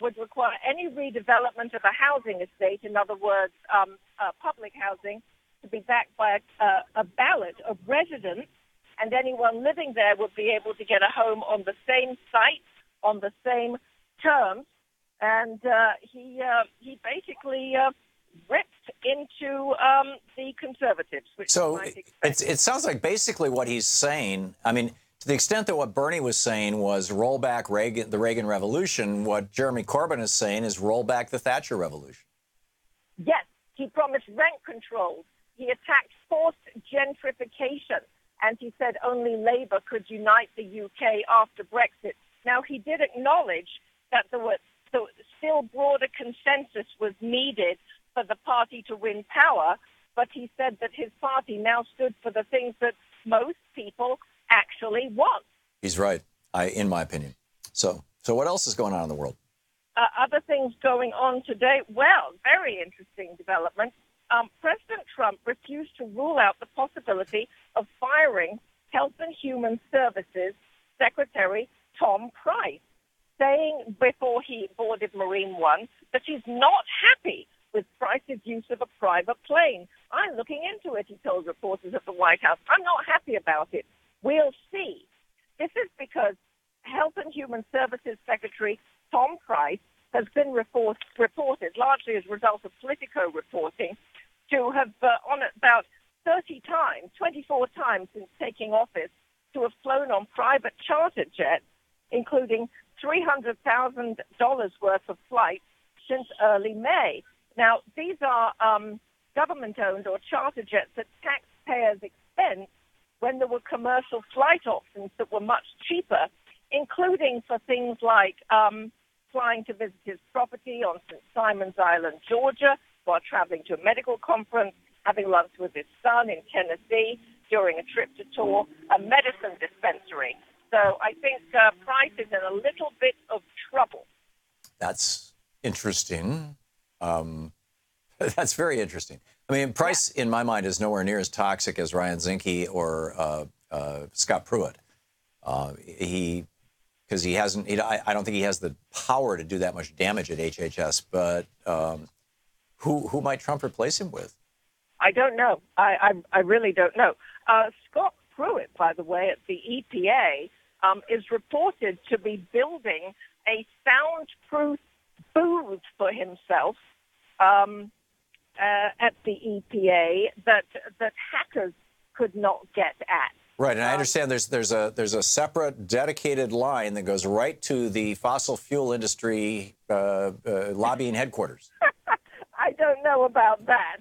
would require any redevelopment of a housing estate, in other words, public housing, to be backed by a ballot of residents, and anyone living there would be able to get a home on the same site, on the same terms. And he basically ripped into the Conservatives. Which So it sounds like basically what he's saying, I mean, to the extent that what Bernie was saying was roll back the Reagan Revolution, what Jeremy Corbyn is saying is roll back the Thatcher Revolution. Yes, he promised rent controls. He attacked forced gentrification, and he said only Labour could unite the UK after Brexit. Now, he did acknowledge that there was still broader consensus was needed for the party to win power, but he said that his party now stood for the things that most people actually want. He's right, in my opinion. So what else is going on in the world? Other things going on today, well, very interesting development. President Trump refused to rule out the possibility of firing Health and Human Services Secretary Tom Price, saying before he boarded Marine One that he's not happy with Price's use of a private plane. I'm looking into it, he told reporters at the White House. I'm not happy about it. We'll see. This is because Health and Human Services Secretary Tom Price has been reported, largely as a result of Politico reporting, to have on about 30 times, 24 times since taking office, to have flown on private charter jets, including $300,000 worth of flights since early May. Now, these are government-owned or charter jets at taxpayers' expense when there were commercial flight options that were much cheaper, including for things like flying to visit his property on St. Simon's Island, Georgia, while traveling to a medical conference, having lunch with his son in Tennessee during a trip to tour a medicine dispensary. So I think Price is in a little bit of trouble. That's interesting. That's very interesting. I mean, Price, in my mind, is nowhere near as toxic as Ryan Zinke or Scott Pruitt. Because he hasn't, I don't think he has the power to do that much damage at HHS. But who might Trump replace him with? I don't know. I really don't know. Scott Pruitt, by the way, at the EPA, is reported to be building a soundproof booth for himself at the EPA that hackers could not get at. Right, and I understand there's a separate dedicated line that goes right to the fossil fuel industry lobbying headquarters. I don't know about that,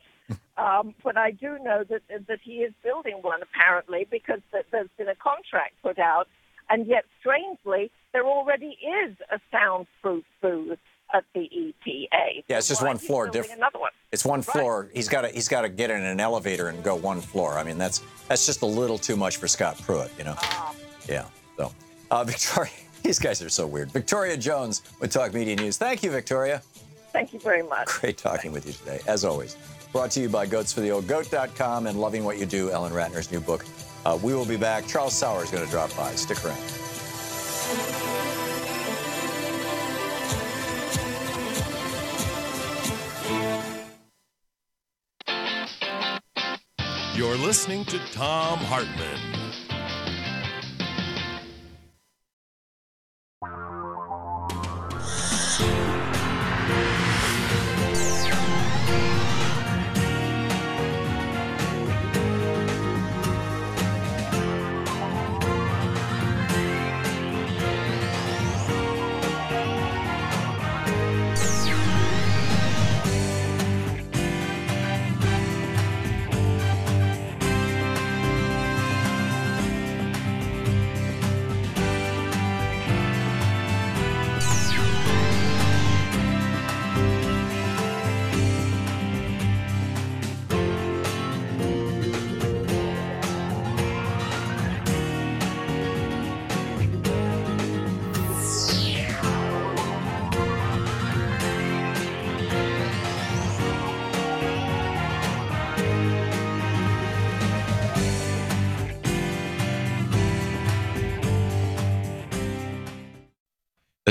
but I do know that he is building one apparently because there's been a contract put out, and yet strangely there already is a soundproof booth at the EPA. Yeah, it's just one floor different. Another one. It's one floor. He's got to get in an elevator and go one floor. I mean, that's just a little too much for Scott Pruitt, you know. Yeah. So, Victoria, these guys are so weird. Victoria Jones with Talk Media News. Thank you, Victoria. Thank you very much. Great talking with you today, as always. Brought to you by goatsfortheoldgoat.com and Loving What You Do, Ellen Ratner's new book. We will be back. Charles Sauer is going to drop by. Stick around. You're listening to Thom Hartmann.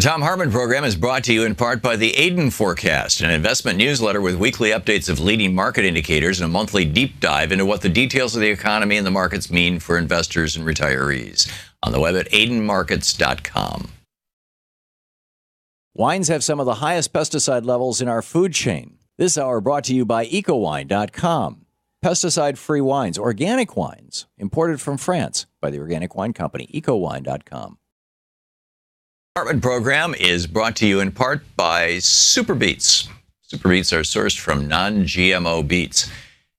The Thom Hartmann Program is brought to you in part by the Aiden Forecast, an investment newsletter with weekly updates of leading market indicators and a monthly deep dive into what the details of the economy and the markets mean for investors and retirees. On the web at aidenmarkets.com. Wines have some of the highest pesticide levels in our food chain. This hour brought to you by ecowine.com. Pesticide-free wines, organic wines, imported from France by the Organic Wine Company, ecowine.com. Hartmann Program is brought to you in part by Super Beets. Super Beets are sourced from non-GMO beets,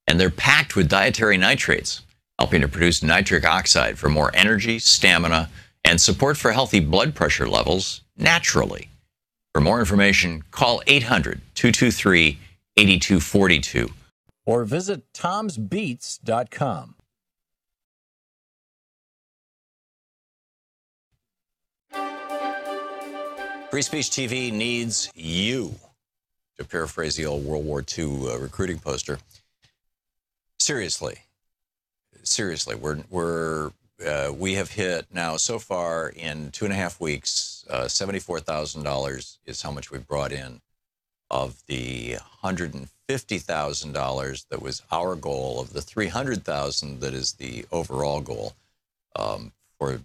and they're packed with dietary nitrates, helping to produce nitric oxide for more energy, stamina, and support for healthy blood pressure levels naturally. For more information, call 800-223-8242 or visit tomsbeets.com. Free Speech TV needs you, to paraphrase the old World War II recruiting poster. Seriously, we have hit now so far in 2.5 weeks, $74,000 is how much we've brought in of the $150,000 that was our goal, of the $300,000 that is the overall goal for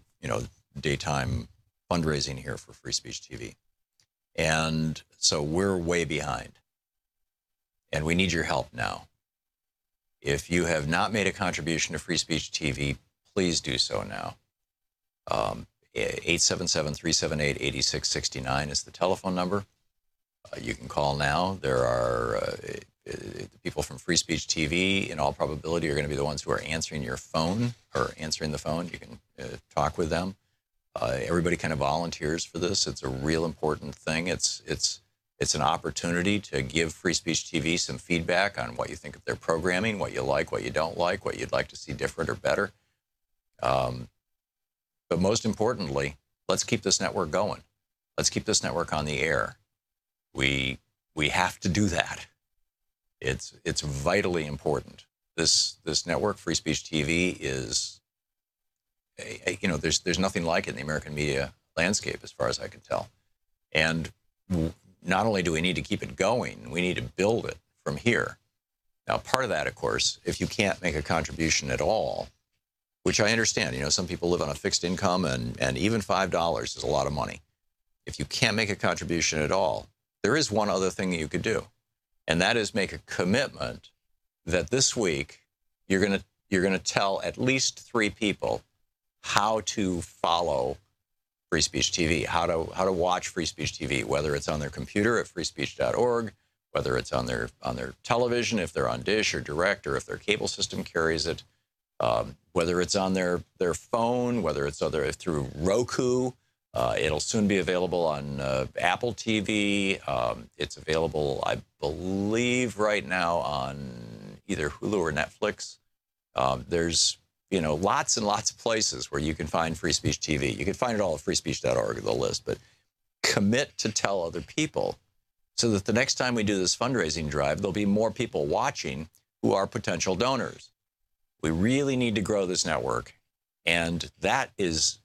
daytime fundraising here for Free Speech TV. And so we're way behind, and we need your help now. If you have not made a contribution to Free Speech TV, please do so now. 877-378-8669 is the telephone number. You can call now. There are people from Free Speech TV, in all probability, are going to be the ones who are answering your phone or answering the phone. You can talk with them. Everybody kind of volunteers for this. It's a real important thing. It's an opportunity to give Free Speech TV some feedback on what you think of their programming, what you like, what you don't like, what you'd like to see different or better. But most importantly, let's keep this network going. Let's keep this network on the air. We have to do that. It's vitally important. This network, Free Speech TV, is there's nothing like it in the American media landscape, as far as I can tell. And not only do we need to keep it going, we need to build it from here. Now, part of that, of course, if you can't make a contribution at all, which I understand, some people live on a fixed income, and even $5 is a lot of money. If you can't make a contribution at all, there is one other thing that you could do, and that is make a commitment that this week you're going to tell at least 3 people how to follow Free Speech TV, how to watch Free Speech TV, whether it's on their computer at freespeech.org, whether it's on their television, if they're on Dish or Direct, or if their cable system carries it, whether it's on their phone, whether it's through Roku. It'll soon be available on Apple TV. It's available, I believe, right now on either Hulu or Netflix. There's lots and lots of places where you can find Free Speech TV. You can find it all at freespeech.org, the list, but commit to tell other people so that the next time we do this fundraising drive, there'll be more people watching who are potential donors. We really need to grow this network, and that is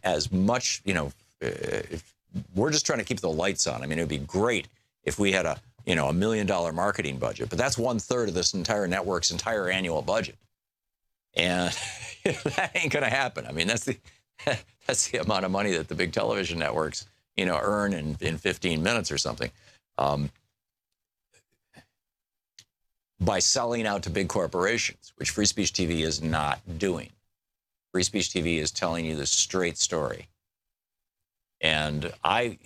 as much, if we're just trying to keep the lights on. I mean, it would be great if we had a $1 million marketing budget, but that's 1/3 of this entire network's entire annual budget. And that ain't going to happen. I mean, that's the amount of money that the big television networks, earn in 15 minutes or something. By selling out to big corporations, which Free Speech TV is not doing. Free Speech TV is telling you the straight story. And I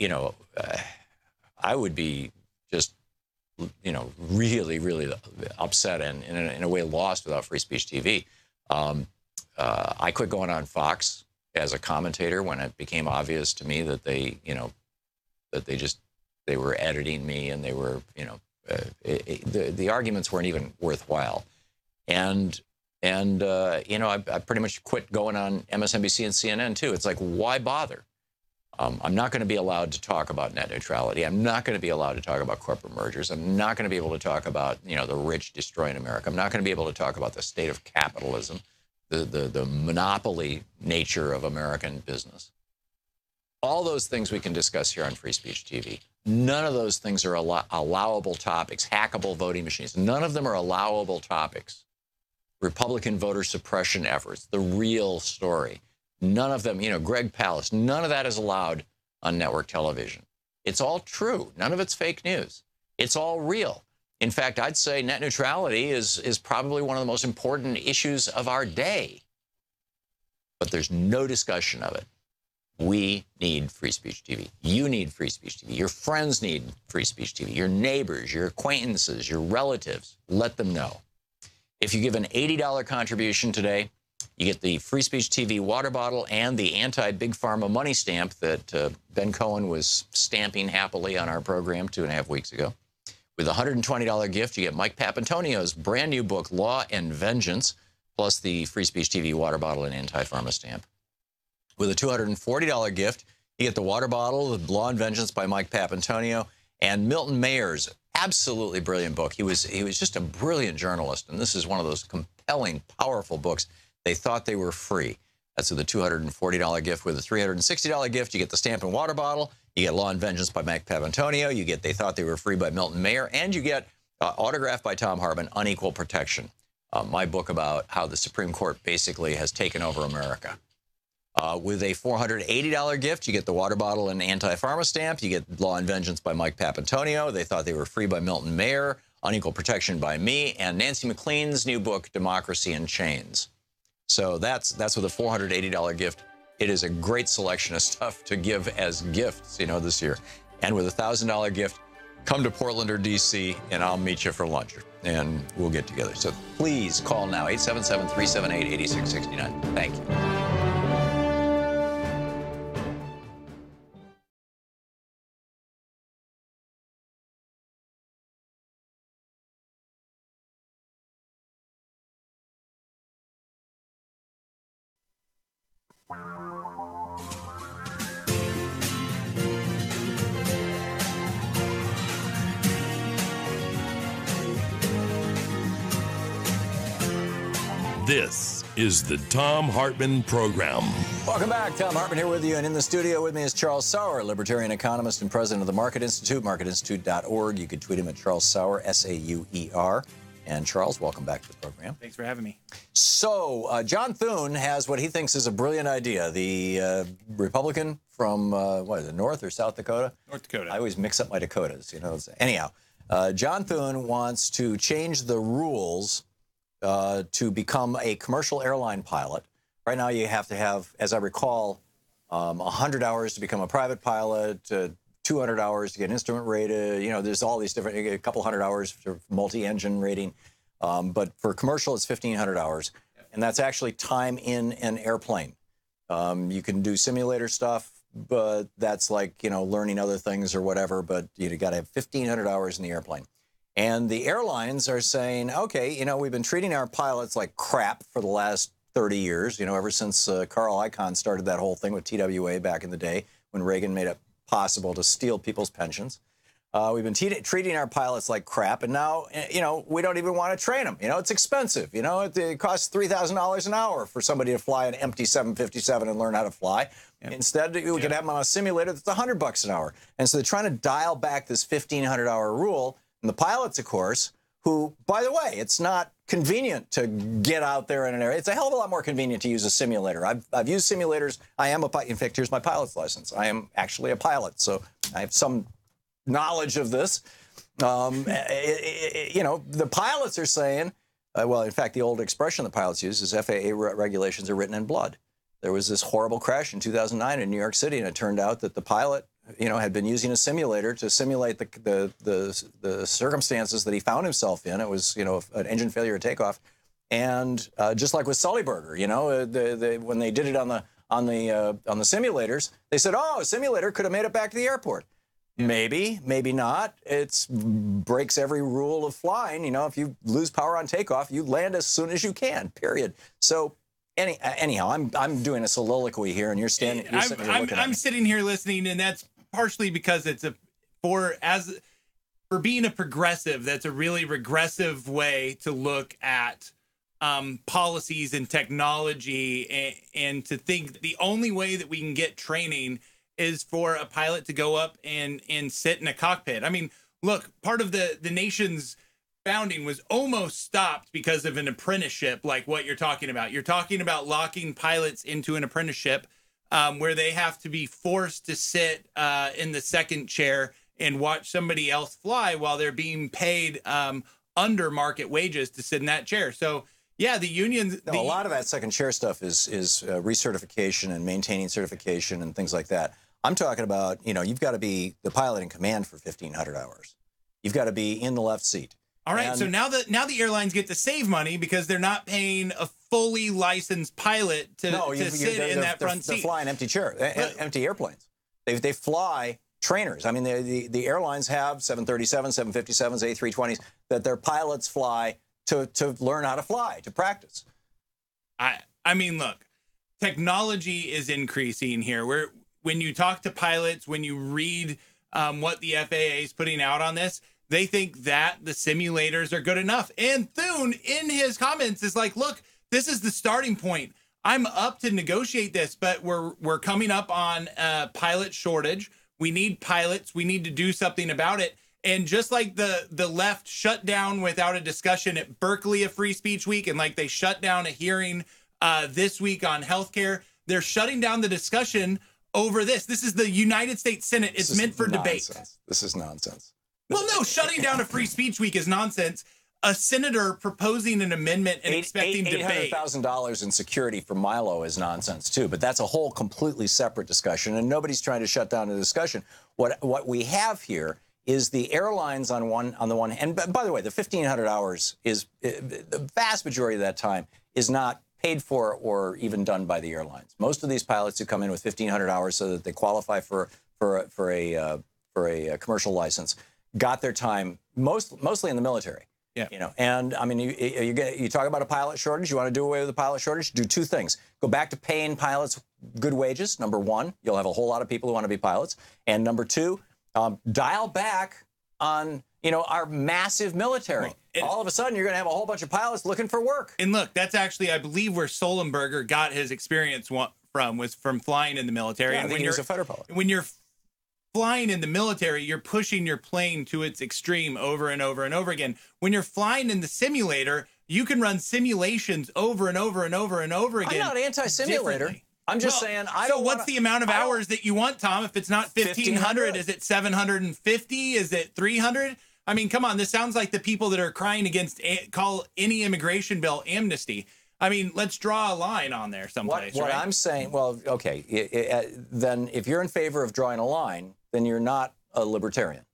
would be just, really, really upset and in a way lost without Free Speech TV. I quit going on Fox as a commentator when it became obvious to me that they were editing me, and they were, the arguments weren't even worthwhile. And I pretty much quit going on MSNBC and CNN too. It's like, why bother? I'm not going to be allowed to talk about net neutrality. I'm not going to be allowed to talk about corporate mergers. I'm not going to be able to talk about, the rich destroying America. I'm not going to be able to talk about the state of capitalism, the monopoly nature of American business. All those things we can discuss here on Free Speech TV. None of those things are allowable topics. Hackable voting machines. None of them are allowable topics. Republican voter suppression efforts, the real story. None of them, Greg Palast, none of that is allowed on network television. It's all true. None of it's fake news. It's all real. In fact, I'd say net neutrality is probably one of the most important issues of our day. But there's no discussion of it. We need Free Speech TV. You need Free Speech TV. Your friends need Free Speech TV. Your neighbors, your acquaintances, your relatives, let them know. If you give an $80 contribution today, you get the Free Speech TV water bottle and the anti-Big Pharma money stamp that Ben Cohen was stamping happily on our program 2.5 weeks ago. With a $120 gift, you get Mike Papantonio's brand new book, Law and Vengeance, plus the Free Speech TV water bottle and anti-pharma stamp. With a $240 gift, you get the water bottle, the Law and Vengeance by Mike Papantonio, and Milton Mayer's absolutely brilliant book. He was just a brilliant journalist, and this is one of those compelling, powerful books. They thought they were free. That's with a $240 gift. With a $360 gift, you get the stamp and water bottle. You get Law and Vengeance by Mike Papantonio. You get They Thought They Were Free by Milton Mayer. And you get autographed by Thom Hartmann, Unequal Protection, my book about how the Supreme Court basically has taken over America. With a $480 gift, you get the water bottle and anti-pharma stamp. You get Law and Vengeance by Mike Papantonio. They Thought They Were Free by Milton Mayer, Unequal Protection by me, and Nancy McLean's new book, Democracy in Chains. So that's with a $480 gift. It is a great selection of stuff to give as gifts, this year. And with a $1,000 gift, come to Portland or D.C., and I'll meet you for lunch, and we'll get together. So please call now, 877-378-8669. Thank you. This is the Thom Hartmann Program. Welcome back. Thom Hartmann here with you. And in the studio with me is Charles Sauer, libertarian economist and president of the Market Institute, marketinstitute.org. You could tweet him at Charles Sauer, S-A-U-E-R. And Charles, welcome back to the program. Thanks for having me. So John Thune has what he thinks is a brilliant idea. The Republican from, North or South Dakota? North Dakota. I always mix up my Dakotas, Anyhow, John Thune wants to change the rules to become a commercial airline pilot. Right now you have to have, as I recall, 100 hours to become a private pilot, 200 hours to get instrument rated. There's all these different, a couple hundred hours for multi-engine rating. But for commercial, it's 1,500 hours. And that's actually time in an airplane. You can do simulator stuff, but that's like, learning other things or whatever. But you got to have 1,500 hours in the airplane. And the airlines are saying, okay, we've been treating our pilots like crap for the last 30 years, ever since Carl Icahn started that whole thing with TWA back in the day when Reagan made it possible to steal people's pensions. We've been treating our pilots like crap, and now, we don't even want to train them. It's expensive. It costs $3,000 an hour for somebody to fly an empty 757 and learn how to fly. Yep. Instead, we could have them on a simulator that's $100 an hour. And so they're trying to dial back this 1,500-hour rule. And the pilots, of course, who, by the way, it's not convenient to get out there in an area. It's a hell of a lot more convenient to use a simulator. I've used simulators. In fact, here's my pilot's license. I am actually a pilot, so I have some knowledge of this. The pilots are saying, in fact, the old expression the pilots use is FAA regulations are written in blood. There was this horrible crash in 2009 in New York City, and it turned out that the pilot had been using a simulator to simulate the circumstances that he found himself in. It was, an engine failure at takeoff, and just like with Sullyburger, when they did it on the simulators, they said, "Oh, a simulator could have made it back to the airport." Maybe, maybe not. It breaks every rule of flying. If you lose power on takeoff, you land as soon as you can. Period. So. Anyhow, I'm doing a soliloquy here, and you're sitting here looking at me. I'm sitting here listening, and that's partially because for being a progressive, that's a really regressive way to look at policies and technology, and to think the only way that we can get training is for a pilot to go up and sit in a cockpit. I mean, look, part of the nation's founding was almost stopped because of an apprenticeship like what you're talking about. You're talking about locking pilots into an apprenticeship where they have to be forced to sit in the second chair and watch somebody else fly while they're being paid under market wages to sit in that chair. So, yeah, the unions... No, a lot of that second chair stuff is recertification and maintaining certification and things like that. I'm talking about, you've got to be the pilot in command for 1,500 hours. You've got to be in the left seat. All right, so now the airlines get to save money because they're not paying a fully licensed pilot to sit in that front seat. They're flying empty airplanes. They fly trainers. I mean, the airlines have 737s, 757s, A320s that their pilots fly to learn how to fly, to practice. I mean, look, technology is increasing here. When you talk to pilots, when you read what the FAA is putting out on this, they think that the simulators are good enough. And Thune, in his comments, is like, look, this is the starting point. I'm up to negotiate this, but we're coming up on a pilot shortage. We need pilots. We need to do something about it. And just like the left shut down without a discussion at Berkeley of Free Speech Week, and like they shut down a hearing this week on healthcare, they're shutting down the discussion over this. This is the United States Senate. It's meant for debate. This is nonsense. Well, no, shutting down a Free Speech Week is nonsense. A senator proposing an amendment and expecting debate. $800,000 in security for Milo is nonsense, too. But that's a whole completely separate discussion, and nobody's trying to shut down the discussion. What we have here is the airlines on the one hand. And by the way, the 1,500 hours is the vast majority of that time is not paid for or even done by the airlines. Most of these pilots who come in with 1,500 hours so that they qualify for a commercial license got their time mostly in the military. Yeah. And I mean, you talk about a pilot shortage. You want to do away with the pilot shortage? Do two things. Go back to paying pilots good wages. Number one, you'll have a whole lot of people who want to be pilots. And number two, dial back on, our massive military. All of a sudden, you're going to have a whole bunch of pilots looking for work. And look, that's actually, I believe, where Sullenberger got his experience was from flying in the military. Yeah, and when you're a fighter pilot. When you're flying in the military, you're pushing your plane to its extreme over and over and over again. When you're flying in the simulator, you can run simulations over and over and over and over again. I'm not anti-simulator. I'm just saying So what's the amount of hours that you want, Tom? If it's not 1,500, is it 750? Is it 300? I mean, come on. This sounds like the people that are crying against call any immigration bill amnesty. I mean, let's draw a line on there someplace. What I'm saying, well, okay, then if you're in favor of drawing a line, then you're not a libertarian.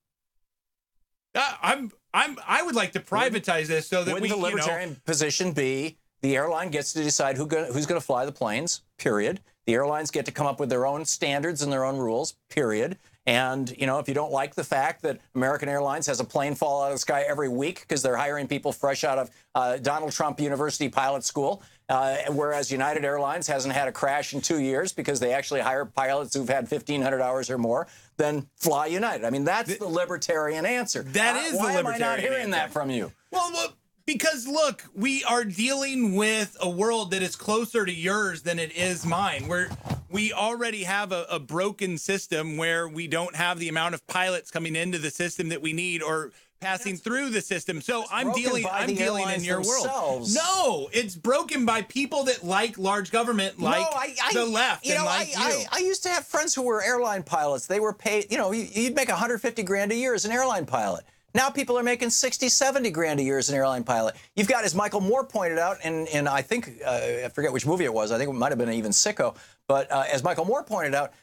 I would like to privatize this so that Wouldn't the libertarian position be the airline gets to decide who's going to fly the planes, period. The airlines get to come up with their own standards and their own rules, period. And, if you don't like the fact that American Airlines has a plane fall out of the sky every week because they're hiring people fresh out of Donald Trump University Pilot School, whereas United Airlines hasn't had a crash in 2 years because they actually hire pilots who've had 1,500 hours or more, then fly United. I mean, that's the libertarian answer. That is the libertarian answer. Why am I not hearing that from you? Well, because, look, we are dealing with a world that is closer to yours than it is mine. We already have a broken system where we don't have the amount of pilots coming into the system that we need or passing through the system. So I'm dealing in your world. No, it's broken by people that like large government, like the left, and like you. I used to have friends who were airline pilots. They were paid, you'd make $150,000 a year as an airline pilot. Now people are making 60, 70 grand a year as an airline pilot. You've got, as Michael Moore pointed out, and I think, I forget which movie it was. I think it might have been Even Sicko. But as Michael Moore pointed out,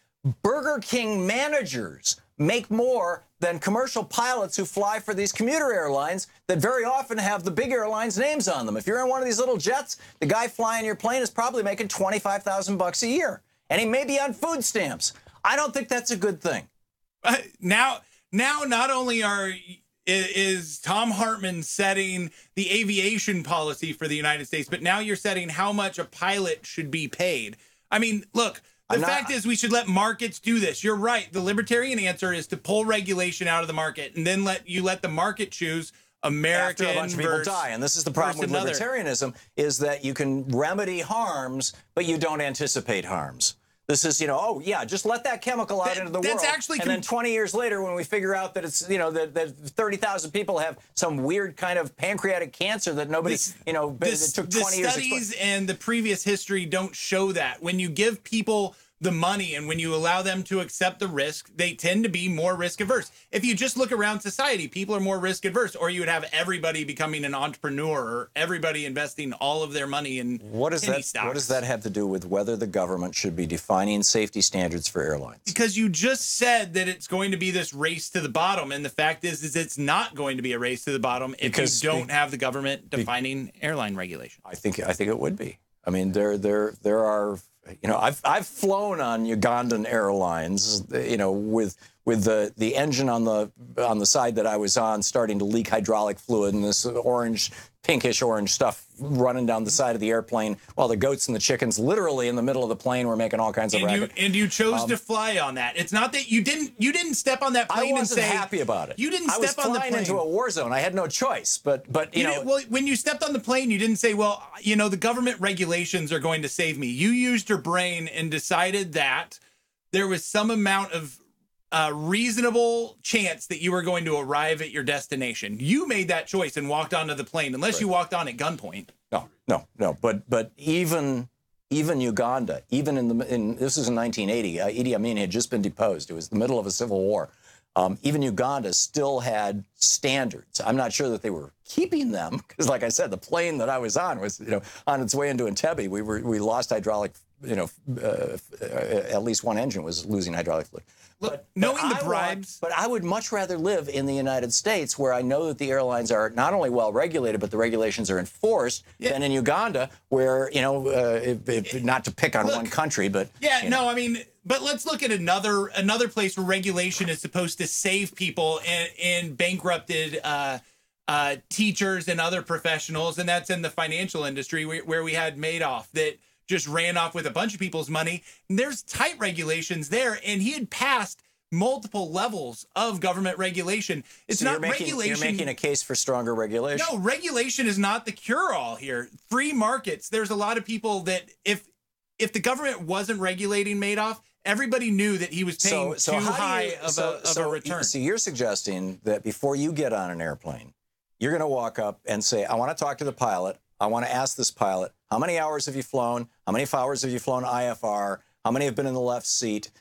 Burger King managers make more than commercial pilots who fly for these commuter airlines that very often have the big airlines' names on them. If you're in one of these little jets, the guy flying your plane is probably making $25,000 a year. And he may be on food stamps. I don't think that's a good thing. Now, not only is Thom Hartmann setting the aviation policy for the United States, but now you're setting how much a pilot should be paid. I mean, look, the fact is we should let markets do this. You're right. The libertarian answer is to pull regulation out of the market and then let the market choose American after a bunch of people die. And this is the problem with libertarianism, is that you can remedy harms, but you don't anticipate harms. This is, oh, yeah, just let that chemical out into the world. And then 20 years later, when we figure out that it's, that 30,000 people have some weird kind of pancreatic cancer that nobody, it took 20 years. The studies and the previous history don't show that. When you give people the money and when you allow them to accept the risk, they tend to be more risk averse. If you just look around society, people are more risk adverse, or you would have everybody becoming an entrepreneur or everybody investing all of their money in penny stocks. What does that have to do with whether the government should be defining safety standards for airlines? Because you just said that it's going to be this race to the bottom, and the fact is it's not going to be a race to the bottom if you don't have the government defining airline regulation. I think it would be. I mean, there are. I've flown on Ugandan airlines, with the engine on the side that I was on starting to leak hydraulic fluid and this pinkish orange stuff running down the side of the airplane while the goats and the chickens literally in the middle of the plane were making all kinds of racket. And you chose to fly on that. It's not that you didn't step on that plane and say... I wasn't happy about it. You didn't step on the plane. I was flying into a war zone. I had no choice. But well, when you stepped on the plane, you didn't say, well, the government regulations are going to save me. You used your brain and decided that there was some amount of reasonable chance that you were going to arrive at your destination. You made that choice and walked onto the plane, unless you walked on at gunpoint. No. But even Uganda, this was in 1980. Idi Amin had just been deposed. It was the middle of a civil war. Even Uganda still had standards. I'm not sure that they were keeping them because, like I said, the plane that I was on was on its way into Entebbe. We lost hydraulic. At least one engine was losing hydraulic fluid. Look, knowing the bribes. But I would much rather live in the United States where I know that the airlines are not only well regulated, but the regulations are enforced, than in Uganda where, not to pick on one country, but. But let's look at another place where regulation is supposed to save people and bankrupted teachers and other professionals, and that's in the financial industry where we had Madoff that just ran off with a bunch of people's money. And there's tight regulations there, and he had passed multiple levels of government regulation. It's not regulation. You're making a case for stronger regulation. No, regulation is not the cure-all here. Free markets. There's a lot of people that if the government wasn't regulating Madoff, everybody knew that he was paying too high of a return. So you're suggesting that before you get on an airplane, you're going to walk up and say, I want to talk to the pilot. I want to ask this pilot, how many hours have you flown? How many hours have you flown IFR? How many have been in the left seat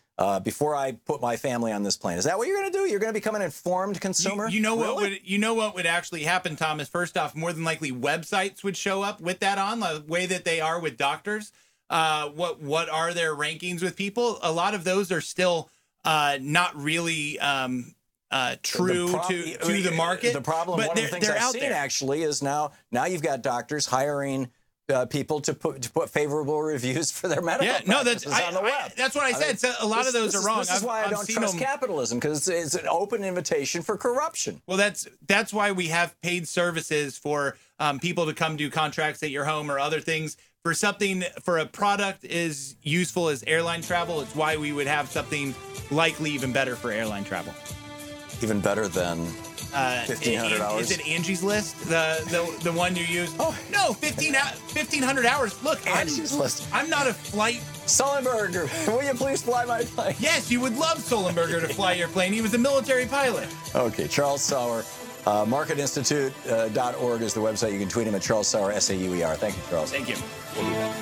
before I put my family on this plane? Is that what you're going to do? You're going to become an informed consumer? What would actually happen, Tom, is first off, more than likely websites would show up with that on, the way that they are with doctors. What are their rankings with people? A lot of those are still not really true to the market. The problem, one of the things I've seen actually is now you've got doctors hiring people to put favorable reviews for their medical practices on the web. That's what I said. So a lot of those are wrong. This is why I don't trust capitalism, because it's an open invitation for corruption. Well, that's why we have paid services for people to come do contracts at your home or other things. For a product as useful as airline travel, it's why we would have something likely even better for airline travel. Even better than 1,500 hours? Is it Angie's List, the one you use? Oh no, 1,500 hours. Look, Angie's List. I'm not a flight. Sullenberger, will you please fly my plane? Yes, you would love Sullenberger to fly your plane. He was a military pilot. Okay, Charles Sauer. Marketinstitute.org is the website. You can tweet him at Charles Sauer, S-A-U-E-R. Thank you, Charles. Thank you. We'll be back.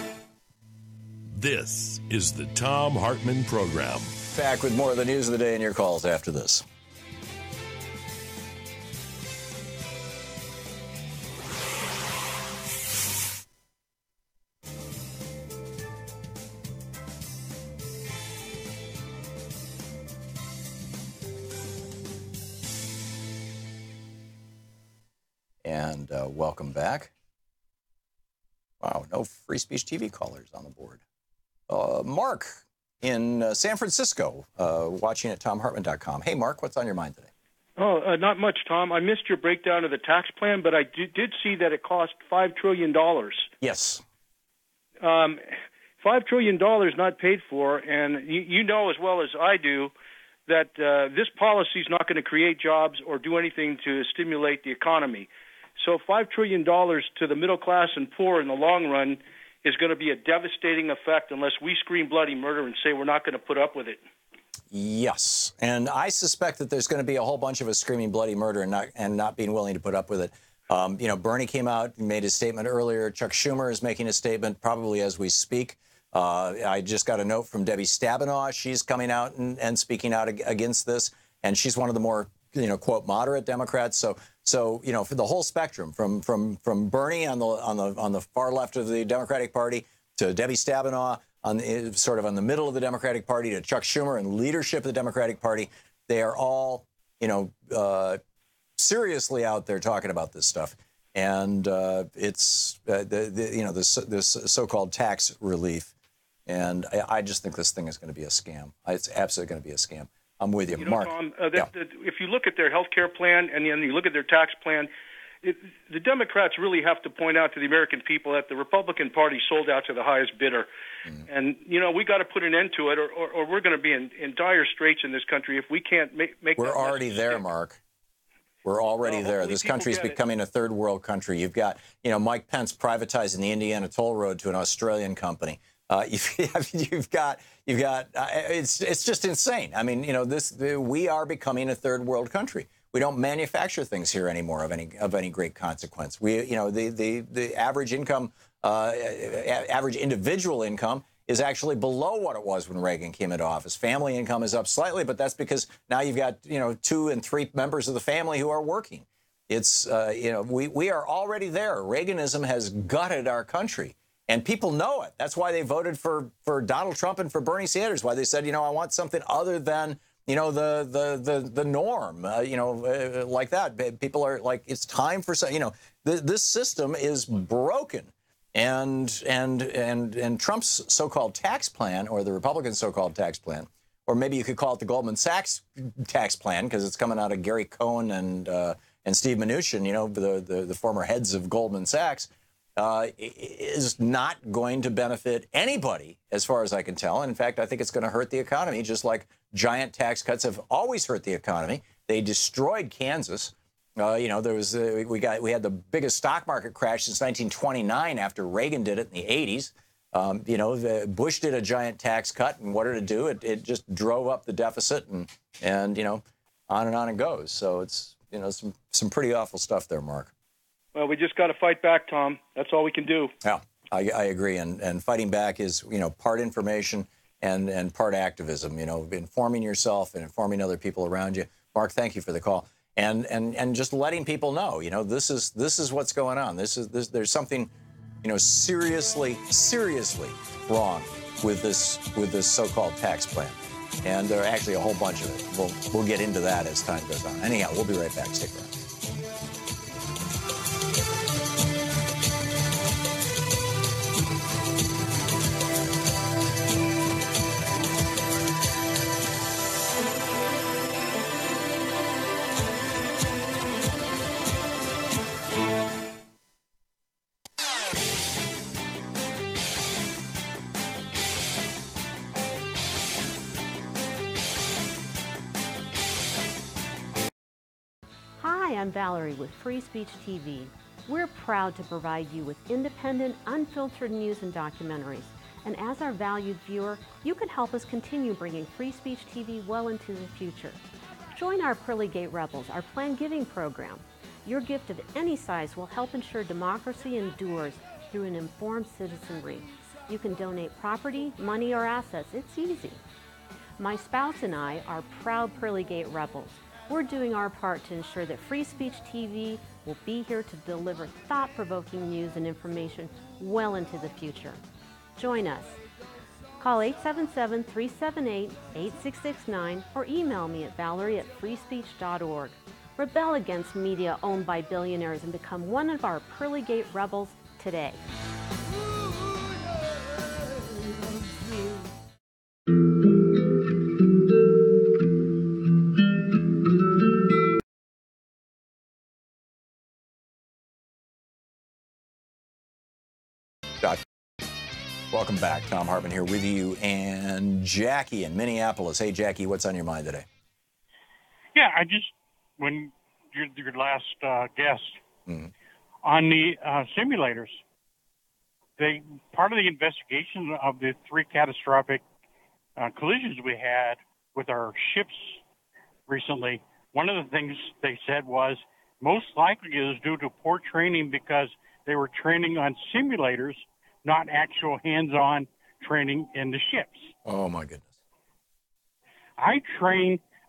This is the Thom Hartmann Program. Back with more of the news of the day and your calls after this. And welcome back. Wow, no Free Speech TV callers on the board. Mark in San Francisco, watching at ThomHartmann.com. Hey, Mark, what's on your mind today? Oh, not much, Tom. I missed your breakdown of the tax plan, but I did see that it cost $5 trillion. Yes. $5 trillion not paid for, and you know as well as I do that this policy is not going to create jobs or do anything to stimulate the economy. So $5 trillion to the middle class and poor in the long run is going to be a devastating effect unless we scream bloody murder and say we're not going to put up with it. Yes, and I suspect that there's going to be a whole bunch of us screaming bloody murder and not being willing to put up with it. Bernie came out and made his statement earlier. Chuck Schumer is making a statement probably as we speak. I just got a note from Debbie Stabenow. She's coming out and speaking out against this, and she's one of the more, quote, moderate Democrats. So for the whole spectrum, from Bernie on the far left of the Democratic Party to Debbie Stabenow on the middle of the Democratic Party to Chuck Schumer and leadership of the Democratic Party, they are all, seriously out there talking about this stuff. And it's this so-called tax relief. And I just think this thing is going to be a scam. It's absolutely going to be a scam. I'm with you, Mark. Tom, if you look at their health care plan and then you look at their tax plan, the Democrats really have to point out to the American people that the Republican Party sold out to the highest bidder. And, we got to put an end to it, or we're going to be in dire straits in this country if we can't make We're already there, Mark. We're already there. This country is becoming a third world country. You've got, Mike Pence privatizing the Indiana toll road to an Australian company. You've got. It's just insane. I mean, we are becoming a third world country. We don't manufacture things here anymore of any great consequence. The average income, average individual income is actually below what it was when Reagan came into office. Family income is up slightly, but that's because now you've got 2 and 3 members of the family who are working. It's we are already there. Reaganism has gutted our country, and people know it. That's why they voted for Donald Trump and for Bernie Sanders. Why they said, I want something other than the norm, like that. People are like, it's time for this system is broken. And Trump's so-called tax plan, or the Republican so-called tax plan, or maybe you could call it the Goldman Sachs tax plan, because it's coming out of Gary Cohn and Steve Mnuchin, the former heads of Goldman Sachs, is not going to benefit anybody, as far as I can tell. And in fact, I think it's going to hurt the economy, just like giant tax cuts have always hurt the economy. They destroyed Kansas. We had the biggest stock market crash since 1929 after Reagan did it in the 80s. Bush did a giant tax cut, and what did it do? It just drove up the deficit, and on it goes. So it's some pretty awful stuff there, Mark. Well, we just got to fight back, Tom. That's all we can do. Yeah, I agree. And fighting back is part information and part activism. Informing yourself and informing other people around you. Mark, thank you for the call. And just letting people know, this is what's going on. There's something, seriously wrong with this so-called tax plan, and there are actually a whole bunch of it. We'll get into that as time goes on. Anyhow, we'll be right back. Stick around. Hi, I'm Valerie with Free Speech TV. We're proud to provide you with independent, unfiltered news and documentaries. And as our valued viewer, you can help us continue bringing Free Speech TV well into the future. Join our Pearly Gate Rebels, our planned giving program. Your gift of any size will help ensure democracy endures through an informed citizenry. You can donate property, money, or assets. It's easy. My spouse and I are proud Pearly Gate Rebels. We're doing our part to ensure that Free Speech TV will be here to deliver thought-provoking news and information well into the future. Join us. Call 877-378-8669 or email me at valerie@freespeech.org. Rebel against media owned by billionaires and become one of our Pearly Gate Rebels today. Welcome back. Thom Hartmann here with you, and Jackie in Minneapolis. Hey, Jackie, what's on your mind today? Yeah, when your last guest on the simulators, part of the investigation of the 3 catastrophic collisions we had with our ships recently, one of the things they said was most likely it was due to poor training because they were training on simulators, not actual hands-on training in the ships. Oh, my goodness.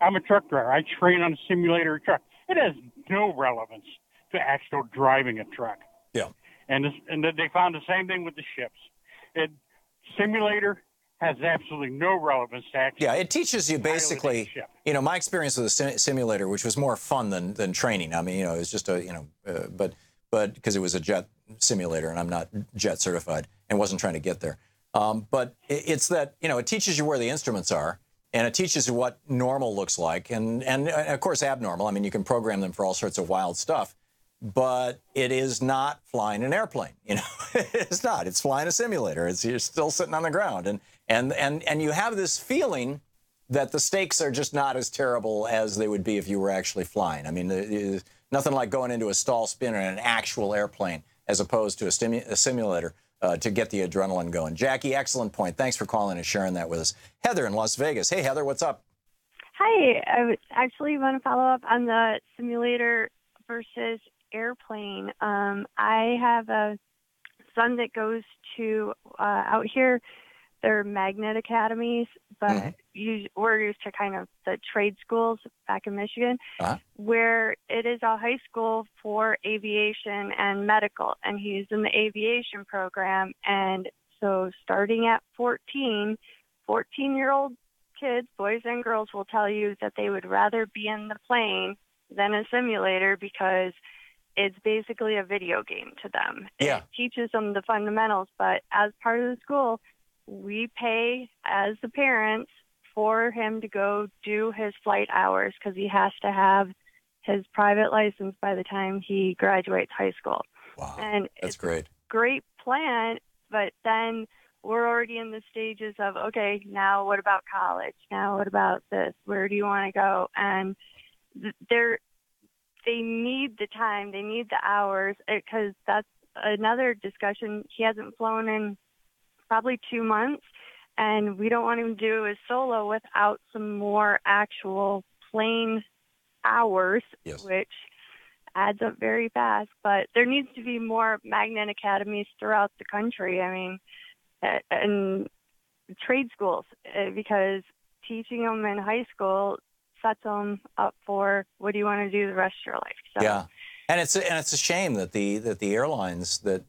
I'm a truck driver. I train on a simulator truck. It has no relevance to actual driving a truck. Yeah. And they found the same thing with the ships. Simulator has absolutely no relevance to actual. Yeah, it teaches you basically, my experience with a simulator, which was more fun than training. I mean, it was just but because it was a jet simulator and I'm not jet certified and wasn't trying to get there. But it's that, it teaches you where the instruments are. And it teaches you what normal looks like, and of course abnormal. I mean, you can program them for all sorts of wild stuff, but it is not flying an airplane. It's not. It's flying a simulator. You're still sitting on the ground, and you have this feeling that the stakes are just not as terrible as they would be if you were actually flying. I mean, nothing like going into a stall spin in an actual airplane as opposed to a simulator. To get the adrenaline going. Jackie, excellent point. Thanks for calling and sharing that with us. Heather in Las Vegas. Hey, Heather, what's up? Hi. I actually want to follow up on the simulator versus airplane. I have a son that goes to, out here, they're magnet academies, but we're used to kind of the trade schools back in Michigan, where it is a high school for aviation and medical, and he's in the aviation program. And so starting at 14-year-old kids, boys and girls, will tell you that they would rather be in the plane than a simulator because it's basically a video game to them. Yeah. It teaches them the fundamentals, but as part of the school, we pay as the parents for him to go do his flight hours because he has to have his private license by the time he graduates high school. Wow, and that's great. Great plan, but then we're already in the stages of, okay, now what about college? Now what about this? Where do you want to go? And they need the time, they need the hours, because that's another discussion. He hasn't flown in probably 2 months, and we don't want him to do his solo without some more actual plane hours, which adds up very fast. But there needs to be more magnet academies throughout the country. I mean, and trade schools, because teaching them in high school sets them up for what do you want to do the rest of your life. So. Yeah. And it's a shame that the airlines that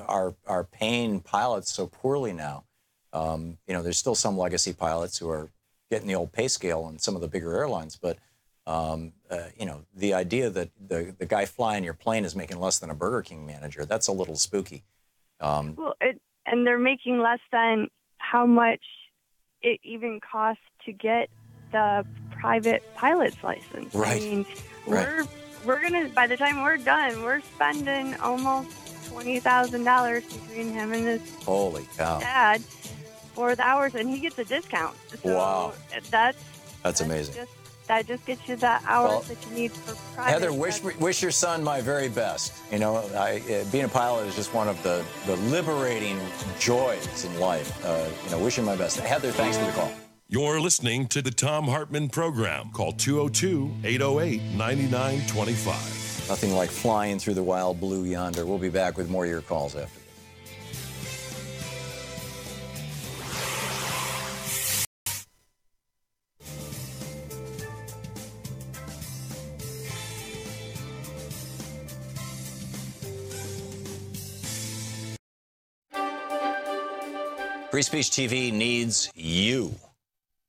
are paying pilots so poorly now. There's still some legacy pilots who are getting the old pay scale on some of the bigger airlines, but the idea that the guy flying your plane is making less than a Burger King manager, that's a little spooky. And they're making less than how much it even costs to get the private pilot's license. Right. I mean, we're gonna, by the time we're done, we're spending almost $20,000 between him and his holy cow dad for the hours, and he gets a discount. So wow, that's amazing. That just gets you the hours that you need for private. Heather, wish your son my very best. Being a pilot is just one of the liberating joys in life. Wish him my best. Heather, thanks for the call. You're listening to the Thom Hartmann Program. Call 202-808-9925. Nothing like flying through the wild blue yonder. We'll be back with more of your calls after this. Free Speech TV needs you.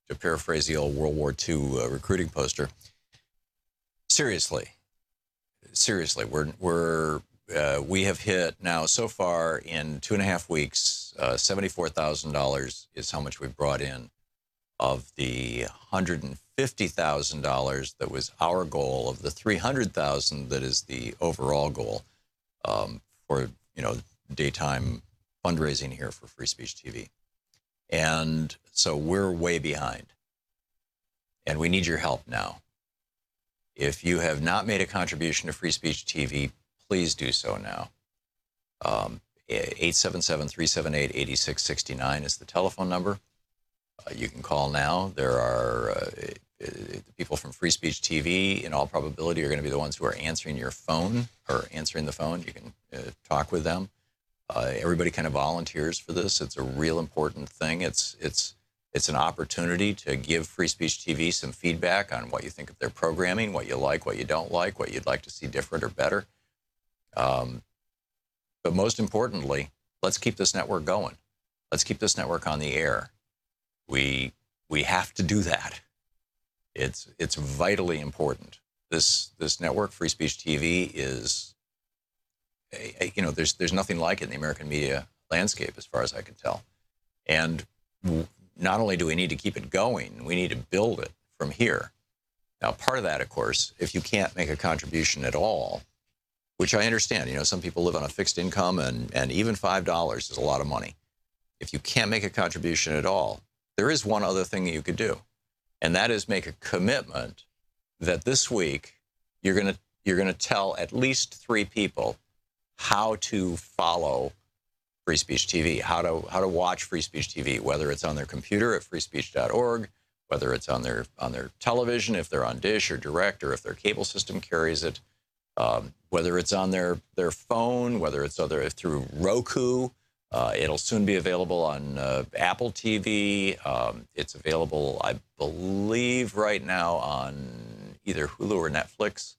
To paraphrase the old World War II recruiting poster. Seriously, we have hit now so far in 2.5 weeks, $74,000 is how much we've brought in of the $150,000 that was our goal, of the $300,000 that is the overall goal for daytime fundraising here for Free Speech TV. And so we're way behind. And we need your help now. If you have not made a contribution to Free Speech TV, please do so now. 877-378-8669 is the telephone number. You can call now. There are the people from Free Speech TV, in all probability, are going to be the ones who are answering your phone or answering the phone. You can talk with them. Everybody kind of volunteers for this. It's a real important thing. It's an opportunity to give Free Speech TV some feedback on what you think of their programming, what you like, what you don't like, what you'd like to see different or better. But most importantly, let's keep this network going. Let's keep this network on the air. We have to do that. It's vitally important. This network, Free Speech TV, is, you know, there's nothing like it in the American media landscape, as far as I can tell. And not only do we need to keep it going, we need to build it from here. Now, part of that, of course, if you can't make a contribution at all, which I understand, you know, some people live on a fixed income, and even $5 is a lot of money. If you can't make a contribution at all, there is one other thing that you could do, and that is make a commitment that this week you're going to tell at least 3 people how to follow Free Speech TV, how to watch Free Speech TV, whether it's on their computer at freespeech.org, whether it's on their television if they're on Dish or Direct, or if their cable system carries it, whether it's on their phone, whether it's through Roku. It'll soon be available on Apple TV. It's available, I believe, right now on either Hulu or Netflix.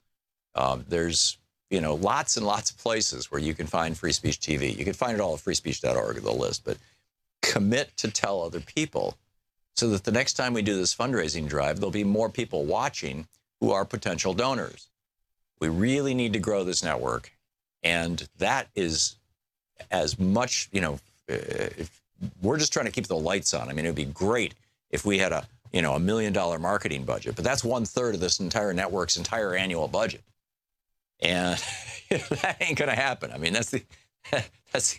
There's, you know, lots and lots of places where you can find Free Speech TV. You can find it all at freespeech.org, the list. But commit to tell other people so that the next time we do this fundraising drive, there'll be more people watching who are potential donors. We really need to grow this network. And that is as much, you know, if we're just trying to keep the lights on. I mean, it would be great if we had a $1 million marketing budget, but that's 1/3 of this entire network's entire annual budget. And that ain't going to happen. I mean, that's the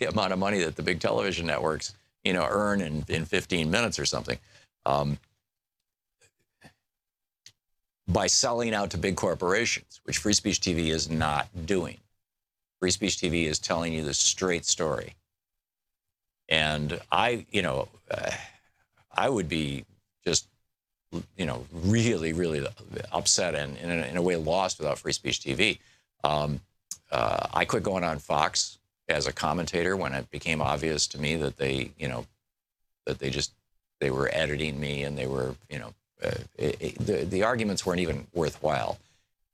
amount of money that the big television networks, you know, earn in 15 minutes or something. By selling out to big corporations, which Free Speech TV is not doing. Free Speech TV is telling you the straight story. And I would be just, you know, really, really upset and in a way lost without Free Speech TV. I quit going on Fox as a commentator when it became obvious to me that they, you know, that they were editing me, and they were, you know, the arguments weren't even worthwhile.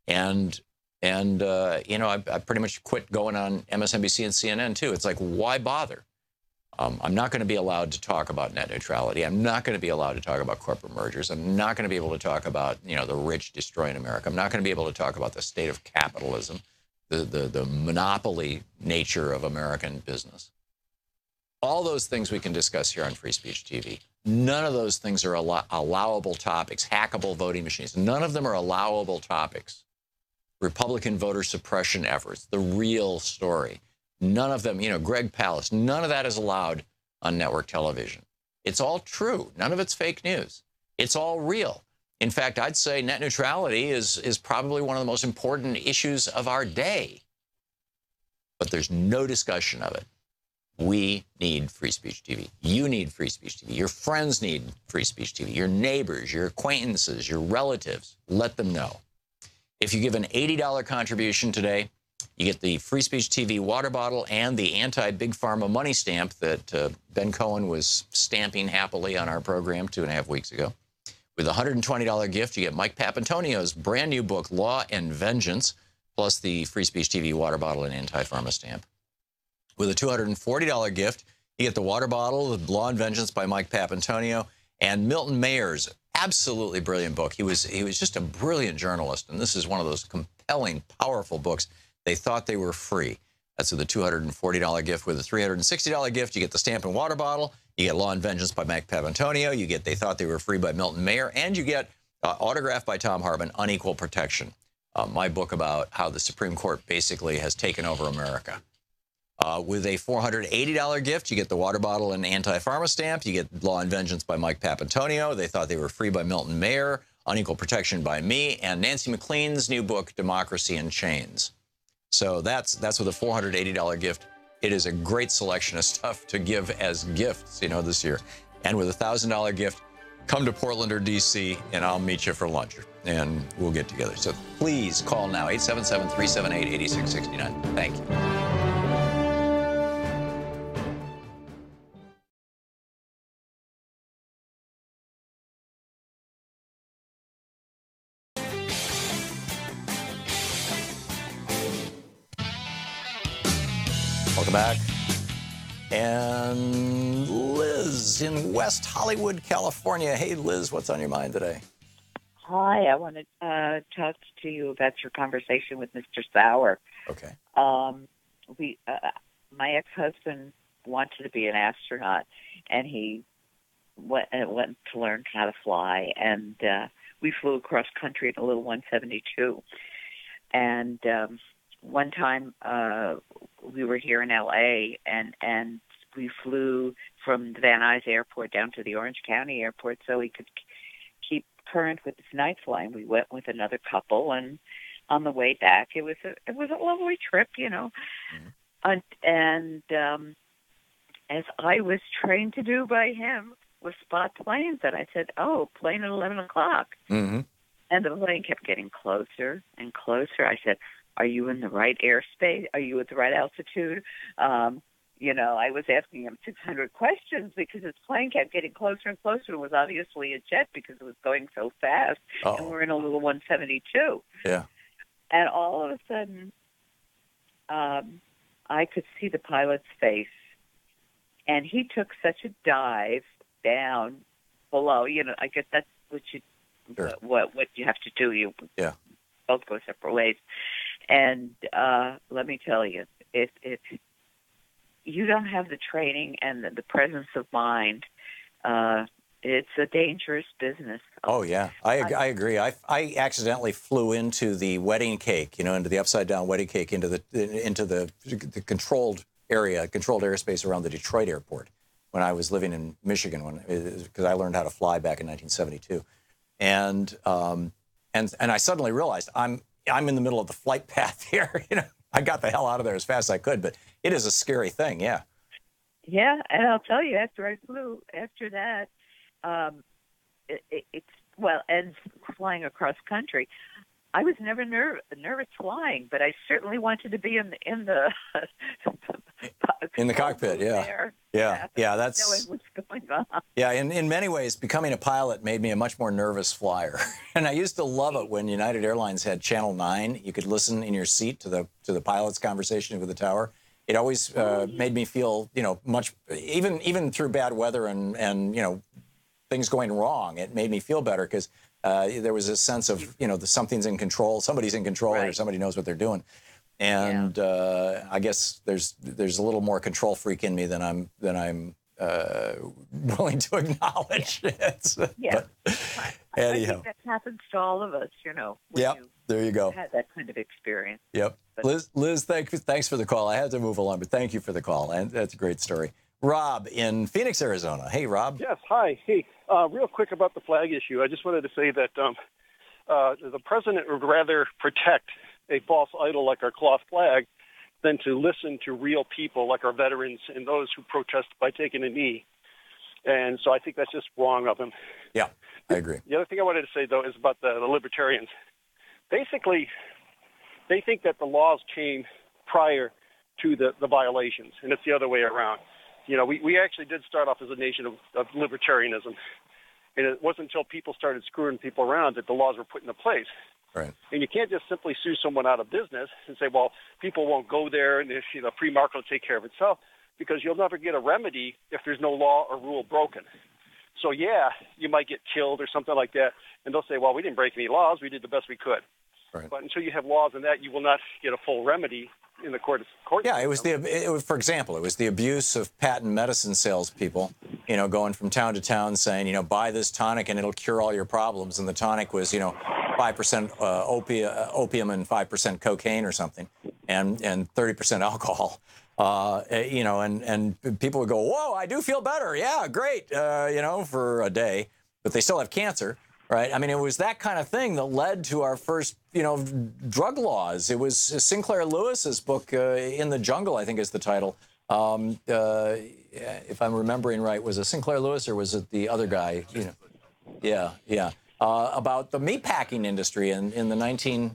And you know, I pretty much quit going on MSNBC and CNN too. It's like, why bother? I'm not going to be allowed to talk about net neutrality. I'm not going to be allowed to talk about corporate mergers. I'm not going to be able to talk about, you know, the rich destroying America. I'm not going to be able to talk about the state of capitalism, the monopoly nature of American business. All those things we can discuss here on Free Speech TV. None of those things are allowable topics. Hackable voting machines. None of them are allowable topics. Republican voter suppression efforts, the real story. None of them, you know, Greg Palast, none of that is allowed on network television. It's all true. None of it's fake news. It's all real. In fact, I'd say net neutrality is probably one of the most important issues of our day. But there's no discussion of it. We need Free Speech TV. You need Free Speech TV. Your friends need Free Speech TV. Your neighbors, your acquaintances, your relatives, let them know. If you give an $80 contribution today, you get the Free Speech TV water bottle and the anti-Big Pharma money stamp that Ben Cohen was stamping happily on our program 2.5 weeks ago. With a $120 gift, you get Mike Papantonio's brand new book, Law and Vengeance, plus the Free Speech TV water bottle and anti-pharma stamp. With a $240 gift, you get the water bottle, The Law and Vengeance by Mike Papantonio, and Milton Mayer's absolutely brilliant book. He was just a brilliant journalist, and this is one of those compelling, powerful books. They thought they were free. That's with a $240 gift. With a $360 gift, you get the stamp and water bottle. You get Law and Vengeance by Mike Papantonio. You get They Thought They Were Free by Milton Mayer. And you get autographed by Thom Hartmann, Unequal Protection, my book about how the Supreme Court basically has taken over America. With a $480 gift, you get the water bottle and anti-pharma stamp. You get Law and Vengeance by Mike Papantonio. They Thought They Were Free by Milton Mayer. Unequal Protection by me. And Nancy McLean's new book, Democracy in Chains. So that's with a $480 gift. It is a great selection of stuff to give as gifts, this year. And with a $1,000 gift, come to Portland or D.C., and I'll meet you for lunch, and we'll get together. So please call now, 877-378-8669. Thank you. Welcome back. And Liz in West Hollywood, California. Hey, Liz, what's on your mind today? Hi, I want to talk to you about your conversation with Mr. Sauer. Okay. My ex-husband wanted to be an astronaut, and he went to learn how to fly, and we flew across country in a little 172. And one time we were here in L.A., and we flew from the Van Nuys Airport down to the Orange County Airport so he could keep current with his night flying. We went with another couple, and on the way back, it was a lovely trip, Mm-hmm. And as I was trained to do by him, was spot planes, and I said, "Oh, plane at 11 o'clock." Mm-hmm. And the plane kept getting closer and closer. I said, "Are you in the right airspace? Are you at the right altitude?" I was asking him 600 questions because his plane kept getting closer and closer. It was obviously a jet because it was going so fast. Uh-oh. And we're in a little 172. Yeah. And all of a sudden, I could see the pilot's face. And he took such a dive down below. I guess that's what you have to do. You both go separate ways. And let me tell you, if you don't have the training and the presence of mind, it's a dangerous business. Oh, yeah. I agree. I accidentally flew into the wedding cake, into the upside-down wedding cake, into the controlled area, controlled airspace around the Detroit airport when I was living in Michigan, because I learned how to fly back in 1972. And I suddenly realized I'm in the middle of the flight path here. I got the hell out of there as fast as I could, but it is a scary thing. Yeah. Yeah, and I'll tell you, after I flew, after that, and flying across country, I was never nervous flying, but I certainly wanted to be in the in the cockpit. Yeah. That's knowing what's going on. Yeah, in many ways, becoming a pilot made me a much more nervous flyer. And I used to love it when United Airlines had Channel 9. You could listen in your seat to the pilot's conversation with the tower. It always made me feel, much, even through bad weather and things going wrong, it made me feel better because there was a sense of, something's in control, somebody's in control, or somebody knows what they're doing. And I guess there's a little more control freak in me than I'm willing to acknowledge. Yeah. Anyhow. I think that happens to all of us, Yep. There you go. Had that kind of experience. Yep. But Liz, thanks for the call. I had to move along, but thank you for the call. And that's a great story. Rob in Phoenix, Arizona. Hey, Rob. Yes. Hi. Hey, real quick about the flag issue. I just wanted to say that the president would rather protect a false idol like our cloth flag than to listen to real people like our veterans and those who protest by taking a knee. And so I think that's just wrong of him. Yeah, I agree. The other thing I wanted to say, though, is about the libertarians. Basically, they think that the laws came prior to the violations, and it's the other way around. We actually did start off as a nation of libertarianism, and it wasn't until people started screwing people around that the laws were put into place. Right. And you can't just simply sue someone out of business and say, well, people won't go there, and if free market will take care of itself, because you'll never get a remedy if there's no law or rule broken. So, yeah, you might get killed or something like that, and they'll say, well, we didn't break any laws. We did the best we could. Right. But until you have laws on that, you will not get a full remedy in the court. Yeah, it was for example, it was the abuse of patent medicine salespeople, going from town to town saying, buy this tonic and it'll cure all your problems. And the tonic was, 5% opium and 5% cocaine or something, and 30% alcohol. And people would go, whoa, I do feel better. Yeah, great, for a day, but they still have cancer. Right. I mean, it was that kind of thing that led to our first, drug laws. It was Sinclair Lewis's book, In the Jungle, I think is the title, if I'm remembering right, was it Sinclair Lewis or was it the other guy? You know, yeah. About the meatpacking industry in the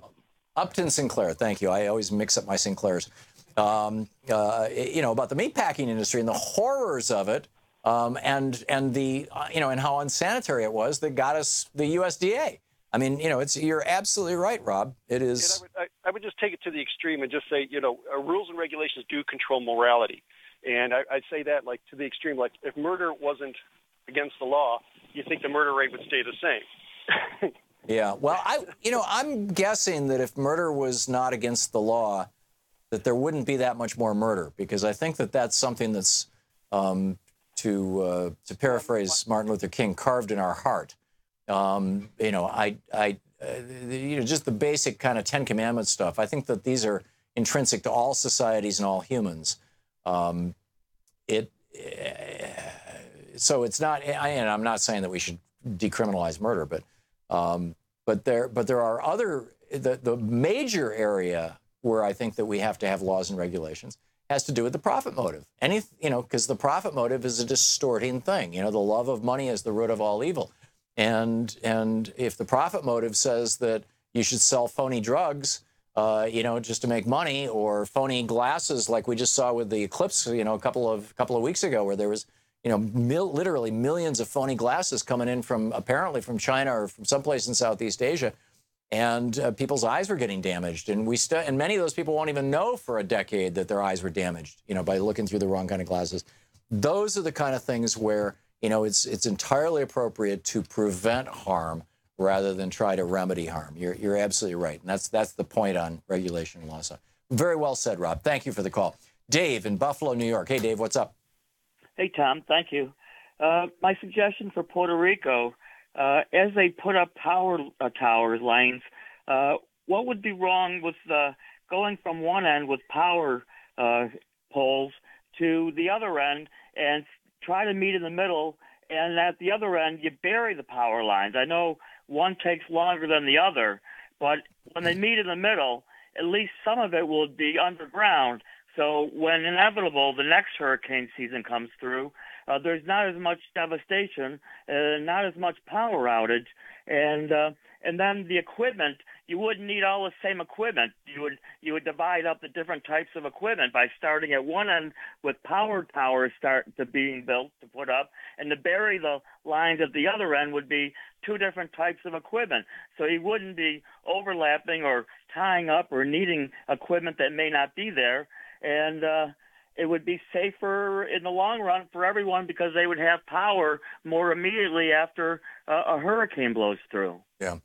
Upton Sinclair. Thank you. I always mix up my Sinclairs. About the meatpacking industry and the horrors of it, and the and how unsanitary it was that got us the USDA. I mean, you're absolutely right, Rob. It is. And I would just take it to the extreme and just say, rules and regulations do control morality. And I'd say that, like, to the extreme, like, if murder wasn't against the law, you think the murder rate would stay the same. Yeah. Well, I'm guessing that if murder was not against the law, that there wouldn't be that much more murder, because I think that that's something that's, to paraphrase Martin Luther King, carved in our heart. Just the basic kind of Ten Commandments stuff. I think that these are intrinsic to all societies and all humans. So it's not, and I'm not saying that we should decriminalize murder, but there are other, the major area where I think that we have to have laws and regulations has to do with the profit motive. Because the profit motive is a distorting thing. The love of money is the root of all evil. And if the profit motive says that you should sell phony drugs, just to make money, or phony glasses, like we just saw with the eclipse, a couple of weeks ago, where there was, literally millions of phony glasses coming in apparently from China or from someplace in Southeast Asia, and people's eyes were getting damaged, and and many of those people won't even know for a decade that their eyes were damaged, by looking through the wrong kind of glasses. Those are the kind of things where it's entirely appropriate to prevent harm rather than try to remedy harm. You're absolutely right, and that's the point on regulation and law. So, very well said, Rob. Thank you for the call. Dave in Buffalo, New York. Hey, Dave, what's up? Hey, Tom. Thank you. My suggestion for Puerto Rico, as they put up power towers lines, what would be wrong with going from one end with power poles to the other end and try to meet in the middle, and at the other end you bury the power lines? I know one takes longer than the other, but when they meet in the middle, at least some of it will be underground. So when inevitable the next hurricane season comes through, there's not as much devastation, not as much power outage, and then the equipment, you wouldn't need all the same equipment. You would divide up the different types of equipment by starting at one end with power towers being built to put up, and to bury the lines at the other end would be two different types of equipment. So you wouldn't be overlapping or tying up or needing equipment that may not be there, and it would be safer in the long run for everyone because they would have power more immediately after a hurricane blows through. Yeah.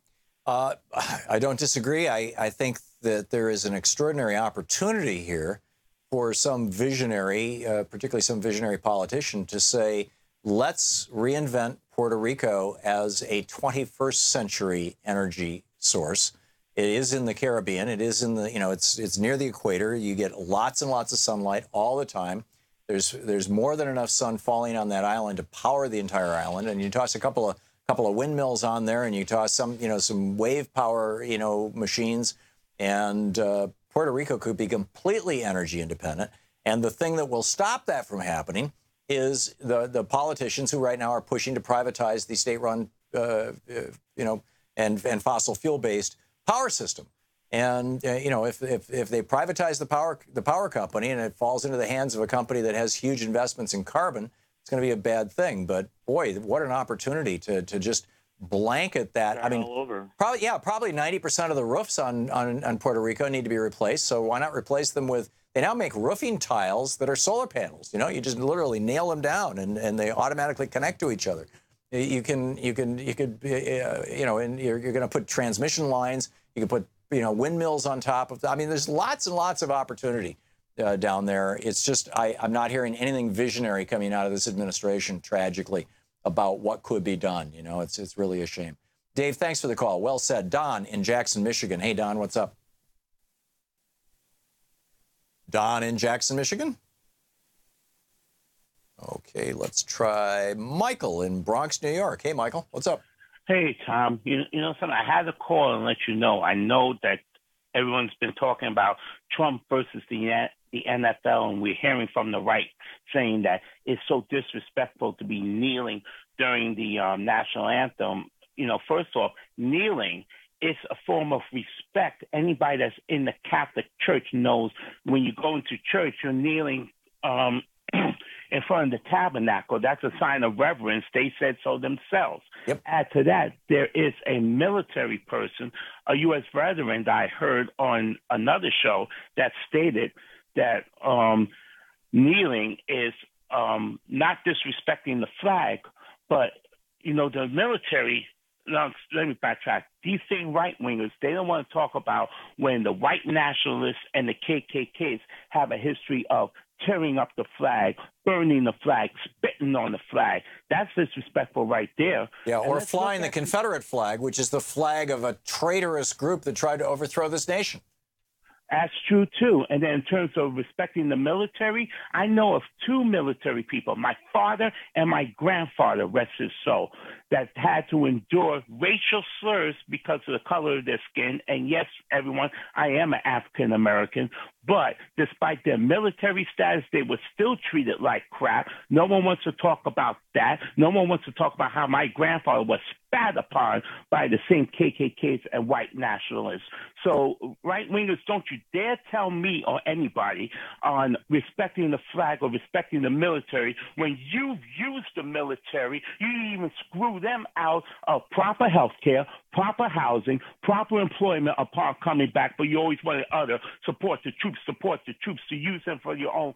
I don't disagree. I think that there is an extraordinary opportunity here for some visionary, particularly some visionary politician, to say, let's reinvent Puerto Rico as a 21st century energy source. It is in the Caribbean. It is in the, it's near the equator. You get lots and lots of sunlight all the time. There's more than enough sun falling on that island to power the entire island. And you toss a couple of windmills on there, and you toss some wave power, machines, and Puerto Rico could be completely energy independent. And the thing that will stop that from happening is the politicians who right now are pushing to privatize the state-run, and fossil fuel-based power system. And if they privatize the power company and it falls into the hands of a company that has huge investments in carbon, it's going to be a bad thing. But boy, what an opportunity to just blanket that. I mean, all over. Probably 90% of the roofs on Puerto Rico need to be replaced. So why not replace them with? They now make roofing tiles that are solar panels. You just literally nail them down and they automatically connect to each other. You could, and you're going to put transmission lines. You can put, windmills on top of that. I mean, there's lots and lots of opportunity down there. It's just, I'm not hearing anything visionary coming out of this administration, tragically, about what could be done. It's really a shame. Dave, thanks for the call. Well said. Don in Jackson, Michigan. Hey, Don, what's up? Don in Jackson, Michigan? Okay, let's try Michael in Bronx, New York. Hey, Michael, what's up? Hey, Tom. You know something? I had to call and let you know. I know that everyone's been talking about Trump versus the NFL, and we're hearing from the right saying that it's so disrespectful to be kneeling during the national anthem. You know, first off, kneeling is a form of respect. Anybody that's in the Catholic Church knows when you go into church, you're kneeling in front of the tabernacle. That's a sign of reverence. They said so themselves. Yep. Add to that, there is a military person, a U.S. veteran that I heard on another show that stated that kneeling is not disrespecting the flag, but, you know, the military. Now, let me backtrack. These same right-wingers, they don't want to talk about when the white nationalists and the KKKs have a history of tearing up the flag, burning the flag, spitting on the flag. That's disrespectful right there. Yeah, or flying the Confederate flag, which is the flag of a traitorous group that tried to overthrow this nation. That's true, too. And then in terms of respecting the military, I know of two military people, my father and my grandfather, rest his soul, that had to endure racial slurs because of the color of their skin. And yes, everyone, I am an African-American, but despite their military status, they were still treated like crap. No one wants to talk about that. No one wants to talk about how my grandfather was spat upon by the same KKKs and white nationalists. So right-wingers, don't you dare tell me or anybody on respecting the flag or respecting the military when you've used the military. You even screw them out of proper health care, proper housing, proper employment upon coming back, but you always wanted other support the troops, to use them for your own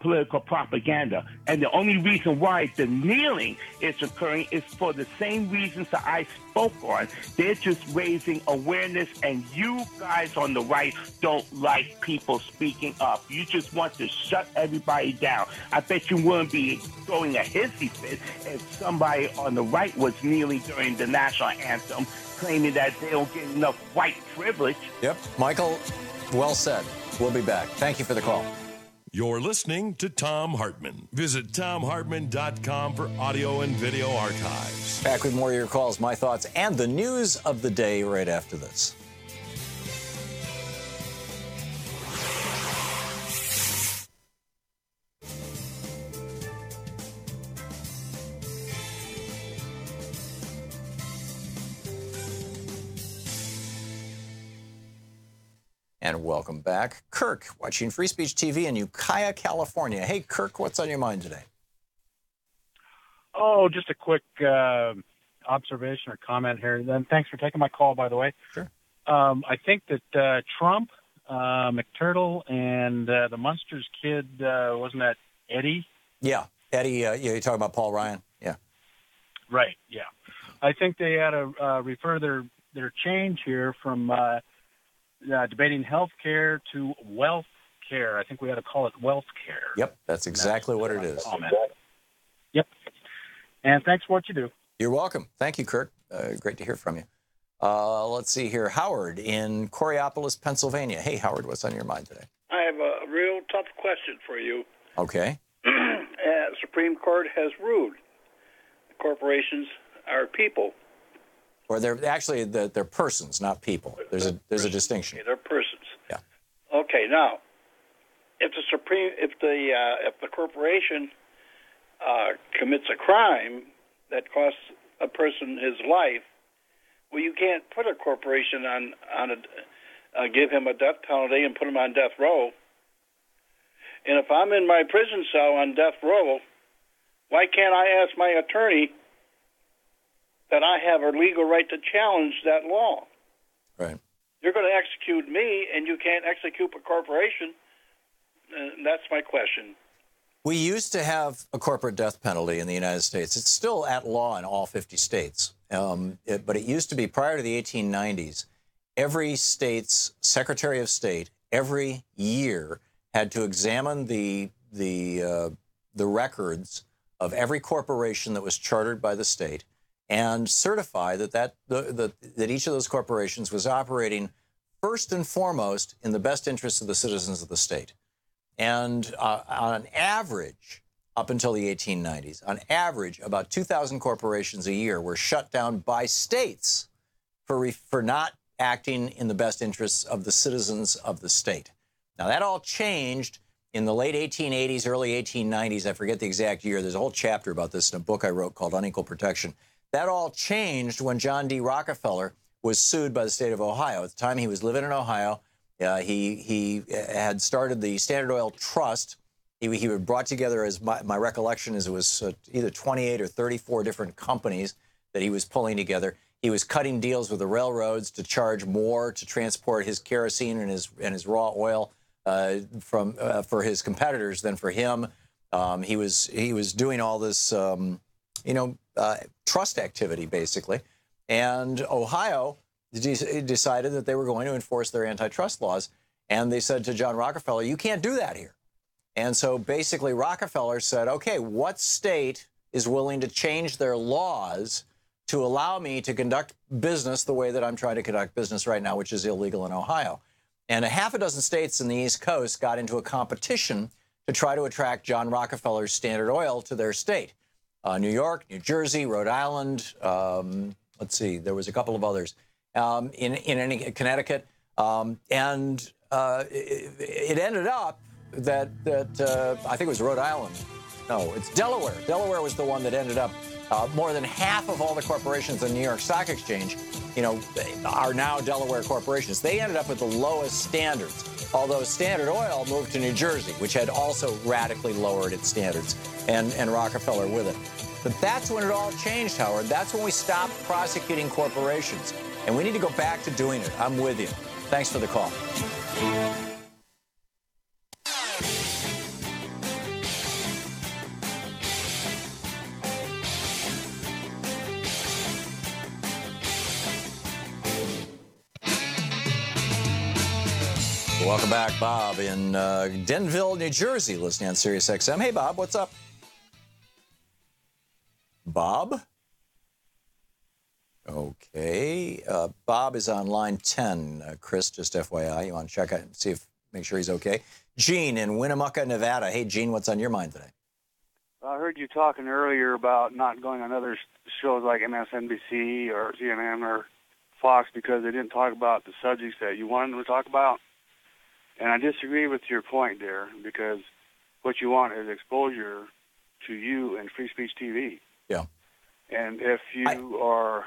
political propaganda. And the only reason why the kneeling is occurring is for the same reasons that I spoke on. They're just raising awareness, and you guys on the right don't like people speaking up. You just want to shut everybody down. I bet you wouldn't be throwing a hissy fit if somebody on the right was kneeling during the national anthem, claiming that they don't get enough white privilege. Yep. Michael, well said. We'll be back. Thank you for the call. You're listening to Thom Hartmann. Visit thomhartmann.com for audio and video archives. Back with more of your calls, my thoughts, and the news of the day right after this. And welcome back. Kirk, watching Free Speech TV in Ukiah, California. Hey, Kirk, what's on your mind today? Oh, just a quick observation or comment here. Then thanks for taking my call, by the way. Sure. I think that Trump, McTurtle, and the Munsters kid, wasn't that Eddie? Yeah, Eddie, you're talking about Paul Ryan? Yeah. Right, yeah. I think they had to refer their change here from debating health care to wealth care. I think we ought to call it wealth care. Yep, that's exactly what it is. Yep. And thanks for what you do. You're welcome. Thank you, Kirk. Great to hear from you. Let's see here. Howard in Coriopolis, Pennsylvania. Hey, Howard, what's on your mind today? I have a real tough question for you. Okay. Supreme Court has ruled corporations are people. Or they're persons, not people. There's a distinction. Okay, they're persons. Yeah. Okay, now, if the corporation commits a crime that costs a person his life, well, you can't put a corporation give him a death penalty and put him on death row. And if I'm in my prison cell on death row, why can't I ask my attorney that I have a legal right to challenge that law? Right. You're going to execute me, and you can't execute a corporation. And that's my question. We used to have a corporate death penalty in the United States. It's still at law in all 50 states. But it used to be, prior to the 1890s, every state's Secretary of State every year had to examine the records of every corporation that was chartered by the state and certify that each of those corporations was operating first and foremost in the best interests of the citizens of the state. And on average, up until the 1890s, on average, about 2,000 corporations a year were shut down by states for not acting in the best interests of the citizens of the state. Now, that all changed in the late 1880s, early 1890s. I forget the exact year. There's a whole chapter about this in a book I wrote called Unequal Protection. That all changed when John D. Rockefeller was sued by the state of Ohio. At the time, he was living in Ohio. He had started the Standard Oil Trust. He brought together, as my recollection is, it was either 28 or 34 different companies that he was pulling together. He was cutting deals with the railroads to charge more to transport his kerosene and his raw oil for his competitors than for him. He was doing all this, trust activity, basically. And Ohio decided that they were going to enforce their antitrust laws. And they said to John Rockefeller, you can't do that here. And so basically Rockefeller said, okay, what state is willing to change their laws to allow me to conduct business the way that I'm trying to conduct business right now, which is illegal in Ohio? And a half a dozen states in the East Coast got into a competition to try to attract John Rockefeller's Standard Oil to their state. New York, New Jersey, Rhode Island, let's see, there was a couple of others, in Connecticut. It ended up that I think it was Rhode Island. No, it's Delaware. Delaware was the one that ended up more than half of all the corporations on the New York Stock Exchange, are now Delaware corporations. They ended up with the lowest standards, although Standard Oil moved to New Jersey, which had also radically lowered its standards, and Rockefeller with it. But that's when it all changed, Howard. That's when we stopped prosecuting corporations. And we need to go back to doing it. I'm with you. Thanks for the call. Welcome back, Bob, in Denville, New Jersey, listening on Sirius XM. Hey, Bob, what's up? Bob? Okay. Bob is on line 10. Chris, just FYI, you want to check out and make sure he's okay. Gene in Winnemucca, Nevada. Hey, Gene, what's on your mind today? I heard you talking earlier about not going on other shows like MSNBC or CNN or Fox because they didn't talk about the subjects that you wanted them to talk about. And I disagree with your point there because what you want is exposure to you and free speech TV. Yeah. And if you are...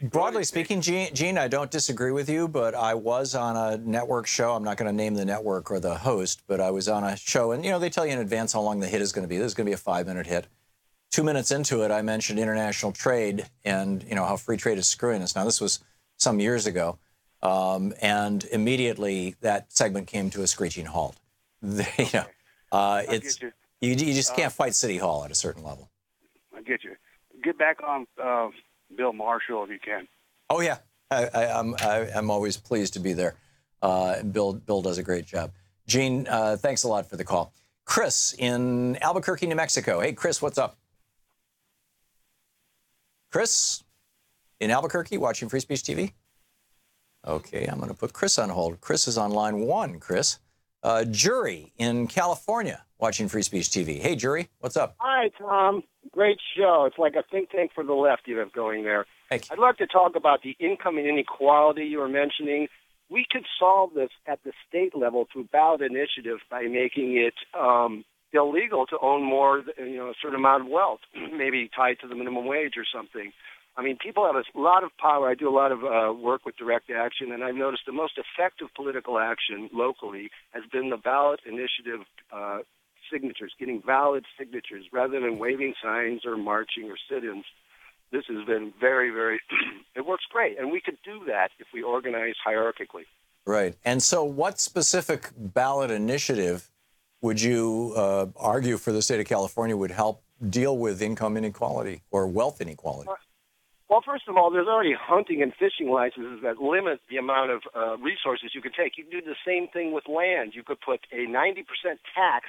Broadly speaking, Gene, I don't disagree with you, but I was on a network show. I'm not going to name the network or the host, but I was on a show, and, they tell you in advance how long the hit is going to be. This is going to be a 5-minute hit. 2 minutes into it, I mentioned international trade and, how free trade is screwing us. Now, this was some years ago, and immediately that segment came to a screeching halt. You just can't fight City Hall at a certain level. I get you. Get back on Bill Marshall if you can. Oh yeah, I'm always pleased to be there. Bill does a great job. Gene, thanks a lot for the call. Chris in Albuquerque, New Mexico. Hey, Chris, what's up? Chris in Albuquerque, watching Free Speech TV. Okay, I'm going to put Chris on hold. Chris is on line 1. Chris, Jury in California, watching Free Speech TV. Hey, Jury, what's up? Hi, Tom. Great show. It's like a think tank for the left you have going there. Thank you. I'd like to talk about the income inequality you were mentioning. We could solve this at the state level through ballot initiative by making it illegal to own more, a certain amount of wealth, maybe tied to the minimum wage or something. I mean, people have a lot of power. I do a lot of work with direct action, and I've noticed the most effective political action locally has been the ballot initiative signatures, getting valid signatures rather than waving signs or marching or sit-ins. This has been very, very, it works great. And we could do that if we organize hierarchically. Right. And so what specific ballot initiative would you argue for the state of California would help deal with income inequality or wealth inequality? Well, first of all, there's already hunting and fishing licenses that limit the amount of resources you can take. You can do the same thing with land. You could put a 90% tax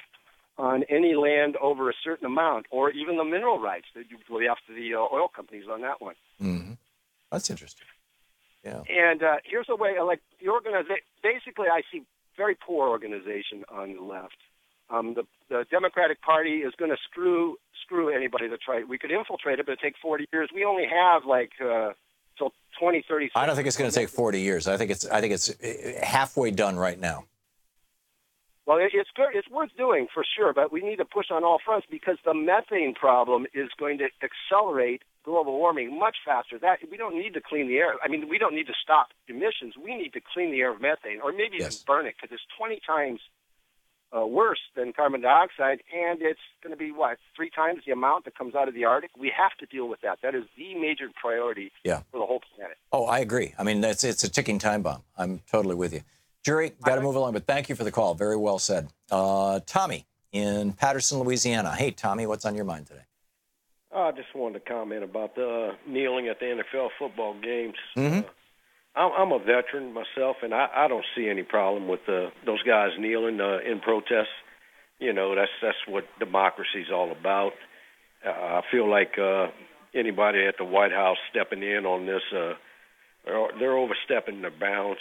on any land over a certain amount, or even the mineral rights that you go after the oil companies on that one. Mm-hmm. That's interesting. Yeah. And here's a way, like the organization. Basically, I see very poor organization on the left. The Democratic Party is going to screw anybody that tries. We could infiltrate it, but it'd take 40 years. We only have till 2030. I don't think it's going to take 40 years. I think it's halfway done right now. Well, it's good. It's worth doing for sure, but we need to push on all fronts because the methane problem is going to accelerate global warming much faster. That we don't need to clean the air. I mean, we don't need to stop emissions. We need to clean the air of methane, or maybe even burn it, because it's 20 times worse than carbon dioxide, and it's going to be 3 times the amount that comes out of the Arctic. We have to deal with that. That is the major priority for the whole planet. Oh, I agree. I mean, it's a ticking time bomb. I'm totally with you. Jury, got to move along, but thank you for the call. Very well said. Tommy in Patterson, Louisiana. Hey, Tommy, what's on your mind today? I just wanted to comment about the kneeling at the NFL football games. Mm-hmm. I'm a veteran myself, and I don't see any problem with those guys kneeling in protest. You know, that's what democracy's all about. I feel like anybody at the White House stepping in on this, they're overstepping their bounds.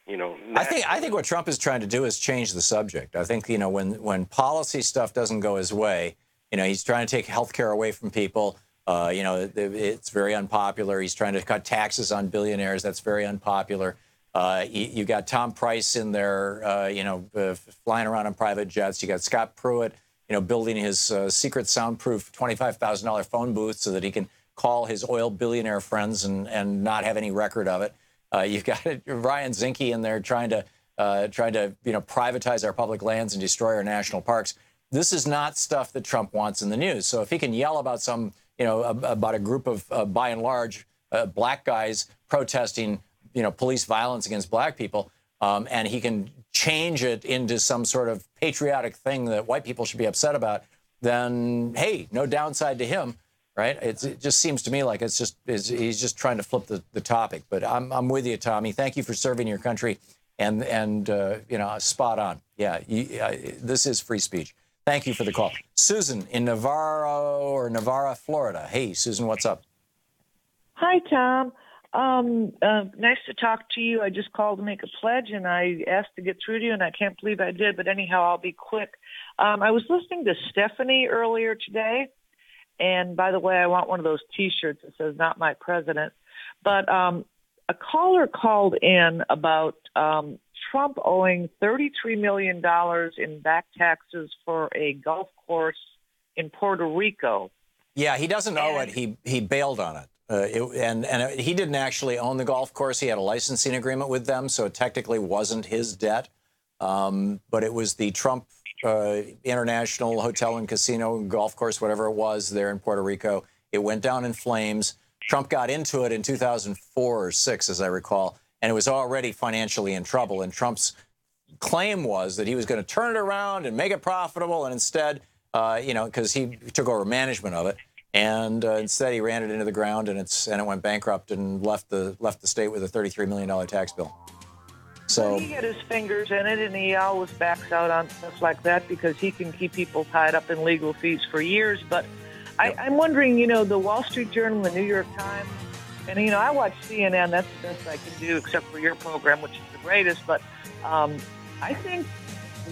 You know, I think what Trump is trying to do is change the subject. I think, you know, when policy stuff doesn't go his way, you know, he's trying to take health care away from people. You know, it's very unpopular. He's trying to cut taxes on billionaires. That's very unpopular. You got Tom Price in there, you know, flying around on private jets. You got Scott Pruitt, you know, building his secret soundproof $25,000 phone booth so that he can call his oil billionaire friends and not have any record of it. You've got Ryan Zinke in there trying to you know, privatize our public lands and destroy our national parks. This is not stuff that Trump wants in the news. So if he can yell about some, you know, about a group of by and large black guys protesting, you know, police violence against black people, and he can change it into some sort of patriotic thing that white people should be upset about, then hey, no downside to him. Right? It just seems to me like he's just trying to flip the topic. But I'm with you, Tommy. Thank you for serving your country, and you know, spot on. Yeah, this is free speech. Thank you for the call, Susan in Navarra, Florida. Hey, Susan, what's up? Hi, Tom. Nice to talk to you. I just called to make a pledge, and I asked to get through to you, and I can't believe I did. But anyhow, I'll be quick. I was listening to Stephanie earlier today. And by the way, I want one of those T-shirts that says "Not My President." But a caller called in about Trump owing $33 million in back taxes for a golf course in Puerto Rico. Yeah, he doesn't owe it. He bailed on it. And he didn't actually own the golf course. He had a licensing agreement with them, so it technically wasn't his debt. But it was the Trump International Hotel and Casino golf course, whatever it was, there in Puerto Rico. It went down in flames. Trump got into it in 2004 or 6, as I recall, and it was already financially in trouble. And Trump's claim was that he was going to turn it around and make it profitable, and instead, you know, because he took over management of it, and instead he ran it into the ground, and it went bankrupt and left the state with a $33 million tax bill. So he had his fingers in it, and he always backs out on stuff like that because he can keep people tied up in legal fees for years. But I'm wondering, you know, the Wall Street Journal, the New York Times, and, you know, I watch CNN. That's the best I can do, except for your program, which is the greatest. But I think,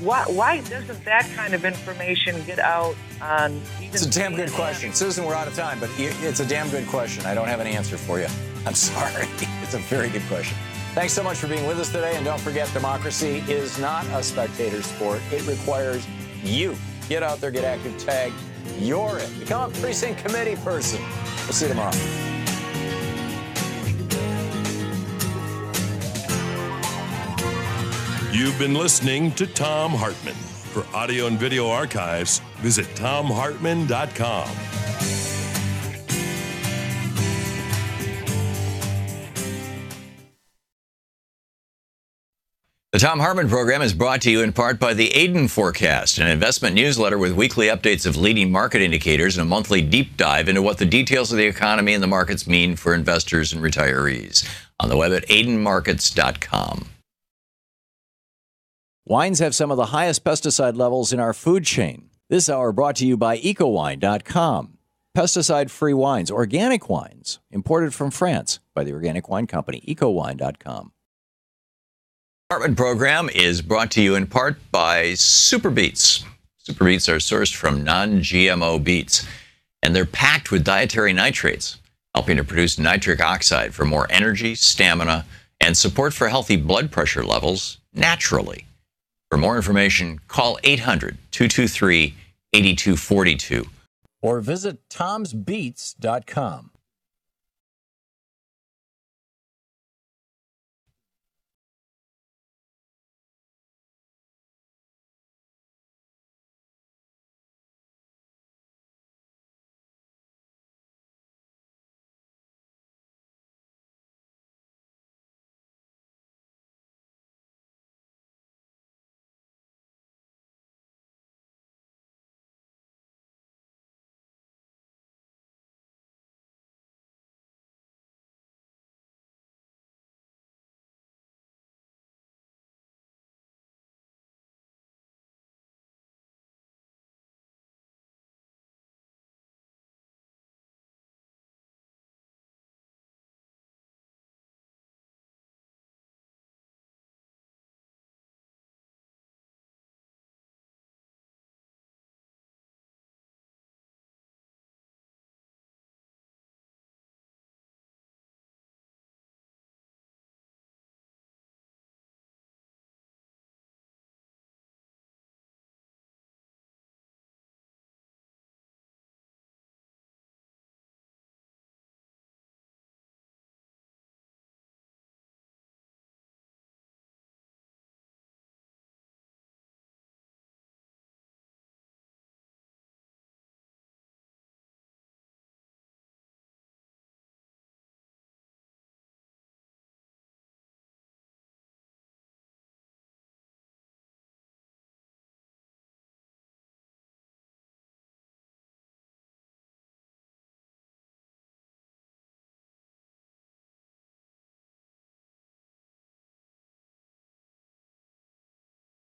why doesn't that kind of information get out on even... It's a damn good question. Susan, we're out of time, but it's a damn good question. I don't have an answer for you. I'm sorry. It's a very good question. Thanks so much for being with us today. And don't forget, democracy is not a spectator sport. It requires you. Get out there, get active, tag. You're it. Become a precinct committee person. We'll see you tomorrow. You've been listening to Thom Hartmann. For audio and video archives, visit thomhartmann.com. The Thom Hartmann Program is brought to you in part by the Aiden Forecast, an investment newsletter with weekly updates of leading market indicators and a monthly deep dive into what the details of the economy and the markets mean for investors and retirees. On the web at aidenmarkets.com. Wines have some of the highest pesticide levels in our food chain. This hour brought to you by ecowine.com. Pesticide-free wines, organic wines, imported from France by the Organic Wine Company, ecowine.com. Hartmann Program is brought to you in part by Super Beets. Super Beets are sourced from non-GMO beets, and they're packed with dietary nitrates. helping to produce nitric oxide for more energy, stamina, and support for healthy blood pressure levels naturally. For more information, call 800-223-8242 or visit tomsbeats.com.